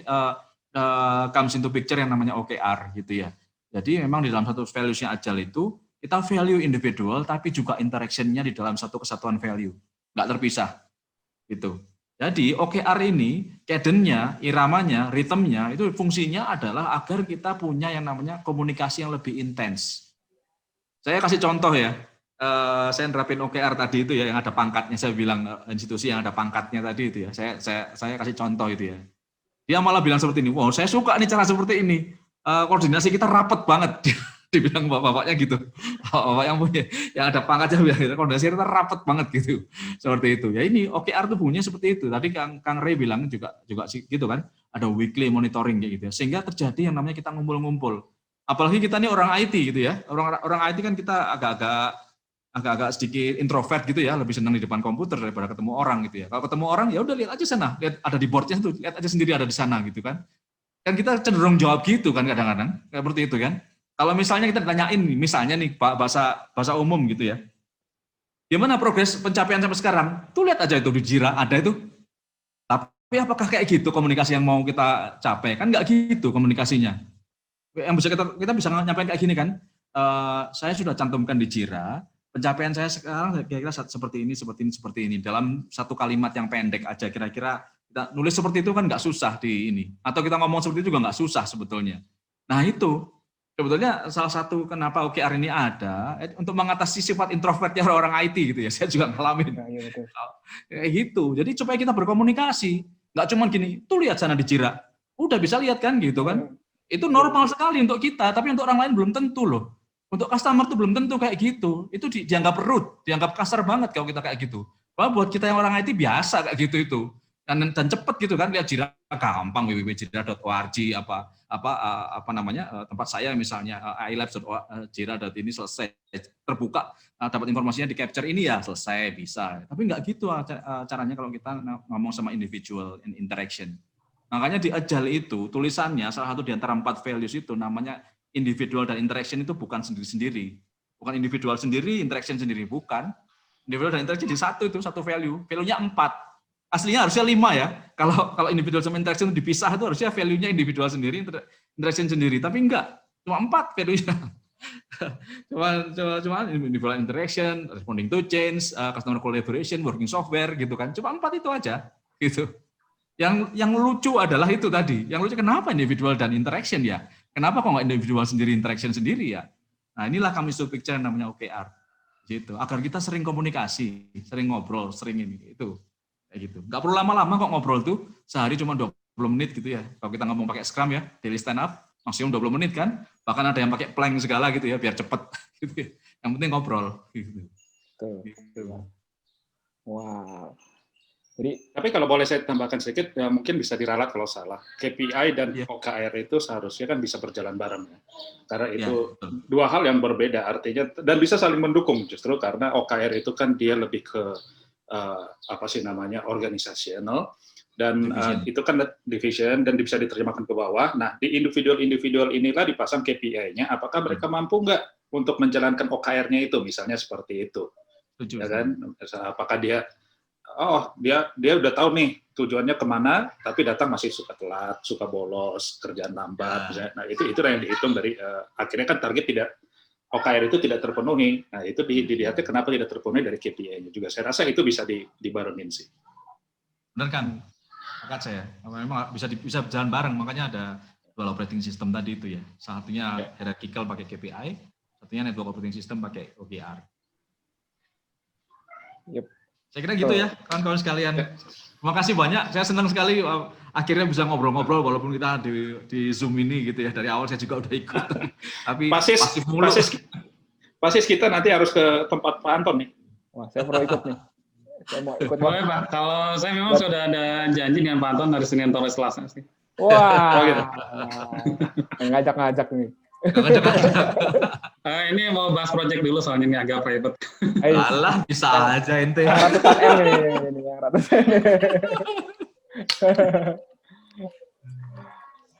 comes into picture yang namanya OKR gitu ya. Jadi memang di dalam satu values-nya Agile itu, kita value individual tapi juga interaction-nya di dalam satu kesatuan value. Nggak terpisah. Gitu. Jadi OKR ini, cadence-nya, iramanya, ritmenya, itu fungsinya adalah agar kita punya yang namanya komunikasi yang lebih intens. Saya kasih contoh ya, saya nerapin OKR tadi itu ya, yang ada pangkatnya, saya bilang institusi yang ada pangkatnya tadi itu ya, saya kasih contoh itu ya. Dia malah bilang seperti ini, wow saya suka nih cara seperti ini, koordinasi kita rapat banget. Dibilang bapak-bapaknya gitu, bapak yang punya, yang ada pangkatnya bilang gitu, koordinasi kita rapat banget gitu, seperti itu. Ya ini OKR tuh bunyinya seperti itu. Tadi Kang Ray bilang juga gitu kan, ada weekly monitoring kayak gitu ya, sehingga terjadi yang namanya kita ngumpul-ngumpul. Apalagi kita nih orang IT gitu ya, orang IT kan kita agak sedikit introvert gitu ya, lebih senang di depan komputer daripada ketemu orang gitu ya. Kalau ketemu orang ya udah lihat aja sana, lihat ada di boardnya tuh, lihat aja sendiri ada di sana gitu kan. Kan kita cenderung jawab gitu kan kadang-kadang, kayak seperti itu kan. Kalau misalnya kita ditanyain, misalnya nih bahasa umum gitu ya, gimana progres pencapaian sampai sekarang? Tuh lihat aja itu di Jira ada itu. Tapi apakah kayak gitu komunikasi yang mau kita capai? Kan nggak gitu komunikasinya. Yang bisa kita bisa nyampaikan kayak gini kan? Saya sudah cantumkan di Jira, pencapaian saya sekarang kira-kira seperti ini. Dalam satu kalimat yang pendek aja, kira-kira kita nulis seperti itu kan nggak susah di ini. Atau kita ngomong seperti itu juga nggak susah sebetulnya. Nah itu. Sebetulnya salah satu kenapa OKR ini ada untuk mengatasi sifat introvertnya orang IT gitu ya. Saya juga ngalamin kayak gitu. Jadi supaya kita berkomunikasi. Nggak cuma gini, tuh lihat sana di Jira. Udah bisa lihat kan gitu kan. Itu normal sekali untuk kita, tapi untuk orang lain belum tentu loh. Untuk customer tuh belum tentu kayak gitu. Itu dianggap rude, dianggap kasar banget kalau kita kayak gitu. Bahwa buat kita yang orang IT biasa kayak gitu itu. Dan cepet gitu kan, lihat Jira gampang, www.jira.org apa namanya tempat saya misalnya ilabs.jira.ini selesai, terbuka, dapat informasinya di capture ini ya selesai, bisa. Tapi nggak gitu caranya kalau kita ngomong sama individual interaction. Makanya di Agile itu tulisannya salah satu di antara 4 values itu namanya individual dan interaction itu bukan sendiri-sendiri. Bukan individual sendiri, interaction sendiri, bukan. Individual dan interaction di satu value. Value-nya 4. Aslinya harusnya 5 ya. Kalau individual sama interaction itu dipisah itu harusnya value-nya individual sendiri, interaction sendiri. Tapi enggak, cuma 4 value-nya. cuma individual interaction, responding to change, customer collaboration, working software gitu kan. Cuma 4 itu aja gitu. Yang lucu adalah itu tadi. Yang lucu kenapa individual dan interaction ya? Kenapa kok nggak individual sendiri, interaction sendiri ya? Nah inilah kami picture yang namanya OKR. Gitu. Agar kita sering komunikasi, sering ngobrol, sering ini itu. Kayak gitu. Nggak perlu lama-lama kok ngobrol tuh. Sehari cuma 20 menit gitu ya. Kalau kita ngomong pakai Scrum ya, daily stand up, maksimum 20 menit kan. Bahkan ada yang pakai plank segala gitu ya, biar cepet. Gitu ya. Yang penting ngobrol. Gitu. Gitu. Wow. Tapi kalau boleh saya tambahkan sedikit, ya mungkin bisa diralat kalau salah. KPI dan OKR itu seharusnya kan bisa berjalan bareng ya. Karena itu dua hal yang berbeda artinya, dan bisa saling mendukung justru karena OKR itu kan dia lebih ke organisasional, dan itu kan division dan bisa diterjemahkan ke bawah. Nah di individual inilah dipasang KPI-nya. Apakah mereka mampu nggak untuk menjalankan OKR-nya itu, misalnya seperti itu, ya kan? Apakah dia udah tahu nih tujuannya kemana, tapi datang masih suka telat, suka bolos, kerjaan lambat. Nah itu yang dihitung dari akhirnya kan target OKR itu tidak terpenuhi. Nah itu dilihatnya kenapa tidak terpenuhi dari KPI-nya juga. Saya rasa itu bisa dibarengin sih. Benar kan? Sepakat saya. Memang bisa berjalan bareng, makanya ada dual operating system tadi itu ya. Satunya hierarchical pakai KPI, satunya network operating system pakai OKR. Yep. Saya kira gitu ya, kawan-kawan sekalian. Terima kasih banyak. Saya senang sekali akhirnya bisa ngobrol-ngobrol walaupun kita di Zoom ini gitu ya. Dari awal saya juga udah ikut. Tapi Pasis kita nanti harus ke tempat Pak Anton nih. Wah, saya perlu ikut nih. Saya mau ikut. Boleh Pak, kalau saya memang sudah ada janji dengan Pak Anton dari Senin atau Selasa sih. Wah, ngajak-ngajak nih. Ini mau bahas project dulu soalnya ini agak private. Alah, bisa aja ente. Ratusan M ini yang ratusan.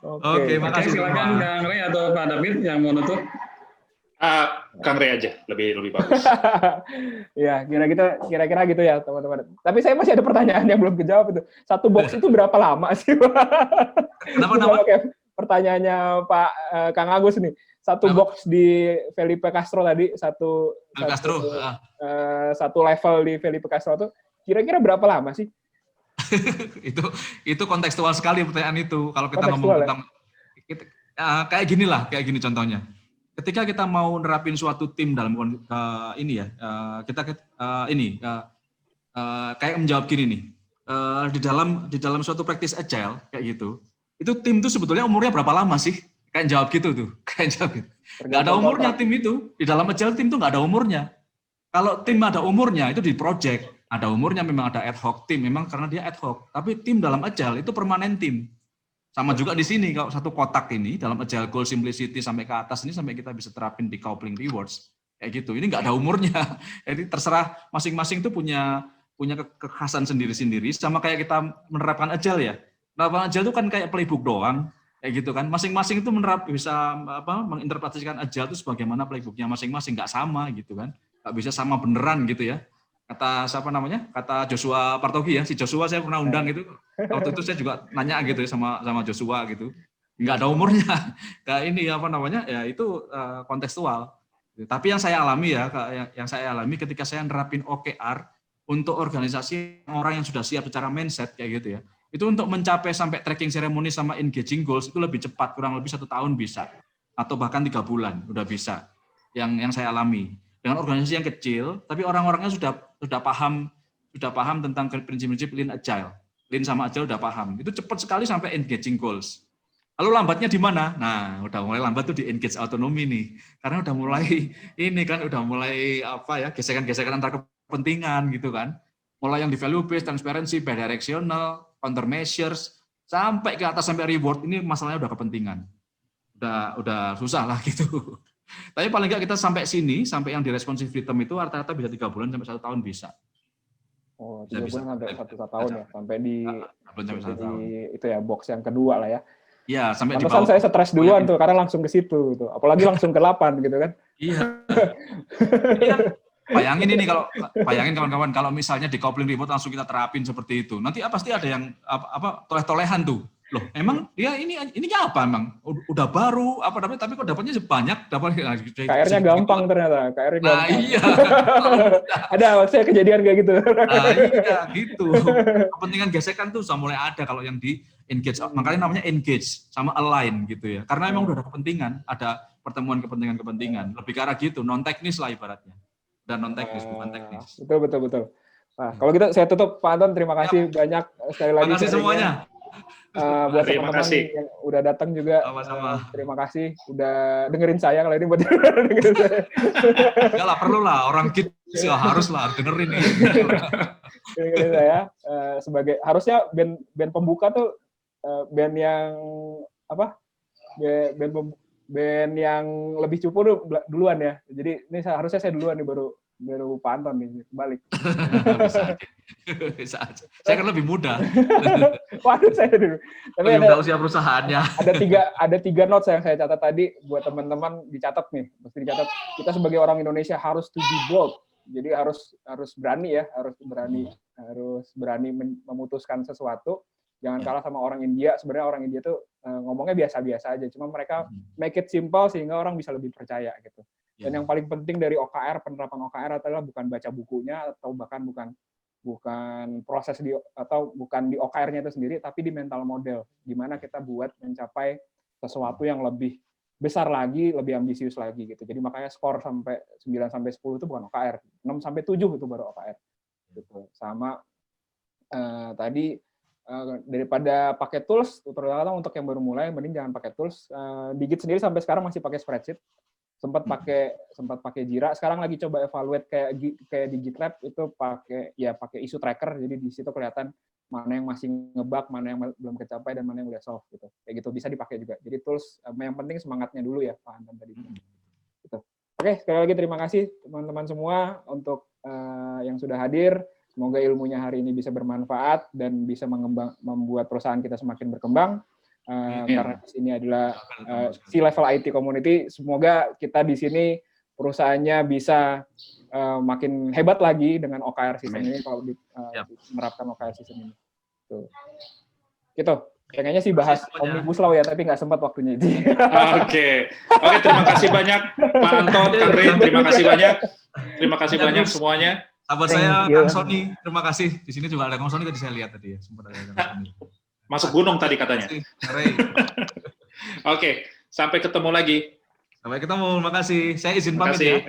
Oke, makasih. Silakan Kang Rey atau Pak David yang mau nutup. Kang Rey aja, lebih bagus. Ya, kira-kira gitu ya, teman-teman. Tapi saya masih ada pertanyaan yang belum kejawab itu. Satu box itu berapa lama sih, Pak? Kenapa? Pertanyaannya Pak Kang Agus nih. Satu box di Felipe Castro tadi, satu level di Felipe Castro itu kira-kira berapa lama sih? itu kontekstual sekali pertanyaan itu. Kalau kita ngomong tentang kayak gini contohnya. Ketika kita mau nerapin suatu tim dalam kayak menjawab gini nih. Di dalam suatu practice agile kayak gitu. Itu tim itu sebetulnya umurnya berapa lama sih? Kayak jawab gitu tuh. Nggak ada umurnya tim itu. Di dalam agile tim itu nggak ada umurnya. Kalau tim ada umurnya itu di project. Ada umurnya memang ada ad hoc tim. Memang karena dia ad hoc. Tapi tim dalam agile itu permanen tim. Sama juga di sini. Kalau satu kotak ini dalam agile goal simplicity sampai ke atas ini sampai kita bisa terapin di coupling rewards. Kayak gitu. Ini nggak ada umurnya. Jadi terserah masing-masing itu punya kekhasan sendiri-sendiri. Sama kayak kita menerapkan agile ya. Menerapkan agile itu kan kayak playbook doang, kayak gitu kan. Masing-masing itu bisa menginterpretasikan agile itu sebagaimana playbooknya masing-masing, nggak sama gitu kan. Nggak bisa sama beneran gitu ya. Kata kata Joshua Partogi ya, si Joshua saya pernah undang gitu. Waktu itu saya juga nanya gitu ya sama Joshua gitu. Nggak ada umurnya. Kayak ini ya itu kontekstual. Tapi yang saya alami ketika saya nerapin OKR untuk organisasi orang yang sudah siap secara mindset kayak gitu ya. Itu untuk mencapai sampai tracking ceremony sama engaging goals itu lebih cepat, kurang lebih 1 tahun bisa, atau bahkan 3 bulan udah bisa. Yang saya alami dengan organisasi yang kecil, tapi orang-orangnya sudah paham tentang prinsip-prinsip Lean Lin sama Agile udah paham. Itu cepat sekali sampai engaging goals. Lalu lambatnya di mana? Nah, udah mulai lambat tuh di engage autonomy nih. Karena udah mulai ini kan udah mulai apa ya, gesekan-gesekan antar kepentingan gitu kan. Mulai yang di value based, transparency, bidirectional, countermeasures sampai ke atas sampai reward, ini masalahnya udah kepentingan. Udah susah lah gitu. Tapi paling nggak kita sampai sini, sampai yang di responsive rhythm itu rata-rata bisa 3 bulan sampai 1 tahun bisa. Oh, 3 bulan sampai 1 tahun ya, sampai di tahun. Itu ya box yang kedua lah ya. Iya, sampai di bawah. Saya stres duluan tuh karena langsung ke situ gitu. Apalagi langsung ke 8 gitu kan. Iya. Bayangin ini bayangin kawan-kawan kalau misalnya di coupling reward langsung kita terapin seperti itu. Nanti pasti ada yang toleh-tolehan tuh. Loh, emang dia ini apa emang? Udah baru apa namanya tapi kok dapatnya banyak, KR-nya gampang ternyata, KR-nya gampang. Nah, iya. Ada saya kejadian kayak gitu. Nah, iya gitu. Kepentingan gesekan tuh sudah mulai ada kalau yang di engage. Makanya namanya engage sama align gitu ya. Karena emang udah ada kepentingan, ada pertemuan kepentingan. Lebih ke arah gitu, non teknis lah ibaratnya. Dan non teknis bukan teknis. Betul. Nah, kalau gitu saya tutup Pak Anton, terima kasih banyak sekali lagi. Terima kasih semuanya. Buat teman-teman yang udah datang juga. Sama-sama. Terima kasih udah dengerin saya kalau ini buat dengerin saya. Enggak lah, perlu lah orang kids harus lah dengerin ini. Dengerin saya sebagai harusnya band pembuka tuh band yang apa? Band yang lebih cupu duluan ya. Jadi ini harusnya saya duluan nih baru Pak Anton nih balik. Bisa aja. Saya kan lebih muda. Waduh, saya dulu. Tapi ada usia perusahaannya. Ada tiga notes yang saya catat tadi buat teman-teman dicatat nih. Mesti dicatat. Kita sebagai orang Indonesia harus to be bold. Jadi harus berani ya, harus berani memutuskan sesuatu. Jangan kalah sama orang India. Sebenarnya orang India tuh ngomongnya biasa-biasa aja. Cuma mereka make it simple sehingga orang bisa lebih percaya gitu. Dan yang paling penting dari OKR, penerapan OKR adalah bukan baca bukunya atau bahkan bukan proses bukan di OKR-nya itu sendiri, tapi di mental model. Gimana kita buat mencapai sesuatu yang lebih besar lagi, lebih ambisius lagi gitu. Jadi makanya skor sampai 9 sampai 10 itu bukan OKR, 6 sampai 7 itu baru OKR. Gitu. Sama tadi daripada pakai tools, terutama untuk yang baru mulai, mending jangan pakai tools. Digit sendiri sampai sekarang masih pakai spreadsheet. Sempat pakai Jira, sekarang lagi coba evaluate kayak di GitLab itu pakai issue tracker, jadi di situ kelihatan mana yang masih ngebug, mana yang belum kecapai dan mana yang udah solve gitu. Kayak gitu bisa dipakai juga. Jadi tools yang penting semangatnya dulu ya Pak Anton tadi. Gitu. Oke, sekali lagi terima kasih teman-teman semua untuk yang sudah hadir. Semoga ilmunya hari ini bisa bermanfaat dan bisa membuat perusahaan kita semakin berkembang. Karena di sini adalah C-level IT community, semoga kita di sini perusahaannya bisa makin hebat lagi dengan OKR system ini kalau menerapkan OKR system ini. Tuh. Gitu. Pengennya sih bahas Omnibus Law ya, tapi nggak sempat waktunya itu. Oke, terima kasih banyak Pak Anton, Kang Rin, terima kasih banyak semuanya. Sahabat saya, Kang Sony, terima kasih. Di sini juga ada Kang Sony tadi saya lihat tadi ya, sempat ada Kang Sony. Masuk gunung tadi katanya. Oke, sampai ketemu lagi. Sampai ketemu, makasih. Saya izin pamit ya.